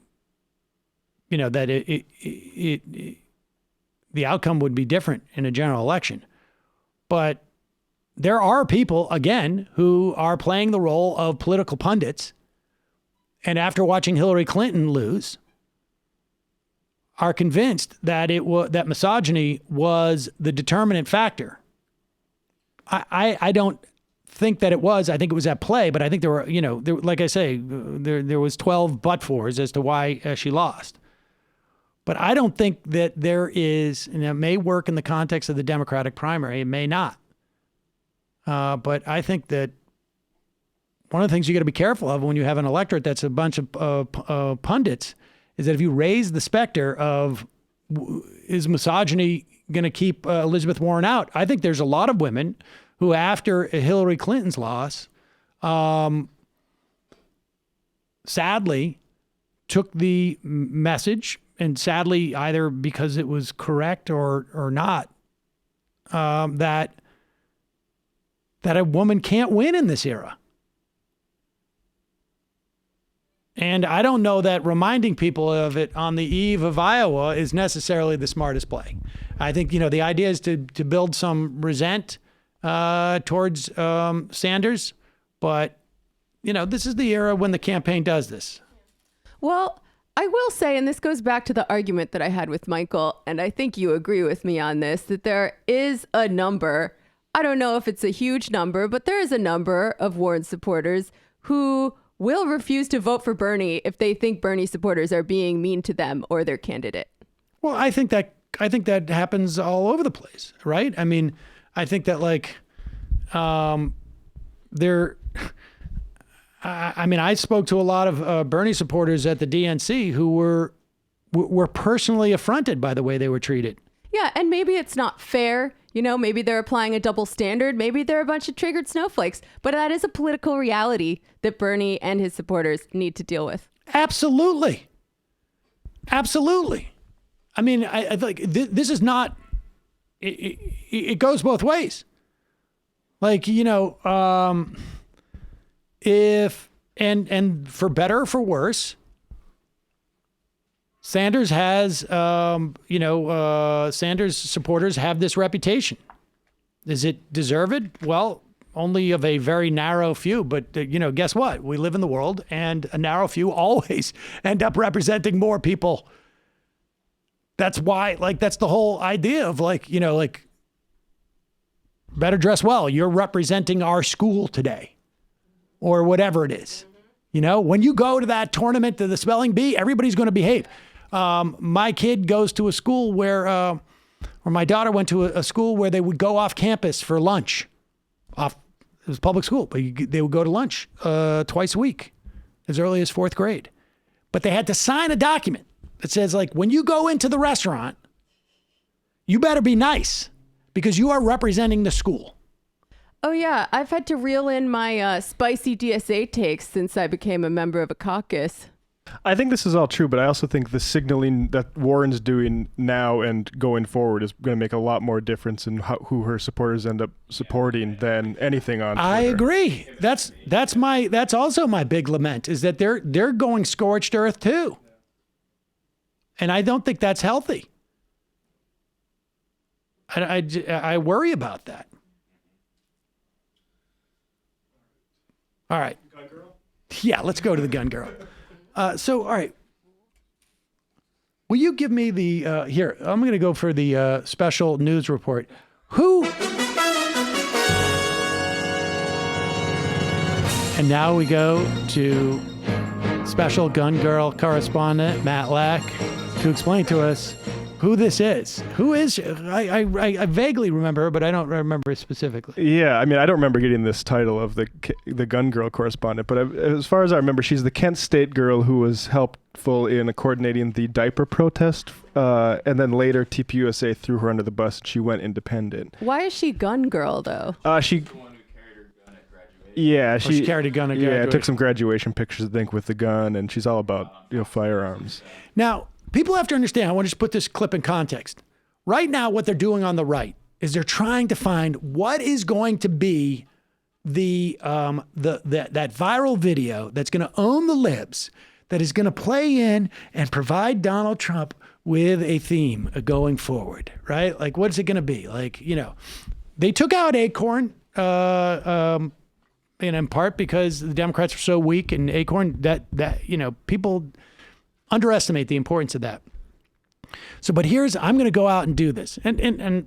the outcome would be different in a general election. But there are people, again, who are playing the role of political pundits, and after watching Hillary Clinton lose, are convinced that that misogyny was the determinant factor. I don't think that it was. I think it was at play, but I think there were, like I say, there was 12 but-fors as to why she lost. But I don't think that there is, and it may work in the context of the Democratic primary, it may not. But I think that one of the things you got to be careful of when you have an electorate that's a bunch of pundits is that if you raise the specter of, is misogyny going to keep Elizabeth Warren out? I think there's a lot of women who, after Hillary Clinton's loss, sadly took the message, and sadly either because it was correct or not, that a woman can't win in this era. And I don't know that reminding people of it on the eve of Iowa is necessarily the smartest play. I think, the idea is to build some resent towards Sanders. But, this is the era when the campaign does this. Well, I will say, and this goes back to the argument that I had with Michael, and I think you agree with me on this, that there is a number, I don't know if it's a huge number, but there is a number of Warren supporters who will refuse to vote for Bernie if they think Bernie supporters are being mean to them or their candidate. Well, I think that happens all over the place, right? I mean, I think that I spoke to a lot of Bernie supporters at the DNC who were personally affronted by the way they were treated. Yeah, and maybe it's not fair. Maybe they're applying a double standard. Maybe they're a bunch of triggered snowflakes. But that is a political reality that Bernie and his supporters need to deal with. Absolutely. Absolutely. I mean, I think this is not, it goes both ways. If, and for better or for worse, Sanders has, Sanders supporters have this reputation. Is it deserved? Well, only of a very narrow few. But, guess what? We live in the world, and a narrow few always end up representing more people. That's why, that's the whole idea of better dress well. You're representing our school today, or whatever it is. When you go to that tournament to the spelling bee, everybody's going to behave. My kid goes to a school or my daughter went to a school where they would go off campus for lunch. It was public school, but they would go to lunch twice a week, as early as 4th grade. But they had to sign a document that says, when you go into the restaurant, you better be nice because you are representing the school. Oh, yeah. I've had to reel in my spicy DSA takes since I became a member of a caucus. I think this is all true, but I also think the signaling that Warren's doing now and going forward is going to make a lot more difference in who her supporters end up supporting than anything on Twitter. I agree. That's also my big lament, is that they're going scorched earth too. And I don't think that's healthy. I worry about that. All right. Gun girl? Yeah, let's go to the gun girl. All right. Will you give me the, here, I'm going to go for the special news report. And now we go to special gun girl correspondent Matt Lack to explain to us who this is. Who is she? I vaguely remember her, but I don't remember specifically. Yeah, I mean, I don't remember getting this title of the gun girl correspondent, but as far as I remember, she's the Kent State girl who was helpful in coordinating the diaper protest, and then later TPUSA threw her under the bus and she went independent. Why is she gun girl, though? She carried a gun at graduation. Yeah, took some graduation pictures, I think, with the gun, and she's all about firearms. Now, people have to understand, I want to just put this clip in context. Right now, what they're doing on the right is they're trying to find what is going to be that viral video that's going to own the libs, that is going to play in and provide Donald Trump with a theme going forward, right? What's it going to be? They took out Acorn, in part because the Democrats were so weak, and Acorn, that people underestimate the importance of that. So, but I'm going to go out and do this, and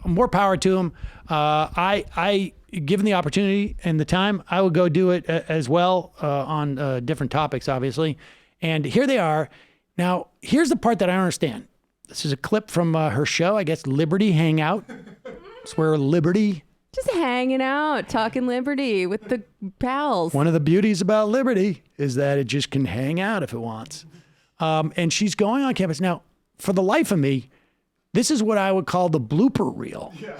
more power to them. I given the opportunity and the time, I would go do it as well on different topics, obviously. And here they are. Now, here's the part that I don't understand. This is a clip from her show, I guess, Liberty Hangout. It's where Liberty. Just hanging out, talking Liberty with the pals. One of the beauties about Liberty is that it just can hang out if it wants. And she's going on campus. Now, for the life of me, this is what I would call the blooper reel. Yeah.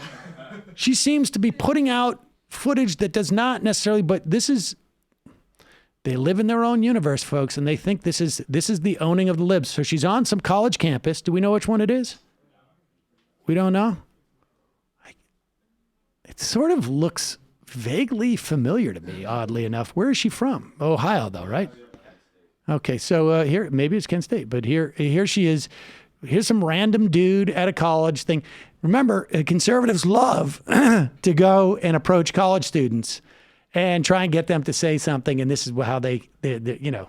She seems to be putting out footage that does not necessarily, but they live in their own universe, folks, and they think this is the owning of the libs. So she's on some college campus. Do we know which one it is? We don't know. It sort of looks vaguely familiar to me, oddly enough. Where is she from? Ohio, though, right? Okay, so here, maybe it's Kent State, but here she is. Here's some random dude at a college thing. Remember, conservatives love to go and approach college students and try and get them to say something, and this is how they you know.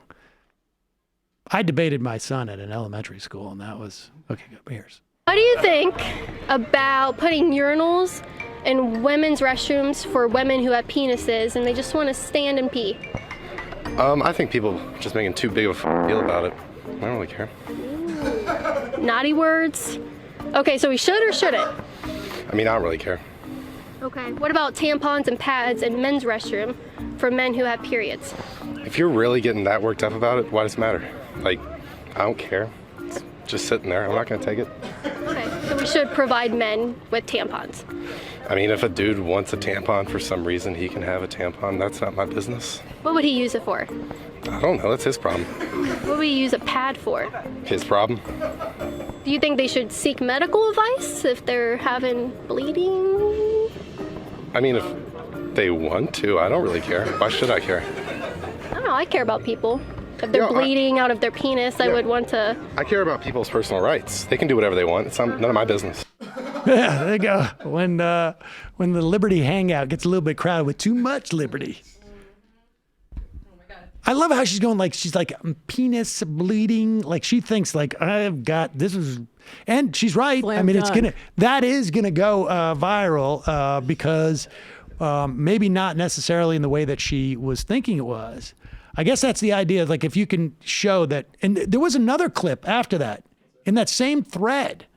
I debated my son at an elementary school, and that was, okay, here's. What do you think about putting urinals in women's restrooms for women who have penises and they just want to stand and pee? I think people are just making too big of a deal about it. I don't really care. Naughty words. Okay, so we should or shouldn't? I mean, I don't really care. Okay, what about tampons and pads in men's restroom for men who have periods? If you're really getting that worked up about it, why does it matter? Like, I don't care. It's just sitting there. I'm not going to take it. Okay, so we should provide men with tampons. I mean, if a dude wants a tampon for some reason, he can have a tampon. That's not my business. What would he use it for? I don't know. That's his problem. What would he use a pad for? His problem. Do you think they should seek medical advice if they're having bleeding? I mean, if they want to, I don't really care. Why should I care? I don't know. I care about people. If they're bleeding out of their penis, I would want to... I care about people's personal rights. They can do whatever they want. It's none of my business. Yeah, there you go. When the Liberty Hangout gets a little bit crowded with too much liberty. I love how she's going, like, she's like, penis bleeding. Like, she thinks, like, I've got, this is, and she's right. Slam I mean, dunk. that is going to go viral because maybe not necessarily in the way that she was thinking it was. I guess that's the idea. Like, if you can show that, and there was another clip after that in that same thread.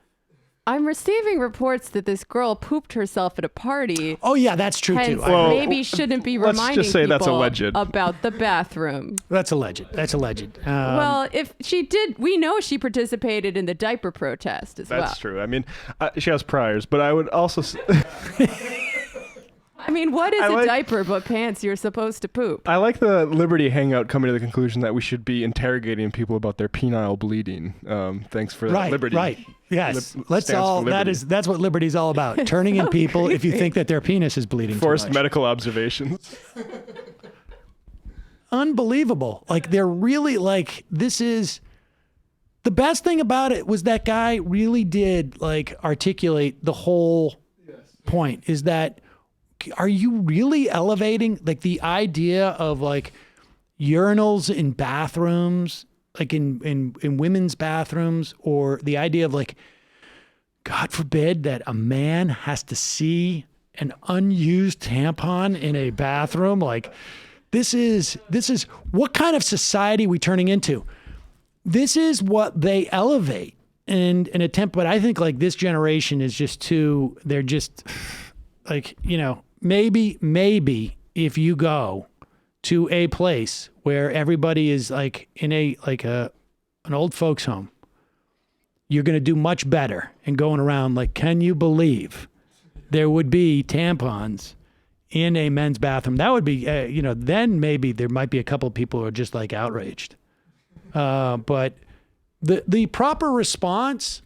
I'm receiving reports that this girl pooped herself at a party. Oh yeah, that's true Hence, too. Well, maybe shouldn't be let's reminding just say people that's alleged. about the bathroom. That's alleged. That's alleged. Well, if she did, we know she participated in the diaper protest as well. That's true. I mean, she has priors, but I would also... I mean, what is a diaper but pants you're supposed to poop? I like the Liberty Hangout coming to the conclusion that we should be interrogating people about their penile bleeding. Thanks for that, Liberty. Right. Yes. That's what Liberty's all about. Turning in people if you think that their penis is bleeding. Forced medical observations. Unbelievable. Like, they're really like, this is the best thing about it was that guy really did like articulate the whole point is that are you really elevating like the idea of like urinals in bathrooms, like in women's bathrooms, or the idea of like, God forbid that a man has to see an unused tampon in a bathroom? Like, this is what kind of society we turning into? This is what they elevate and an attempt, but I think like this generation is just too, they're just like, you know, maybe if you go to a place where everybody is like in an old folks home, you're going to do much better and going around like, can you believe there would be tampons in a men's bathroom? That would be, then maybe there might be a couple of people who are just like outraged. But the proper response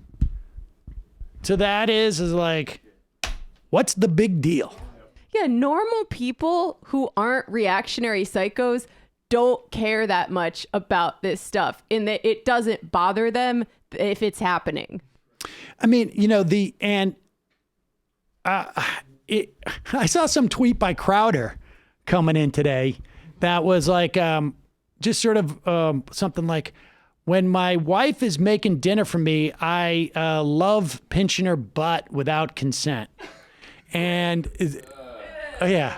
to that is like, what's the big deal? Yeah, normal people who aren't reactionary psychos don't care that much about this stuff in that it doesn't bother them if it's happening. I mean, I saw some tweet by Crowder coming in today that was like just sort of something like, when my wife is making dinner for me, I love pinching her butt without consent. And yeah.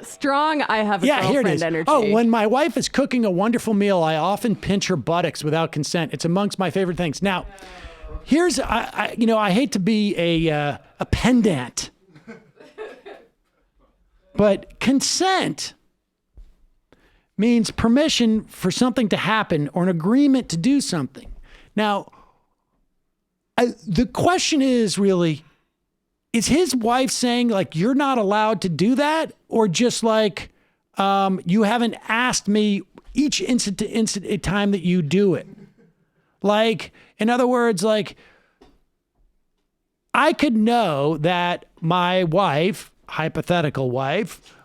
Strong, I have a here it girlfriend is. energy. Oh, when my wife is cooking a wonderful meal, I often pinch her buttocks without consent. It's amongst my favorite things. Now, here's, I hate to be a pedant, but consent means permission for something to happen or an agreement to do something. Now, the question is really, is his wife saying like, you're not allowed to do that? Or just like, you haven't asked me each instant time that you do it? Like, in other words, like, I could know that my wife, hypothetical wife,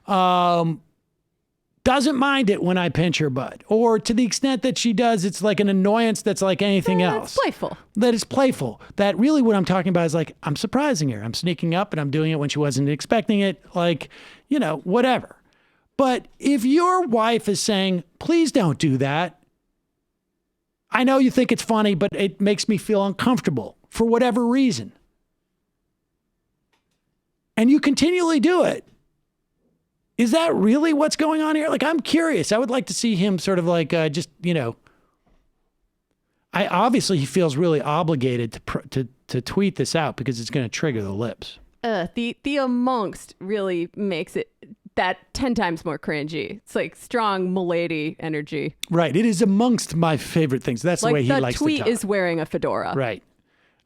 doesn't mind it when I pinch her butt. Or to the extent that she does, it's like an annoyance that's like anything else. It's playful. That is playful. That really what I'm talking about is like, I'm surprising her. I'm sneaking up and I'm doing it when she wasn't expecting it. Like, you know, whatever. But if your wife is saying, please don't do that, I know you think it's funny, but it makes me feel uncomfortable for whatever reason, and you continually do it, is that really what's going on here? Like, I'm curious. I would like to see him sort of like just, you know, obviously he feels really obligated to tweet this out because it's going to trigger the lips. The amongst really makes it that 10 times more cringy. It's like strong milady energy. Right. It is amongst my favorite things. That's the way he likes to talk. The tweet is wearing a fedora. Right.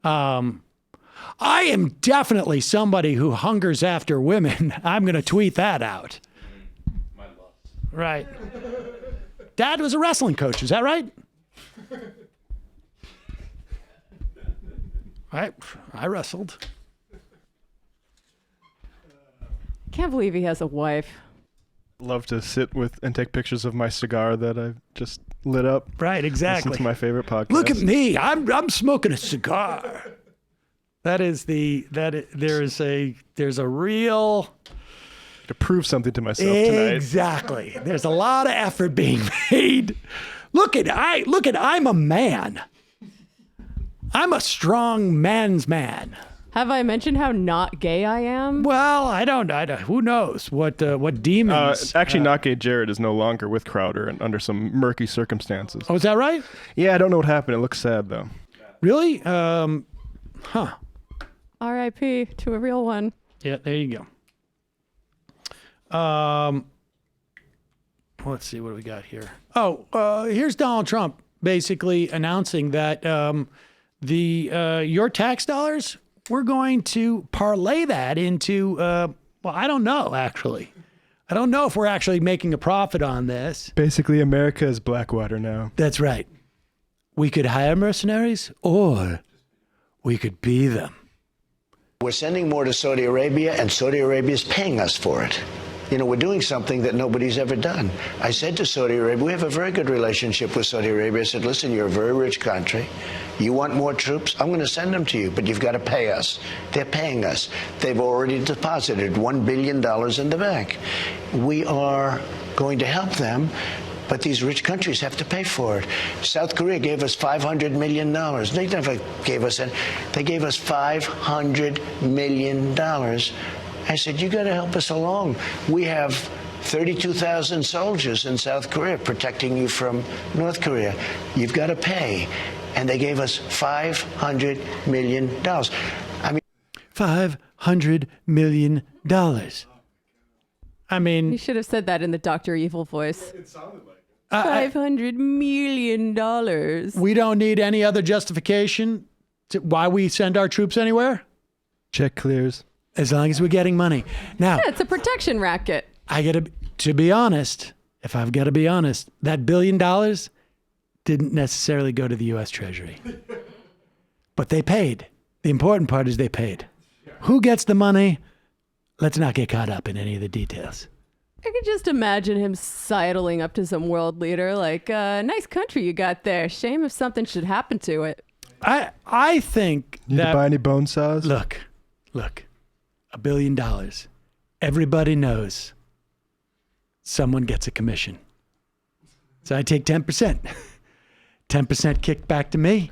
I am definitely somebody who hungers after women. I'm going to tweet that out. Right. Dad was a wrestling coach. Is that right? I wrestled. Can't believe he has a wife. Love to sit with and take pictures of my cigar that I've just lit up. Right, exactly. Listen to my favorite podcast. Look at me. I'm smoking a cigar. There's a real to prove something to myself tonight. Exactly. There's a lot of effort being made. Look at I'm a man. I'm a strong man's man. Have I mentioned how not gay I am? Well, I don't. Who knows what demons? Actually, not gay Jared is no longer with Crowder and under some murky circumstances. Oh, is that right? Yeah, I don't know what happened. It looks sad though. Really? R.I.P. to a real one. Yeah, there you go. Let's see what do we got here. Here's Donald Trump basically announcing that your tax dollars, we're going to parlay that into, I don't know, actually. I don't know if we're actually making a profit on this. Basically, America is Blackwater now. That's right. We could hire mercenaries or we could be them. We're sending more to Saudi Arabia, and Saudi Arabia is paying us for it. You know, we're doing something that nobody's ever done. I said to Saudi Arabia, we have a very good relationship with Saudi Arabia. I said, listen, you're a very rich country. You want more troops? I'm going to send them to you, but you've got to pay us. They're paying us. They've already deposited $1 billion in the bank. We are going to help them, but these rich countries have to pay for it. South Korea gave us $500 million. They never gave us any. They gave us $500 million. I said, you got to help us along. We have 32,000 soldiers in South Korea protecting you from North Korea. You've got to pay. And they gave us $500 million. I mean, $500 million. I mean, you should have said that in the Dr. Evil voice. It sounded like it. $500 million. We don't need any other justification to why we send our troops anywhere. Check clears. As long as we're getting money. Now, yeah, it's a protection racket. To be honest, if I've got to be honest, that $1 billion didn't necessarily go to the U.S. Treasury. But they paid. The important part is they paid. Who gets the money? Let's not get caught up in any of the details. I could just imagine him sidling up to some world leader like, nice country you got there. Shame if something should happen to it. I think Need to buy any bone saws? Look. $1 billion. Everybody knows someone gets a commission. So I take 10%. 10% kicked back to me.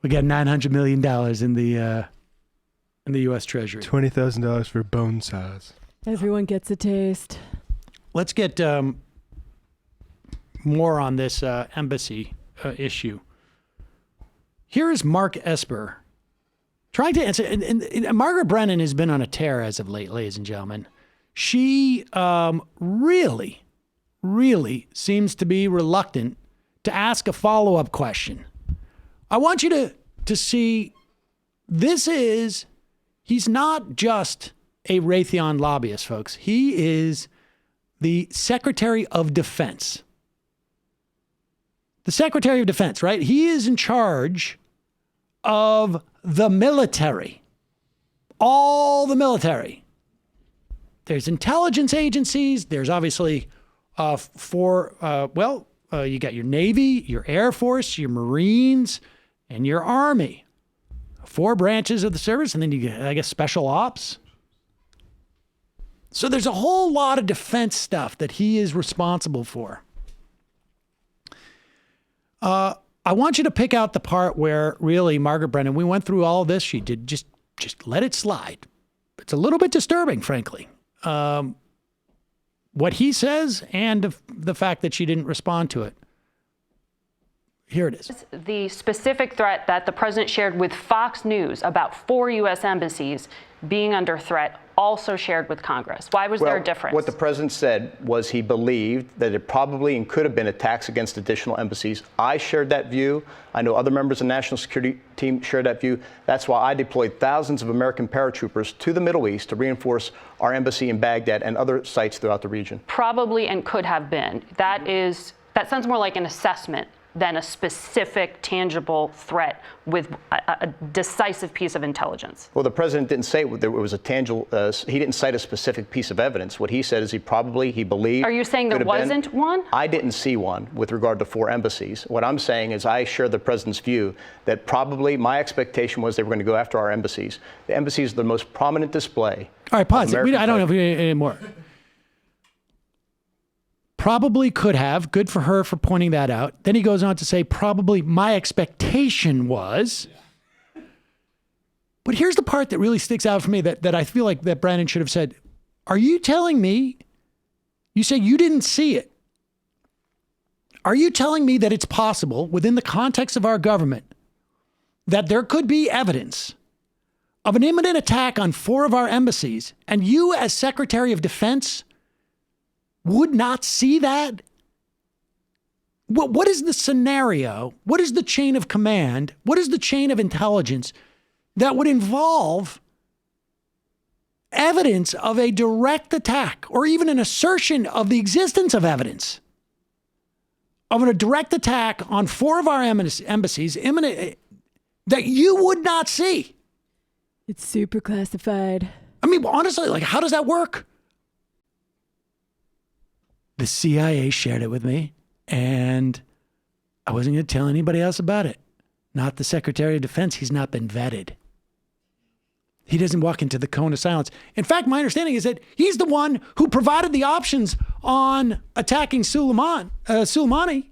We got $900 million in the U.S. Treasury. $20,000 for bone saws. Everyone gets a taste. Let's get more on this embassy issue. Here is Mark Esper trying to answer. And Margaret Brennan has been on a tear as of late, ladies and gentlemen. She really seems to be reluctant to ask a follow-up question. I want you to see he's not just a Raytheon lobbyist, folks. He is the Secretary of Defense. The Secretary of Defense, right? He is in charge of the military. All the military. There's intelligence agencies. There's obviously you got your Navy, your Air Force, your Marines, and your Army. 4 branches of the service, and then you get, I guess, special ops. So there's a whole lot of defense stuff that he is responsible for. I want you to pick out the part where really Margaret Brennan, we went through all of this. She did just let it slide. It's a little bit disturbing, frankly. What he says and the fact that she didn't respond to it. Here it is. The specific threat that the president shared with Fox News about 4 U.S. embassies being under threat, also shared with Congress. Why was there a difference? What the president said was he believed that it probably and could have been attacks against additional embassies. I shared that view. I know other members of the National Security Team shared that view. That's why I deployed thousands of American paratroopers to the Middle East to reinforce our embassy in Baghdad and other sites throughout the region. Probably and could have been. That sounds more like an assessment than a specific, tangible threat with a decisive piece of intelligence. Well, the president didn't say there was a tangible, he didn't cite a specific piece of evidence. What he said is he believed. Are you saying there wasn't one? I didn't see one with regard to 4 embassies. What I'm saying is I share the president's view that probably my expectation was they were going to go after our embassies. The embassies are the most prominent display. All right, pause. I don't know if we need any more. Probably could have. Good for her for pointing that out. Then he goes on to say, probably my expectation was. But here's the part that really sticks out for me that I feel like that Brandon should have said. Are you telling me, you say you didn't see it. Are you telling me that it's possible within the context of our government that there could be evidence of an imminent attack on 4 of our embassies and you as Secretary of Defense would not see that? What is the scenario? What is the chain of command? What is the chain of intelligence that would involve evidence of a direct attack or even an assertion of the existence of evidence of a direct attack on 4 of our embassies imminent that you would not see? It's super classified. I mean, honestly, like, how does that work? The CIA shared it with me, and I wasn't going to tell anybody else about it. Not the Secretary of Defense. He's not been vetted. He doesn't walk into the cone of silence. In fact, my understanding is that he's the one who provided the options on attacking Suleimani.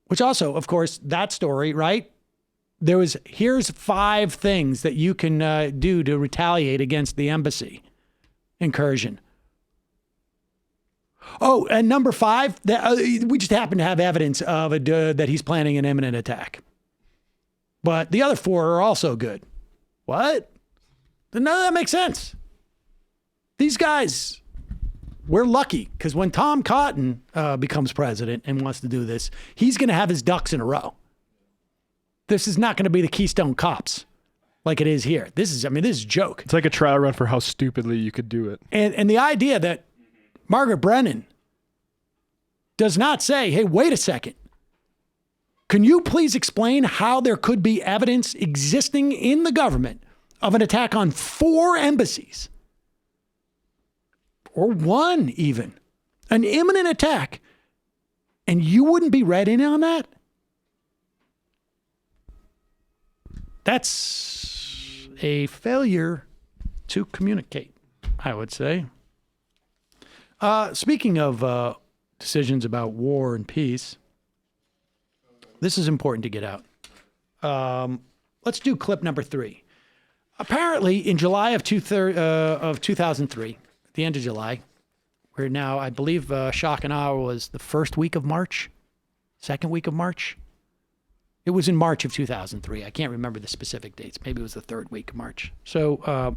Which also, of course, that story, right? Here's 5 things that you can do to retaliate against the embassy incursion. Oh, and number 5, we just happen to have evidence of that he's planning an imminent attack. But the other 4 are also good. What? None of that makes sense. These guys, we're lucky because when Tom Cotton becomes president and wants to do this, he's going to have his ducks in a row. This is not going to be the Keystone Cops like it is here. This is a joke. It's like a trial run for how stupidly you could do it. And the idea that Margaret Brennan does not say, hey, wait a second. Can you please explain how there could be evidence existing in the government of an attack on 4 embassies? Or 1 even. An imminent attack. And you wouldn't be read in on that? That's a failure to communicate, I would say. Speaking of decisions about war and peace, this is important to get out. Let's do clip number 3. Apparently, in July of 2003, at the end of July, we're now, I believe, shock and awe was the first week of March, second week of March. It was in March of 2003. I can't remember the specific dates. Maybe it was the 3rd week of March. So,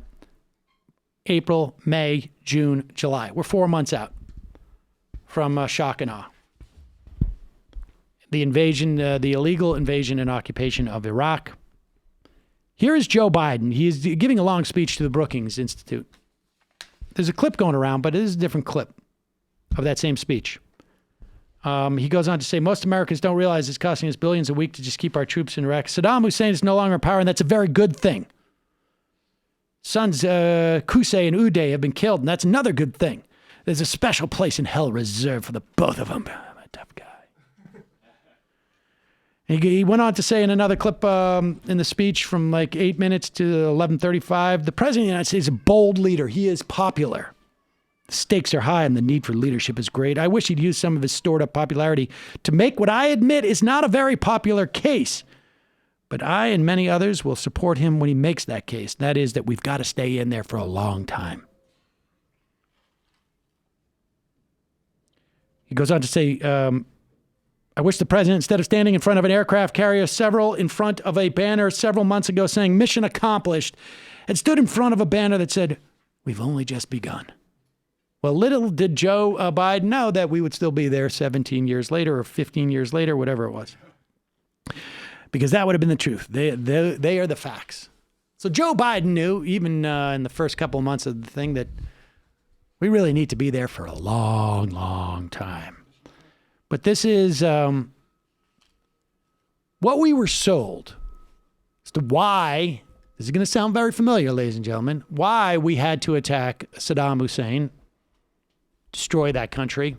April, May, June, July. We're 4 months out from shock and awe. The invasion, the illegal invasion and occupation of Iraq. Here is Joe Biden. He is giving a long speech to the Brookings Institute. There's a clip going around, but it is a different clip of that same speech. He goes on to say, most Americans don't realize it's costing us billions a week to just keep our troops in Iraq. Saddam Hussein is no longer in power, and that's a very good thing. sons Kusei and Uday have been killed, and that's another good thing. There's a special place in hell reserved for the both of them. I'm a tough guy. He went on to say in another clip in the speech from like 8 minutes to 11:35, the president of the United States is a bold leader. He is popular. The stakes are high and the need for leadership is great. I wish he'd use some of his stored up popularity to make what I admit is not a very popular case. But I and many others will support him when he makes that case. That is that we've got to stay in there for a long time. He goes on to say, I wish the president, instead of standing in front of an aircraft carrier, several in front of a banner several months ago saying mission accomplished, had stood in front of a banner that said, we've only just begun. Well, little did Joe Biden know that we would still be there 17 years later or 15 years later, whatever it was. Because that would have been the truth. They are the facts. So Joe Biden knew, even in the first couple of months of the thing, that we really need to be there for a long, long time. But this is what we were sold as to why, this is going to sound very familiar, ladies and gentlemen, why we had to attack Saddam Hussein, destroy that country,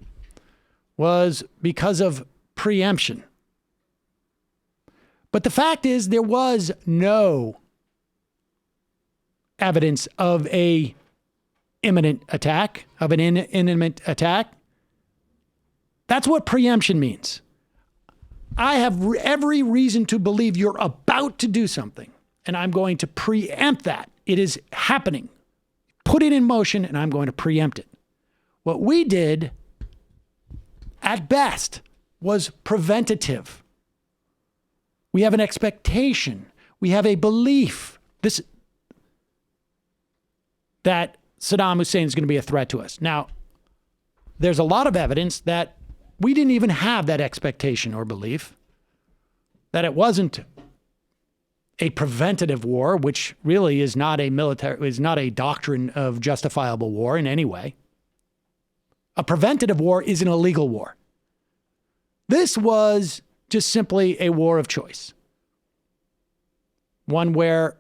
was because of preemption. But the fact is, there was no evidence of a imminent attack, of an imminent attack. That's what preemption means. I have every reason to believe you're about to do something, and I'm going to preempt that. It is happening. Put it in motion, and I'm going to preempt it. What we did, at best, was preventative. We have an expectation. We have a belief that Saddam Hussein is going to be a threat to us. Now, there's a lot of evidence that we didn't even have that expectation or belief, that it wasn't a preventative war, which really is not a doctrine of justifiable war in any way. A preventative war is an illegal war. This was just simply a war of choice. One where,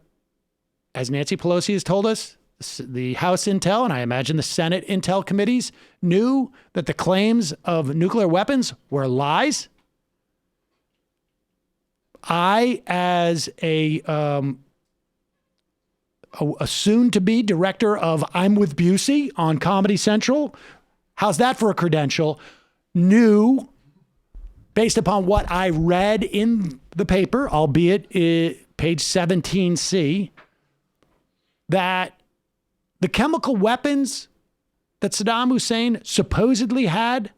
as Nancy Pelosi has told us, the House Intel, and I imagine the Senate Intel committees, knew that the claims of nuclear weapons were lies. I, as a soon-to-be director of I'm with Busey on Comedy Central, how's that for a credential, knew, based upon what I read in the paper, albeit page 17C, that the chemical weapons that Saddam Hussein supposedly had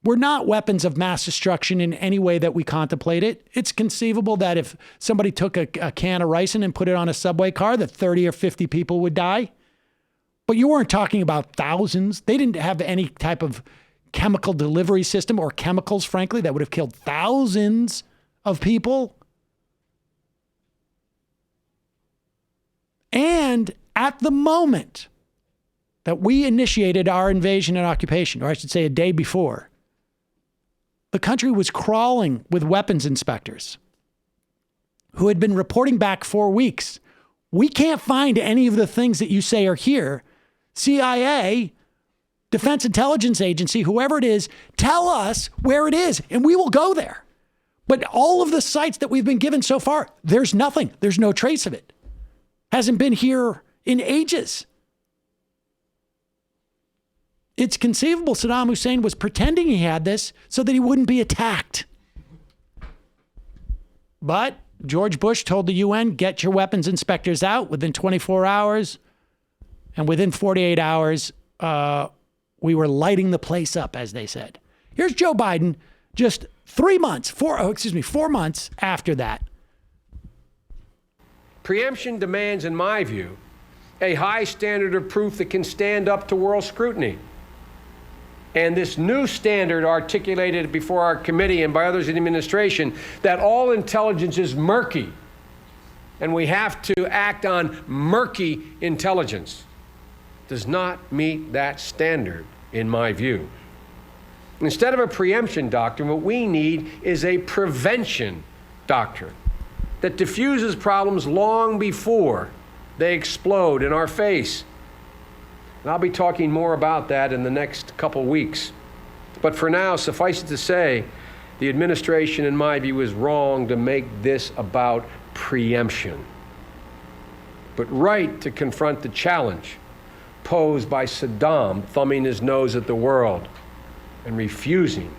were not weapons of mass destruction in any way that we contemplate it. It's conceivable that if somebody took a can of ricin and put it on a subway car, that 30 or 50 people would die. But you weren't talking about thousands. They didn't have any type of chemical delivery system or chemicals, frankly, that would have killed thousands of people. And at the moment that we initiated our invasion and occupation, or I should say a day before, the country was crawling with weapons inspectors who had been reporting back for weeks. We can't find any of the things that you say are here. CIA, Defense Intelligence Agency, whoever it is, tell us where it is, and we will go there. But all of the sites that we've been given so far, there's nothing. There's no trace of it. Hasn't been here in ages. It's conceivable Saddam Hussein was pretending he had this so that he wouldn't be attacked. But George Bush told the UN, get your weapons inspectors out within 24 hours. And within 48 hours, we were lighting the place up, as they said. Here's Joe Biden just 4 months after that. Preemption demands, in my view, a high standard of proof that can stand up to world scrutiny. And this new standard articulated before our committee and by others in the administration, that all intelligence is murky, and we have to act on murky intelligence, does not meet that standard, in my view. Instead of a preemption doctrine, what we need is a prevention doctrine that diffuses problems long before they explode in our face. And I'll be talking more about that in the next couple weeks. But for now, suffice it to say, the administration, in my view, is wrong to make this about preemption, but right to confront the challenge posed by Saddam thumbing his nose at the world and refusing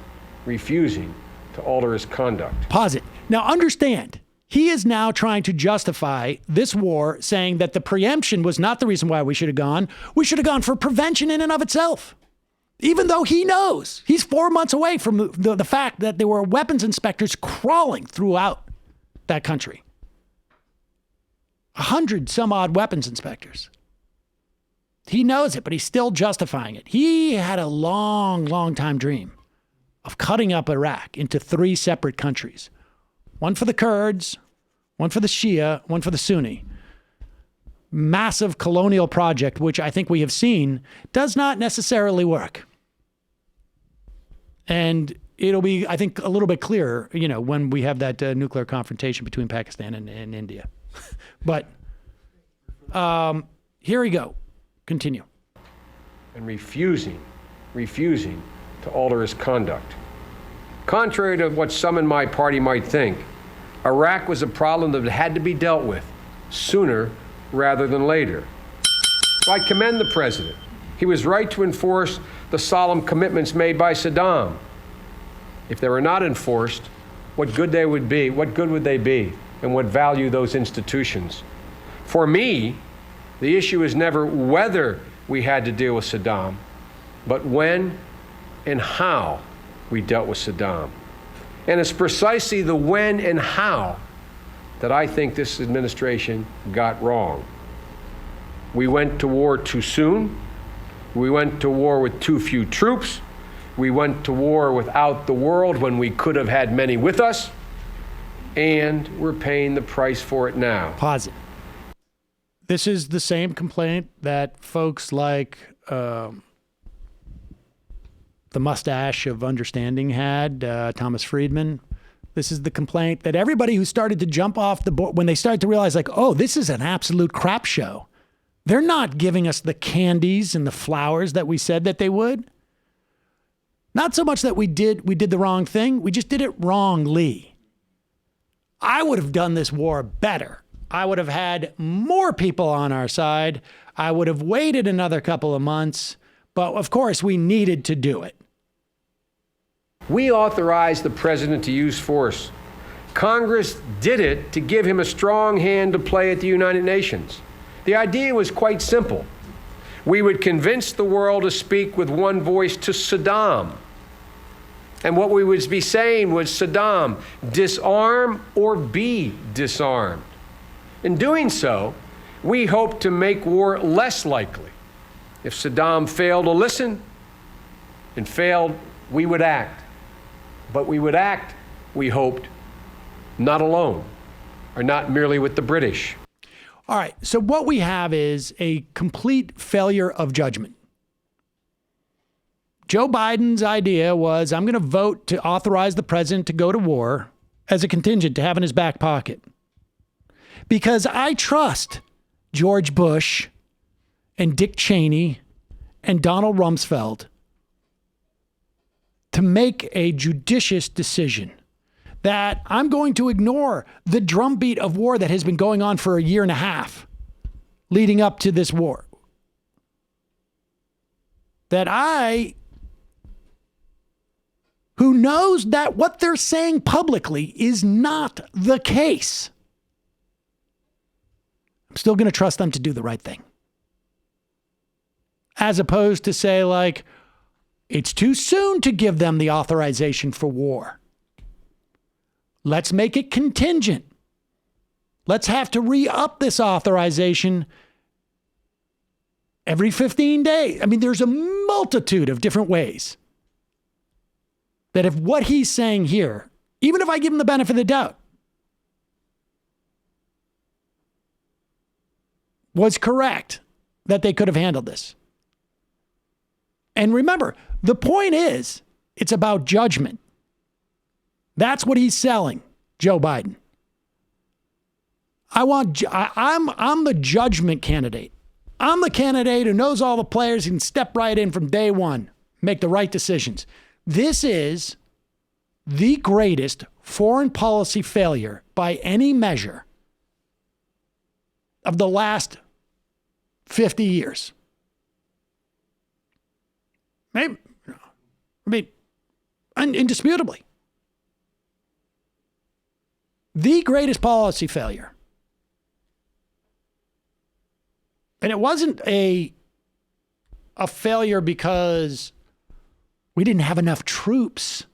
to alter his conduct. Pause it. Now understand, he is now trying to justify this war, saying that the preemption was not the reason why we should have gone. We should have gone for prevention in and of itself. Even though he knows he's 4 months away from the fact that there were weapons inspectors crawling throughout that country. 100 some odd weapons inspectors. He knows it, but he's still justifying it. He had a long time dream of cutting up Iraq into 3 separate countries. One for the Kurds, one for the Shia, one for the Sunni. Massive colonial project, which I think we have seen does not necessarily work. And it'll be, I think, a little bit clearer, when we have that nuclear confrontation between Pakistan and India. But here we go. Continue. And refusing to alter his conduct. Contrary to what some in my party might think, Iraq was a problem that had to be dealt with sooner rather than later. So I commend the president. He was right to enforce the solemn commitments made by Saddam. If they were not enforced, what good would they be, and what value those institutions? For me, the issue is never whether we had to deal with Saddam, but when and how we dealt with Saddam. And it's precisely the when and how that I think this administration got wrong. We went to war too soon. We went to war with too few troops. We went to war without the world when we could have had many with us. And we're paying the price for it now. Pause it. This is the same complaint that folks like the mustache of understanding had, Thomas Friedman. This is the complaint that everybody who started to jump off the board, when they started to realize, like, oh, this is an absolute crap show. They're not giving us the candies and the flowers that we said that they would. Not so much that we did the wrong thing. We just did it wrongly. I would have done this war better. I would have had more people on our side. I would have waited another couple of months. But of course, we needed to do it. We authorized the president to use force. Congress did it to give him a strong hand to play at the United Nations. The idea was quite simple. We would convince the world to speak with one voice to Saddam. And what we would be saying was, Saddam, disarm or be disarmed. In doing so, we hoped to make war less likely. If Saddam failed to listen and failed, we would act. But we would act, we hoped, not alone, or not merely with the British. All right, so what we have is a complete failure of judgment. Joe Biden's idea was, I'm going to vote to authorize the president to go to war as a contingent to have in his back pocket. Because I trust George Bush and Dick Cheney and Donald Rumsfeld to make a judicious decision that I'm going to ignore the drumbeat of war that has been going on for a year and a half leading up to this war. That who knows that what they're saying publicly is not the case. I'm still going to trust them to do the right thing. As opposed to say, like, it's too soon to give them the authorization for war. Let's make it contingent. Let's have to re-up this authorization every 15 days. I mean, there's a multitude of different ways that if what he's saying here, even if I give him the benefit of the doubt, was correct, that they could have handled this. And remember, the point is, it's about judgment. That's what he's selling, Joe Biden. I'm the judgment candidate. I'm the candidate who knows all the players and can step right in from day one, make the right decisions. This is the greatest foreign policy failure by any measure of the last 50 years. Maybe, I mean, indisputably. The greatest policy failure. And it wasn't a failure because we didn't have enough troops.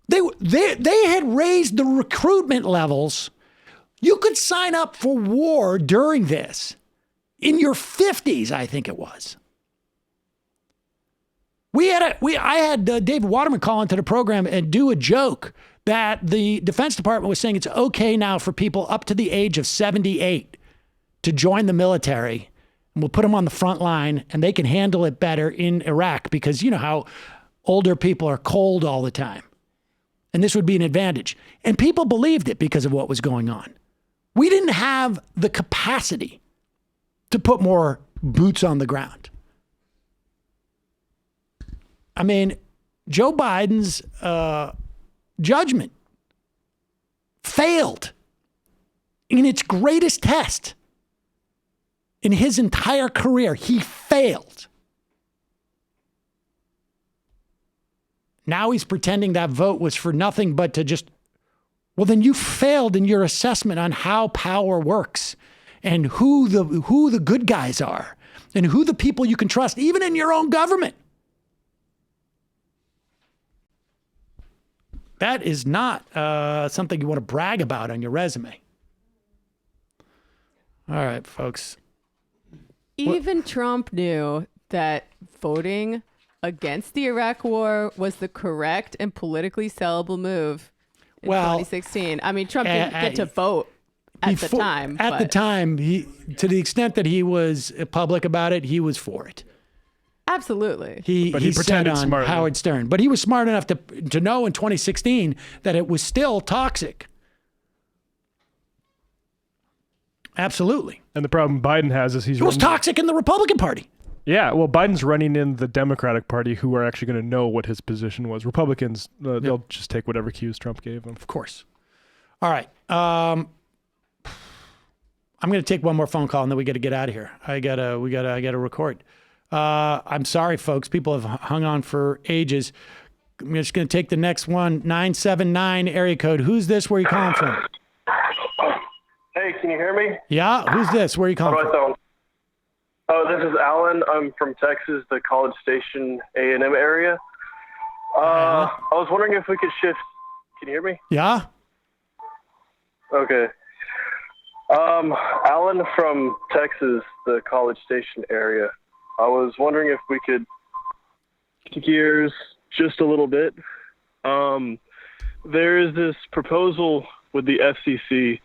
They had raised the recruitment levels. You could sign up for war during this in your 50s, I think it was. I had David Waterman call into the program and do a joke that the Defense Department was saying it's okay now for people up to the age of 78 to join the military, and we'll put them on the front line and they can handle it better in Iraq because you know how older people are cold all the time. And this would be an advantage. And people believed it because of what was going on. We didn't have the capacity to put more boots on the ground. I mean, Joe Biden's judgment failed in its greatest test in his entire career. He failed. Now he's pretending that vote was for nothing but to just, well, then you failed in your assessment on how power works and who the good guys are and who the people you can trust, even in your own government. That is not something you want to brag about on your resume. All right, folks. Even Trump knew that voting against the Iraq war was the correct and politically sellable move in 2016. I mean, Trump didn't get to vote at the time. At the time, to the extent that he was public about it, he was for it. Absolutely. He pretended on smartly. Howard Stern. But he was smart enough to know in 2016 that it was still toxic. Absolutely. And the problem Biden has is it was toxic in the Republican Party. Yeah, well, Biden's running in the Democratic Party who are actually going to know what his position was. Republicans, they'll just take whatever cues Trump gave them. Of course. All right. I'm going to take one more phone call and then we got to get out of here. I got to record. I'm sorry, folks. People have hung on for ages. I'm just going to take the next one. 979 area code. Who's this? Where are you calling from? Hey, can you hear me? Yeah. Who's this? Where are you calling from? Oh, this is Alan. I'm from Texas, the College Station A&M area. I was wondering if we could shift. Can you hear me? Yeah. Okay. Alan from Texas, the College Station area. I was wondering if we could shift gears just a little bit. There is this proposal with the FCC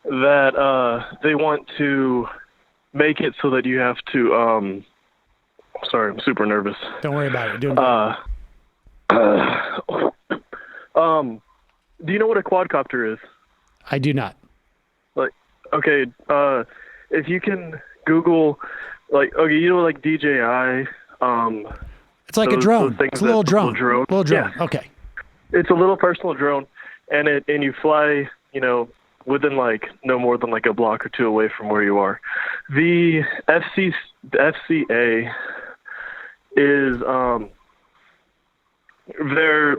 that they want to make it so that you have to sorry, I'm super nervous. Don't worry about it. Do you know what a quadcopter is? I do not. Okay, if you can Google like DJI, it's like a drone. It's a little drone. Little drone. Yeah. Okay. It's a little personal drone, and you fly, within no more than a block or two away from where you are. The FCA is they're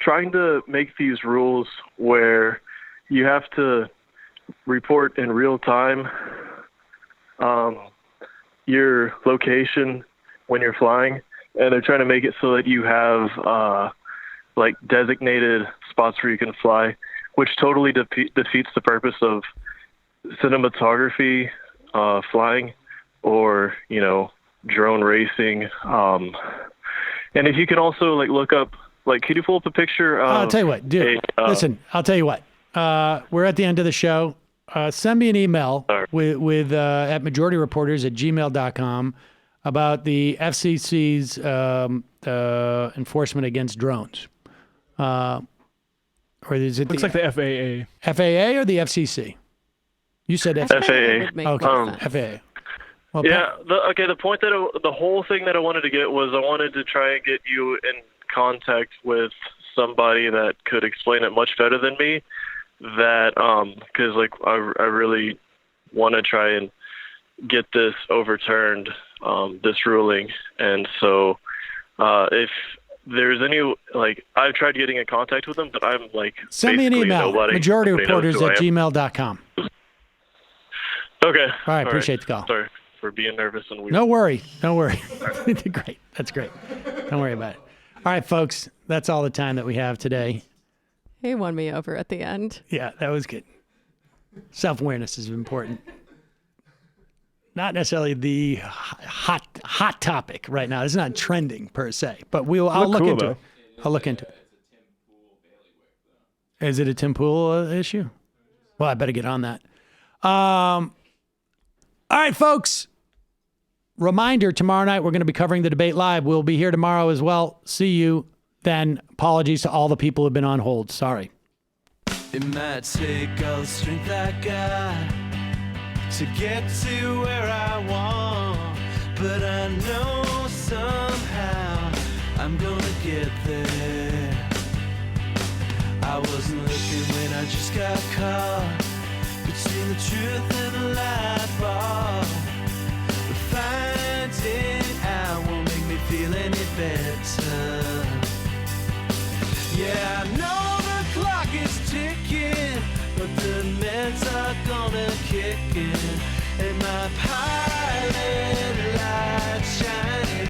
trying to make these rules where you have to report in real time your location when you're flying, and they're trying to make it so that you have designated spots where you can fly, which totally defeats the purpose of cinematography, flying, or drone racing. And if you can also look up, can you pull up a picture of I'll tell you what, dude. Listen, I'll tell you what. We're at the end of the show. Send me an email with at majorityreporters@gmail.com about the FCC's enforcement against drones. Or is it Looks like the FAA. FAA or the FCC? You said FAA. FAA. Okay, FAA. Well, Yeah. The point the whole thing that I wanted to get was I wanted to try and get you in contact with somebody that could explain it much better than me. That because like I really want to try and get this overturned, this ruling, and so if there's any like I've tried getting in contact with them, but I'm like send me an email. majorityreporters@gmail.com. Okay. All right. Appreciate the call. Sorry for being nervous and weird. No worry. Great. That's great. Don't worry about it. All right, folks. That's all the time that we have today. He won me over at the end. Yeah, that was good. Self-awareness is important. Not necessarily the hot topic right now. It's not trending per se, but I'll look into it. I'll look into it. Is it a Tim Pool issue? Well, I better get on that. All right, folks. Reminder, tomorrow night we're going to be covering the debate live. We'll be here tomorrow as well. See you then. Apologies to all the people who've been on hold. Sorry. It might take all the strength I got to get to where I want, but I know somehow I'm gonna get there. I wasn't looking when I just got caught between the truth and the light bulb, but finding out won't make me feel any better. Yeah, I know the clock is ticking, but the meds are gonna kick in, and my